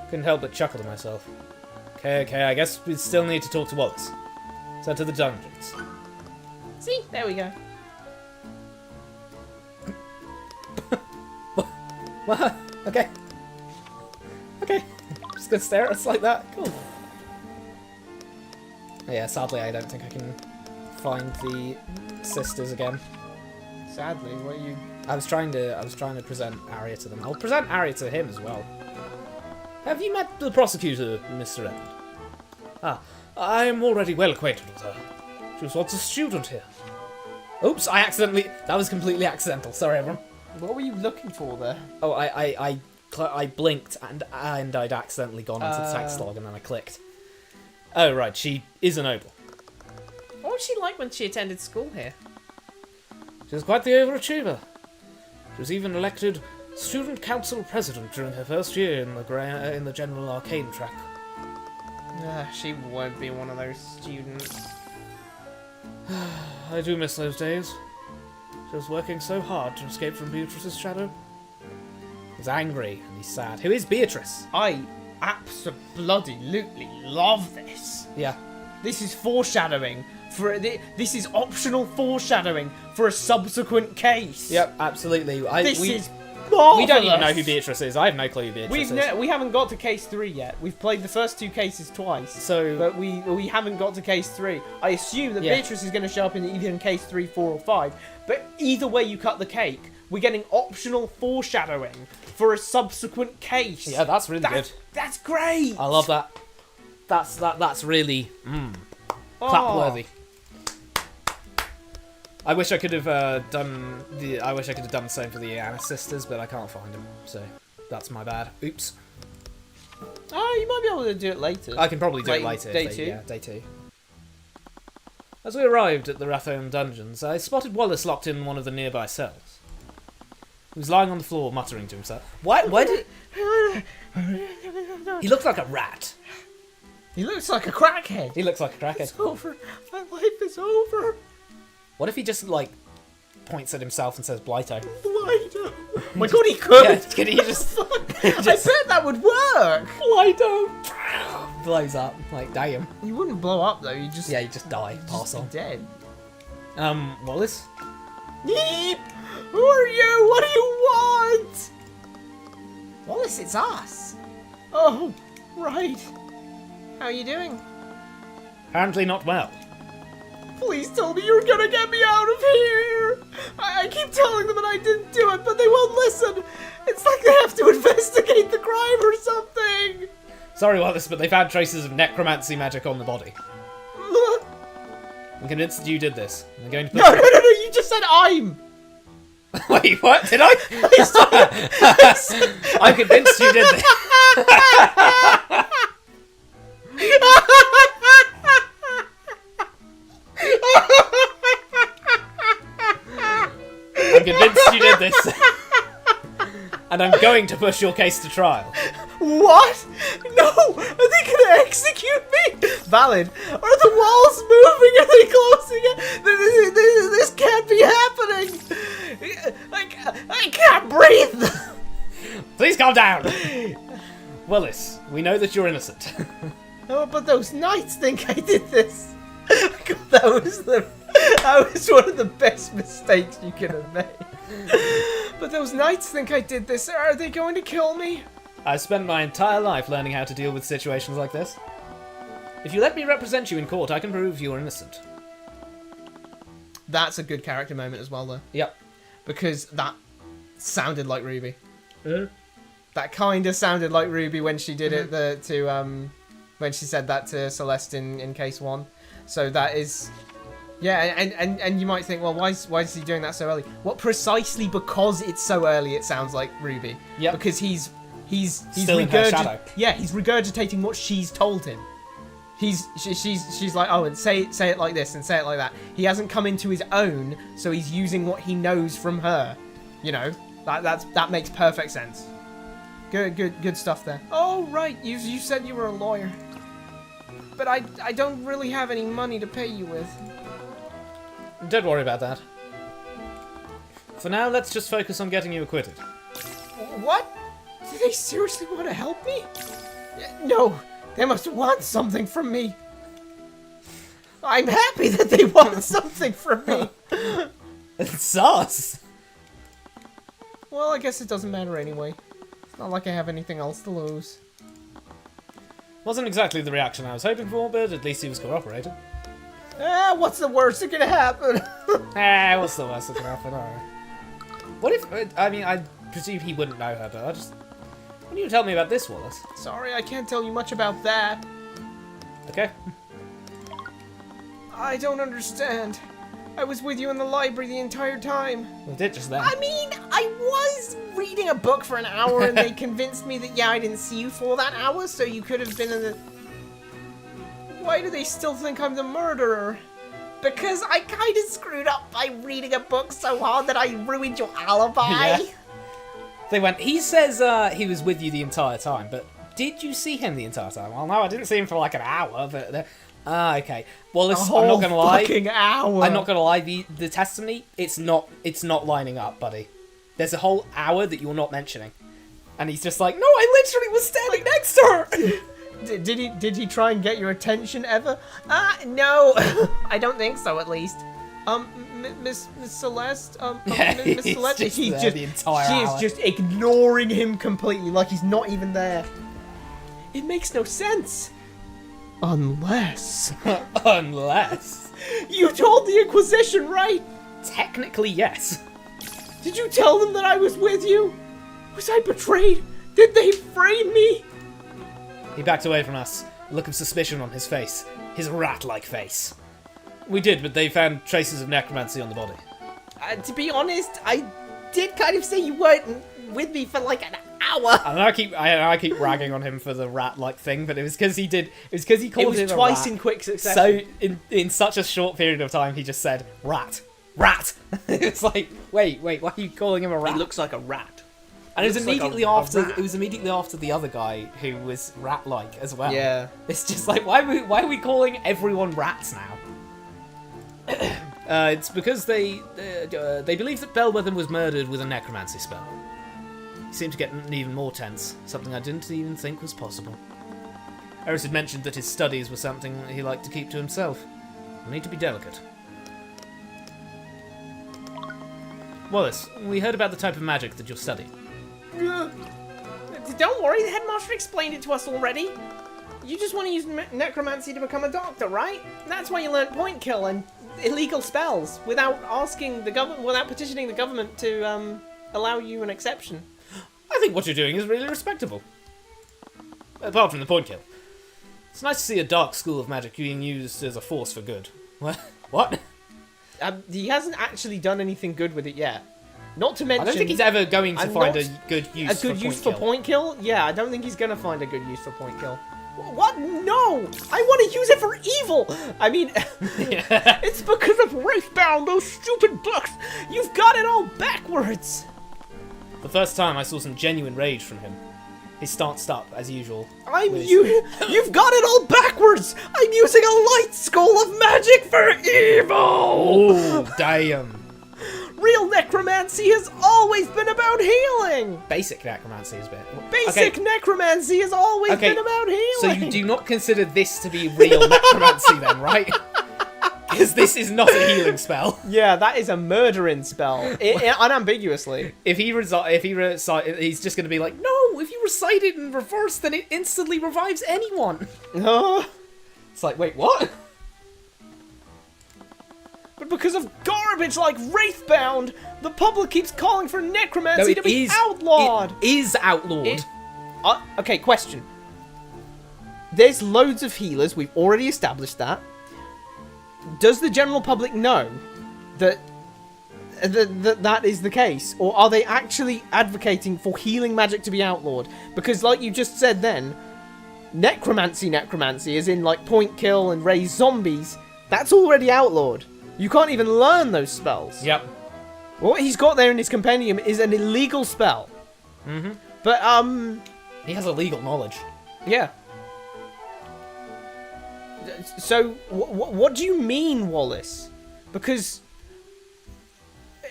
Couldn't help but chuckle to myself. Okay, I guess we still need to talk to Wallace. Send to the dungeons. See, there we go. What? Okay. Just gonna stare at us like that? Cool. Yeah, sadly I don't think I can find the sisters again. Sadly, what are you... I was trying to present Arya to them. I'll present Arya to him as well. Have you met the prosecutor, Mr. Edmund? Ah, I am already well acquainted with her. She was once a student here. Oops, that was completely accidental. Sorry, everyone. What were you looking for there? Oh, I blinked and I'd accidentally gone into the text log and then I clicked. Oh, right, she is a noble. What was she like when she attended school here? She was quite the overachiever. She was even elected student council president during her first year in the general Arcane track. She won't be one of those students. I do miss those days. She was working so hard to escape from Beatrice's shadow. He's angry and he's sad. Who is Beatrice? I absolutely love this. Yeah. This is foreshadowing This is optional foreshadowing for a subsequent case. Yep, absolutely. This we is marvelous. we don't even know who Beatrice is. I have no clue who Beatrice is. We haven't got to case 3 yet. We've played the first 2 cases twice, So but we haven't got to case 3. I assume that Yeah. Beatrice is going to show up either in case 3, 4, or 5. But either way you cut the cake, we're getting optional foreshadowing for a subsequent case. yeah, that's really good. That's great. I love that. That's really Oh. clap-worthy. I wish I could have done the same for the Anna sisters, but I can't find them, so that's my bad. Oops. Oh, you might be able to do it later. I can probably do it Like later. day 2? Yeah, day 2. As we arrived at the Rathone dungeons, I spotted Wallace locked in one of the nearby cells. He was lying on the floor, muttering to himself. Why did... He looked like a rat. He looks like a crackhead. He looks like a crackhead. It's over. My life is over. What if he just, like, points at himself and says Blighto? Blighto. Oh my god, he could. Yeah, can he just... I bet that would work. Blighto! Blows up. Like, damn. You wouldn't blow up though. You just Yeah, you just die. Pass just on. be dead. Wallace? Yeep. Who are you? What do you want? Wallace, it's us. Oh, right. How are you doing? Apparently not well. Please tell me you're gonna get me out of here. I keep telling them and I didn't do it, but they won't listen. It's like they have to investigate the crime or something. Sorry, Wallace, but they found traces of necromancy magic on the body. I'm convinced you did this. I'm going to put... No, you just said I'm. Wait, what? Did I? I'm convinced you did this. I'm convinced you did this. And I'm going to push your case to trial. What? No! Are they gonna execute me? Valid. Are the walls moving? Are they closing it? This can't be happening! I can't breathe! Please calm down! Wallace, we know that you're innocent. Oh, but those knights think I did this. God, that was one of the best mistakes you could have made. But those knights think I did this. Are they going to kill me? I've spent my entire life learning how to deal with situations like this. If you let me represent you in court, I can prove you're innocent. That's a good character moment as well, though. Yep. Because that sounded like Ruby. Uh-huh. That kind of sounded like Ruby when she did it when she said that to Celeste in case 1. So that is, yeah, and you might think, well, why is he doing that so early? Well, precisely because it's so early, it sounds like Ruby. Yep. Because he's Still in her shadow. Yeah, he's regurgitating what she's told him. She's like, oh, and say it like this and say it like that. He hasn't come into his own, so he's using what he knows from her. You know, that makes perfect sense. Good stuff there. Oh right, you said you were a lawyer, but I don't really have any money to pay you with. Don't worry about that. For now, let's just focus on getting you acquitted. What? Do they seriously want to help me? No, they must want something from me. I'm happy that they want something from me. It's sus! Well, I guess it doesn't matter anyway. It's not like I have anything else to lose. Wasn't exactly the reaction I was hoping for, but at least he was cooperating. What's the worst that can happen? What's the worst that can happen? What if... I mean, I presume he wouldn't know her, but I just... What do you tell me about this, Wallace? Sorry, I can't tell you much about that. Okay. I don't understand. I was with you in the library the entire time. We did just then. I mean, I was reading a book for an hour and they convinced me that, yeah, I didn't see you for that hour, so you could have been in the... Why do they still think I'm the murderer? Because I kind of screwed up by reading a book so hard that I ruined your alibi. Yeah. They went, he says he was with you the entire time, but did you see him the entire time? Well, no, I didn't see him for like an hour, but... okay. Wallace, I'm not gonna lie. Fucking hour. I'm not gonna lie, the testimony, it's not lining up, buddy. There's a whole hour that you're not mentioning. And he's just like, no, I literally was standing next to her! Did he try and get your attention ever? No, I don't think so. At least, Miss Celeste, Miss Celeste, just there the entire she hour. is just ignoring him completely, like he's not even there. It makes no sense. Unless you told the Inquisition, right? Technically, yes. Did you tell them that I was with you? Was I betrayed? Did they frame me? He backed away from us, a look of suspicion on his face, his rat-like face. We did, but they found traces of necromancy on the body. To be honest, I did kind of say you weren't with me for like an hour. And I keep ragging on him for the rat-like thing, but it was because he did. It was because he called It was him twice a rat. in quick succession. So in such a short period of time, he just said rat. It's like, wait, why are you calling him a rat? He looks like a rat. And it was looks like immediately a after. rat. It was immediately after the other guy who was rat-like as well. Yeah. It's just like, why are we calling everyone rats now? It's because they believe that Bellwether was murdered with a necromancy spell. He seemed to get even more tense, something I didn't even think was possible. Eris had mentioned that his studies were something he liked to keep to himself. I need to be delicate. Wallace, we heard about the type of magic that you'll study. Don't worry, the headmaster explained it to us already. You just want to use necromancy to become a doctor, right? That's why you learnt point kill and illegal spells without asking the government, without petitioning the government to allow you an exception. I think what you're doing is really respectable. Apart from the point kill. It's nice to see a dark school of magic being used as a force for good. What? He hasn't actually done anything good with it yet. Not to mention, I don't think he's ever going to I'm find not- a good use for a good point use for kill. point kill? Yeah, I don't think he's gonna find a good use for point kill. What? No! I want to use it for evil! I mean, it's because of Wraithbound, those stupid books! You've got it all backwards! The first time I saw some genuine rage from him. He stanced up, as usual. You've got it all backwards! I'm using a light school of magic for evil! Oh, damn. Real necromancy has always been about healing! Basic necromancy is a bit. Basic necromancy has always Okay, been about healing! So you do not consider this to be real necromancy then, right? Because this is not a healing spell. Yeah, that is a murdering spell, unambiguously. If he recite, he's just going to be like, no, if you recite it in reverse, then it instantly revives anyone. It's like, wait, what? But because of garbage like Wraithbound, the public keeps calling for necromancy to be outlawed. It is outlawed. Okay, question. There's loads of healers, we've already established that. Does the general public know that that is the case? Or are they actually advocating for healing magic to be outlawed? Because like you just said then, necromancy is in like point kill and raise zombies, that's already outlawed. You can't even learn those spells. Yep. What he's got there in his compendium is an illegal spell. Mm-hmm. But, He has illegal knowledge. yeah. So, what do you mean, Wallace? Because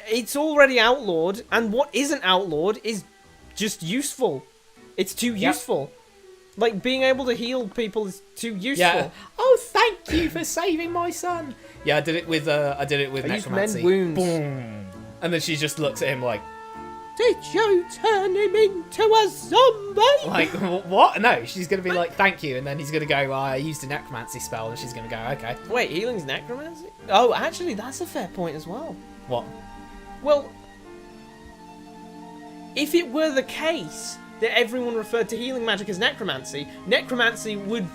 it's already outlawed, and what isn't outlawed is just useful. It's too useful. Like, being able to heal people is too useful. Yeah. Oh, thank you for saving my son. Yeah, I did it with I used necromancy. mend wounds. Boom. And then she just looks at him like, Did you turn him into a zombie? like, what? No, she's going to be like, thank you. And then he's going to go, well, I used a necromancy spell. And she's going to go, okay. Wait, healing's necromancy? Oh, actually, that's a fair point as well. What? Well, if it were the case that everyone referred to healing magic as necromancy, necromancy would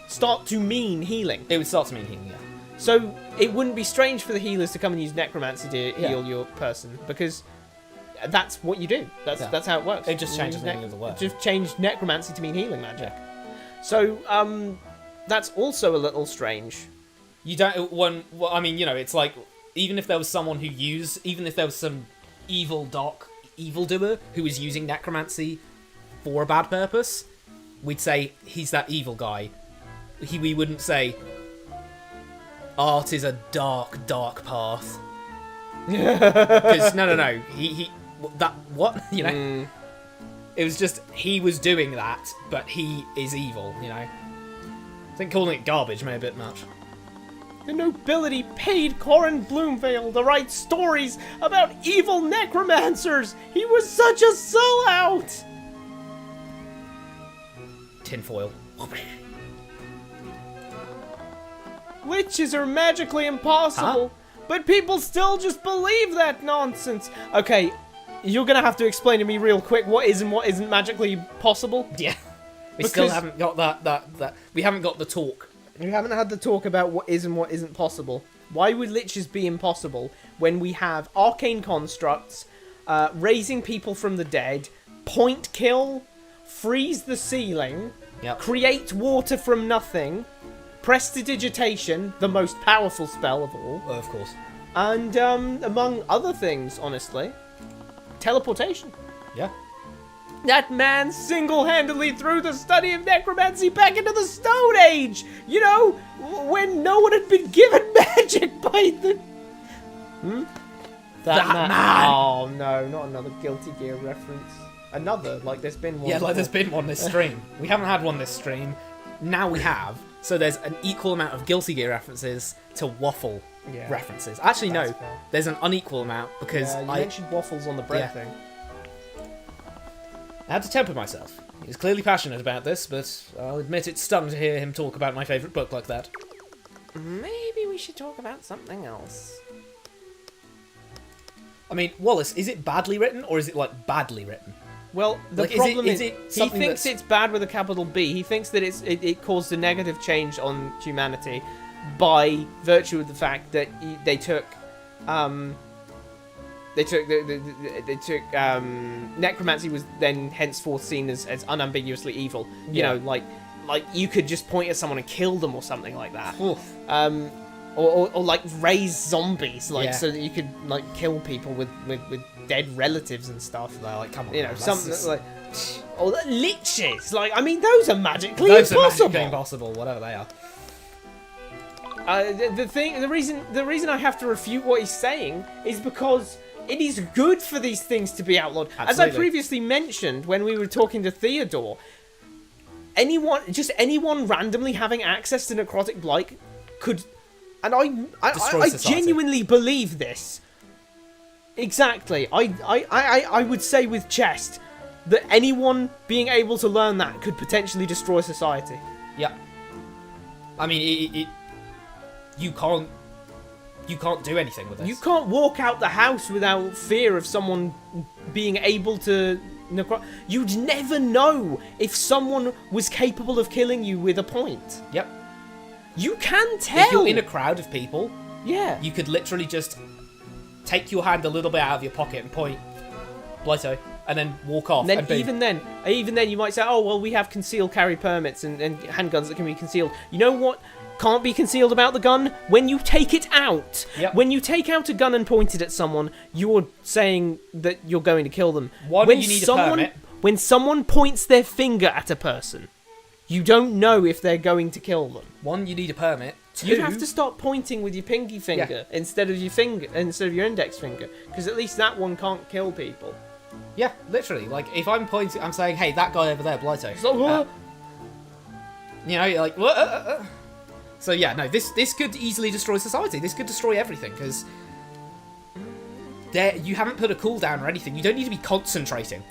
start to mean healing. It would start to mean healing, yeah. So it wouldn't be strange for the healers to come and use necromancy to heal your person, because that's what you do. That's how it works. It just You changes use the meaning of the word. Just changed necromancy to mean healing magic. So that's also a little strange. You don't, well, I mean, you know, it's like, even if there was someone who even if there was some evildoer who was using necromancy for a bad purpose, we'd say he's that evil guy. We wouldn't say art is a dark path. Because no, he that what, you know. It was just, he was doing that, but he is evil, you know? I think calling it garbage may be a bit much. The nobility paid Corin Bloomvale to write stories about evil necromancers. He was such a sellout. Tinfoil. Witches are magically impossible, but people still just believe that nonsense. Okay, you're gonna have to explain to me real quick what is and what isn't magically possible. Yeah. We still haven't got that. We haven't got the talk. We haven't had the talk about what is and what isn't possible. Why would liches be impossible when we have arcane constructs, raising people from the dead, point kill, freeze the ceiling, create water from nothing, prestidigitation, the most powerful spell of all. Oh, of course. And, among other things, honestly, teleportation. Yeah. That man single-handedly threw the study of necromancy back into the Stone Age! You know, when no one had been given magic by the... That man! Oh, no, not another Guilty Gear reference. Another, like there's been one. Yeah, before. like there's been one this stream. We haven't had one this stream. Now we have. So there's an equal amount of Guilty Gear references to Waffle references. Actually, no. Fair. There's an unequal amount because you mentioned waffles on the bread thing. I had to temper myself. He was clearly passionate about this, but I'll admit it stung to hear him talk about my favourite book like that. Maybe we should talk about something else. I mean, Wallace, is it badly written or is it like badly written? Well, the Like, problem is is, it he something thinks that's- it's bad with a capital B. He thinks that it caused a negative change on humanity by virtue of the fact that they took necromancy was then henceforth seen as unambiguously evil. You know, like you could just point at someone and kill them or something like that. Or like raise zombies, like so that you could like kill people with dead relatives and stuff. They're like, come on, You know, man, something that's like liches. Like, I mean, those are magically those are impossible. magically impossible, whatever they are. The reason I have to refute what he's saying is because it is good for these things to be outlawed. Absolutely. As I previously mentioned when we were talking to Theodore, anyone randomly having access to necrotic blight could, and I genuinely believe this. Exactly. I would say with chest that anyone being able to learn that could potentially destroy society. Yeah. I mean, you can't do anything with this. You can't walk out the house without fear of someone being able to... You'd never know if someone was capable of killing you with a point. Yep. You can tell. If you're in a crowd of people, yeah, you could literally just take your hand a little bit out of your pocket and point, Blighto, and then walk off. And then even then you might say, oh, well, we have concealed carry permits and handguns that can be concealed. You know what can't be concealed about the gun? When you take it out. Yep. When you take out a gun and point it at someone, you're saying that you're going to kill them. You need a permit. When someone points their finger at a person, you don't know if they're going to kill them. One, you need a permit. Two, You'd have to start pointing with your pinky finger instead of your index finger, because at least that one can't kill people. Yeah, literally. Like, if I'm pointing, I'm saying, hey, that guy over there, Blighto. So, you know, you're like, what? So yeah, no, this could easily destroy society. This could destroy everything, because you haven't put a cooldown or anything. You don't need to be concentrating.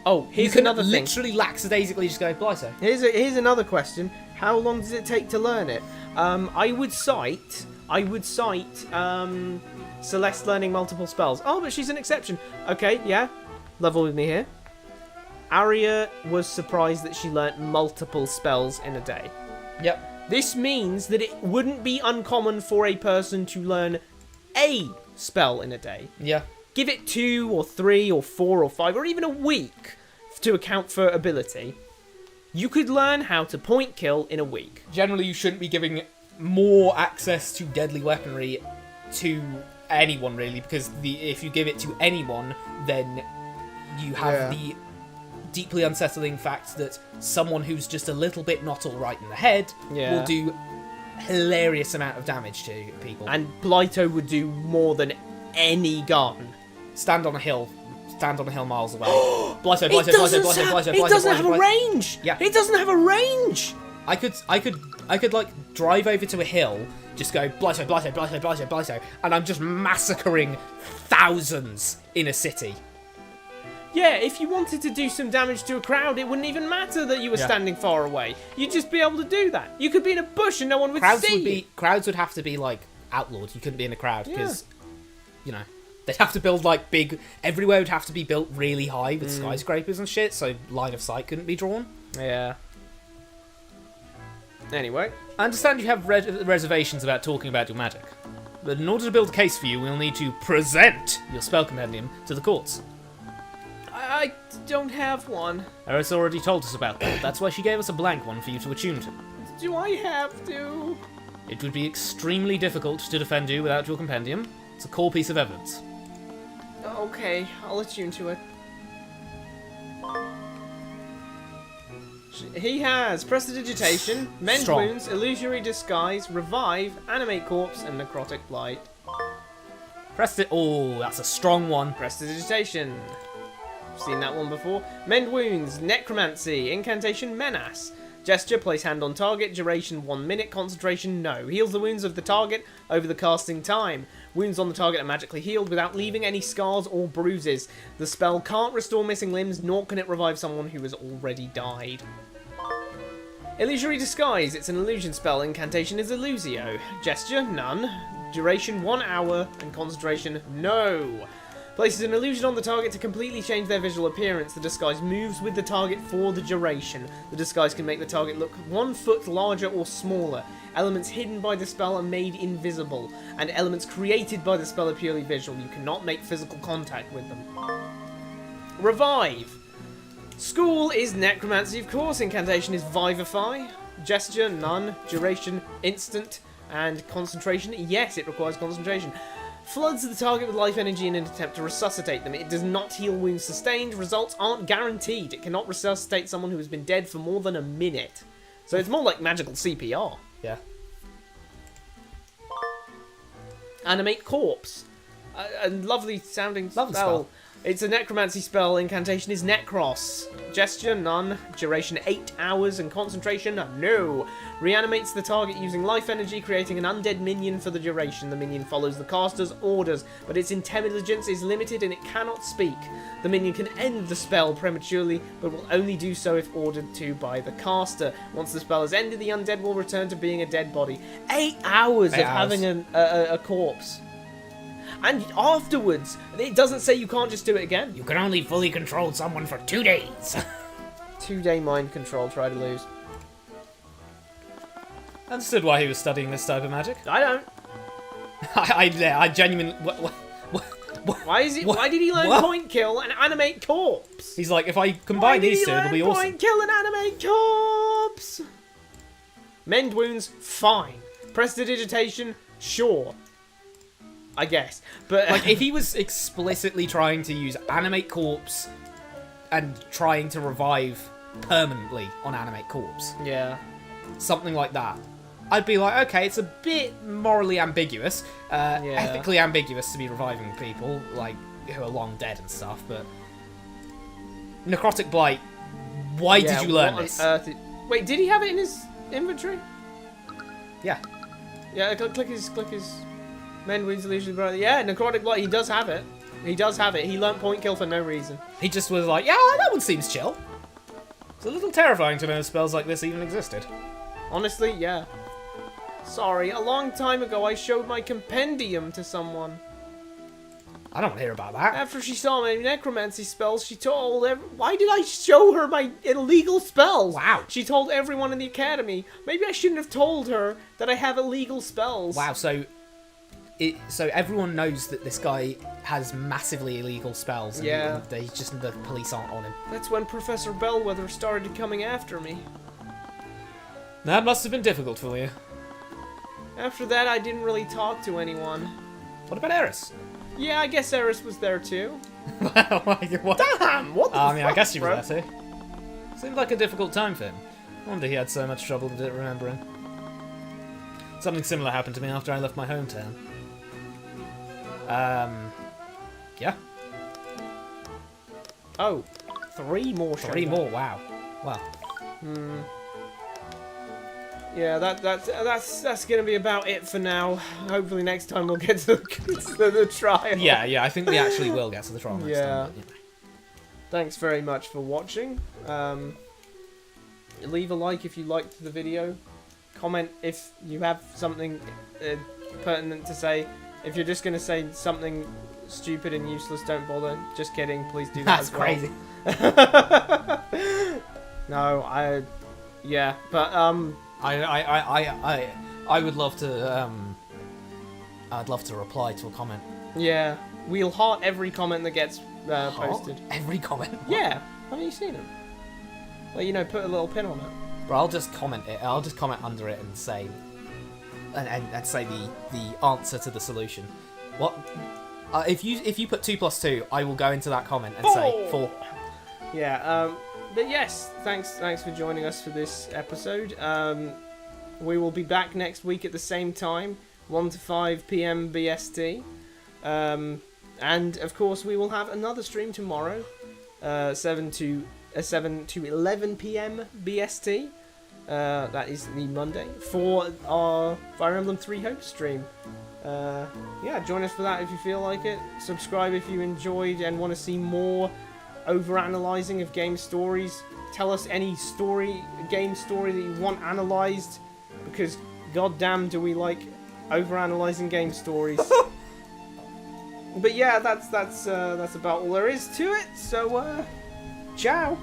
Oh, here's you can another thing. Literally lackadaisically just go, Blighto. Here's another question. How long does it take to learn it? I would cite Celeste learning multiple spells. Oh, but she's an exception. Okay, yeah. Level with me here. Arya was surprised that she learnt multiple spells in a day. Yep. This means that it wouldn't be uncommon for a person to learn a spell in a day. Yeah. Give it 2 or 3 or 4 or 5 or even a week to account for ability. You could learn how to point kill in a week. Generally, you shouldn't be giving more access to deadly weaponry to anyone, really, because if you give it to anyone, then you have the deeply unsettling fact that someone who's just a little bit not all right in the head will do hilarious amount of damage to people. And Blighto would do more than any gun. Stand on a hill, stand on a hill miles away. Blighto, It doesn't have a range. Yeah. It doesn't have a range. I could like drive over to a hill, just go Blighto, and I'm just massacring thousands in a city. Yeah, if you wanted to do some damage to a crowd, it wouldn't even matter that you were standing far away. You'd just be able to do that. You could be in a bush and no one would see you. Crowds would have to be like outlawed. You couldn't be in a crowd because, you know, they'd have to build like big. Everywhere would have to be built really high with skyscrapers and shit, so line of sight couldn't be drawn. Yeah. Anyway, I understand you have reservations about talking about your magic, but in order to build a case for you, we'll need to present your spell compendium to the courts. I don't have one. Eris already told us about that. That's why she gave us a blank one for you to attune to. Do I have to? It would be extremely difficult to defend you without your compendium. It's a core piece of evidence. Okay, I'll attune to it. He has Prestidigitation, Mend Strong. Wounds, Illusory Disguise, Revive, Animate Corpse, and Necrotic Blight. Oh, that's a strong one. Prestidigitation. Seen that one before. Mend Wounds, Necromancy, Incantation, Menace. Gesture, place hand on target, duration 1 minute, concentration, no. Heals the wounds of the target over the casting time. Wounds on the target are magically healed without leaving any scars or bruises. The spell can't restore missing limbs, nor can it revive someone who has already died. Illusory Disguise, it's an illusion spell. Incantation is Illusio. Gesture, none. Duration 1 hour, and concentration, no. Places an illusion on the target to completely change their visual appearance. The disguise moves with the target for the duration. The disguise can make the target look 1 foot larger or smaller. Elements hidden by the spell are made invisible, and elements created by the spell are purely visual. You cannot make physical contact with them. Revive. School is necromancy, of course. Incantation is vivify. Gesture, none. Duration, instant. And concentration, yes, it requires concentration. Floods the target with life energy in an attempt to resuscitate them. It does not heal wounds sustained. Results aren't guaranteed. It cannot resuscitate someone who has been dead for more than a minute. So it's more like magical CPR. Yeah. Animate Corpse. A lovely sounding Lovely spell. It's a necromancy spell. Incantation is Necros. Gesture, none. Duration 8 hours, and concentration, no. Reanimates the target using life energy, creating an undead minion for the duration. The minion follows the caster's orders, but its intelligence is limited and it cannot speak. The minion can end the spell prematurely, but will only do so if ordered to by the caster. Once the spell is ended, the undead will return to being a dead body. 8 hours of having a corpse. And afterwards, it doesn't say you can't just do it again. You can only fully control someone for 2 days. 2-day mind control, try to lose. Understood why he was studying this type of magic. I don't. I genuinely... Why did he learn point kill and animate corpse? He's like, if I combine these two, it'll be awesome. Point kill and animate corpse. Mend wounds, fine. Prestidigitation, sure. I guess, but like if he was explicitly trying to use animate corpse and trying to revive permanently on animate corpse, yeah, something like that, I'd be like, okay, it's a bit morally ambiguous, ethically ambiguous to be reviving people like who are long dead and stuff. But Necrotic Blight, why did you learn this? Wait, did he have it in his inventory? Yeah. Yeah, click his. Mend wounds illusion, brother. Yeah, Necrotic Blight, he does have it. He does have it. He learnt point kill for no reason. He just was like, yeah, that one seems chill. It's a little terrifying to know spells like this even existed. Honestly, yeah. Sorry, a long time ago I showed my compendium to someone. I don't want to hear about that. After she saw my necromancy spells, she told why did I show her my illegal spells? Wow. She told everyone in the academy. Maybe I shouldn't have told her that I have illegal spells. Wow, so everyone knows that this guy has massively illegal spells. And yeah. The police aren't on him. That's when Professor Bellwether started coming after me. That must have been difficult for you. After that, I didn't really talk to anyone. What about Eris? Yeah, I guess Eris was there too. What? Damn, what the I mean, fuck, I guess he bro? was there too. Seemed like a difficult time for him. I wonder he had so much trouble remembering. Something similar happened to me after I left my hometown. Yeah. Oh, 3 more shows. 3 more, wow. Well, Yeah, that's gonna be about it for now. Hopefully next time we'll get to the trial. yeah, I think we actually will get to the trial next Yeah. time. But, Thanks very much for watching. Leave a like if you liked the video. Comment if you have something pertinent to say. If you're just going to say something stupid and useless, don't bother. Just kidding. Please do that That's as well. crazy. No, yeah, but I would love to I'd love to reply to a comment. yeah, we'll heart every comment that gets posted. Every comment. Yeah, haven't you seen them? Well, you know, put a little pin on it. But I'll just comment it. I'll just comment under it and say and say the answer to the solution. What if you put 2 + 2, I will go into that comment and say 4. Yeah, but yes, thanks for joining us for this episode. We will be back next week at the same time, 1 to 5 p.m. BST. And of course, we will have another stream tomorrow, 7 to 11 p.m. BST. That is the Monday for our Fire Emblem 3 Hope stream. Yeah, join us for that if you feel like it. Subscribe if you enjoyed and want to see more overanalyzing of game stories. Tell us any game story that you want analysed, because goddamn do we like overanalyzing game stories. But yeah, that's about all there is to it. So, ciao.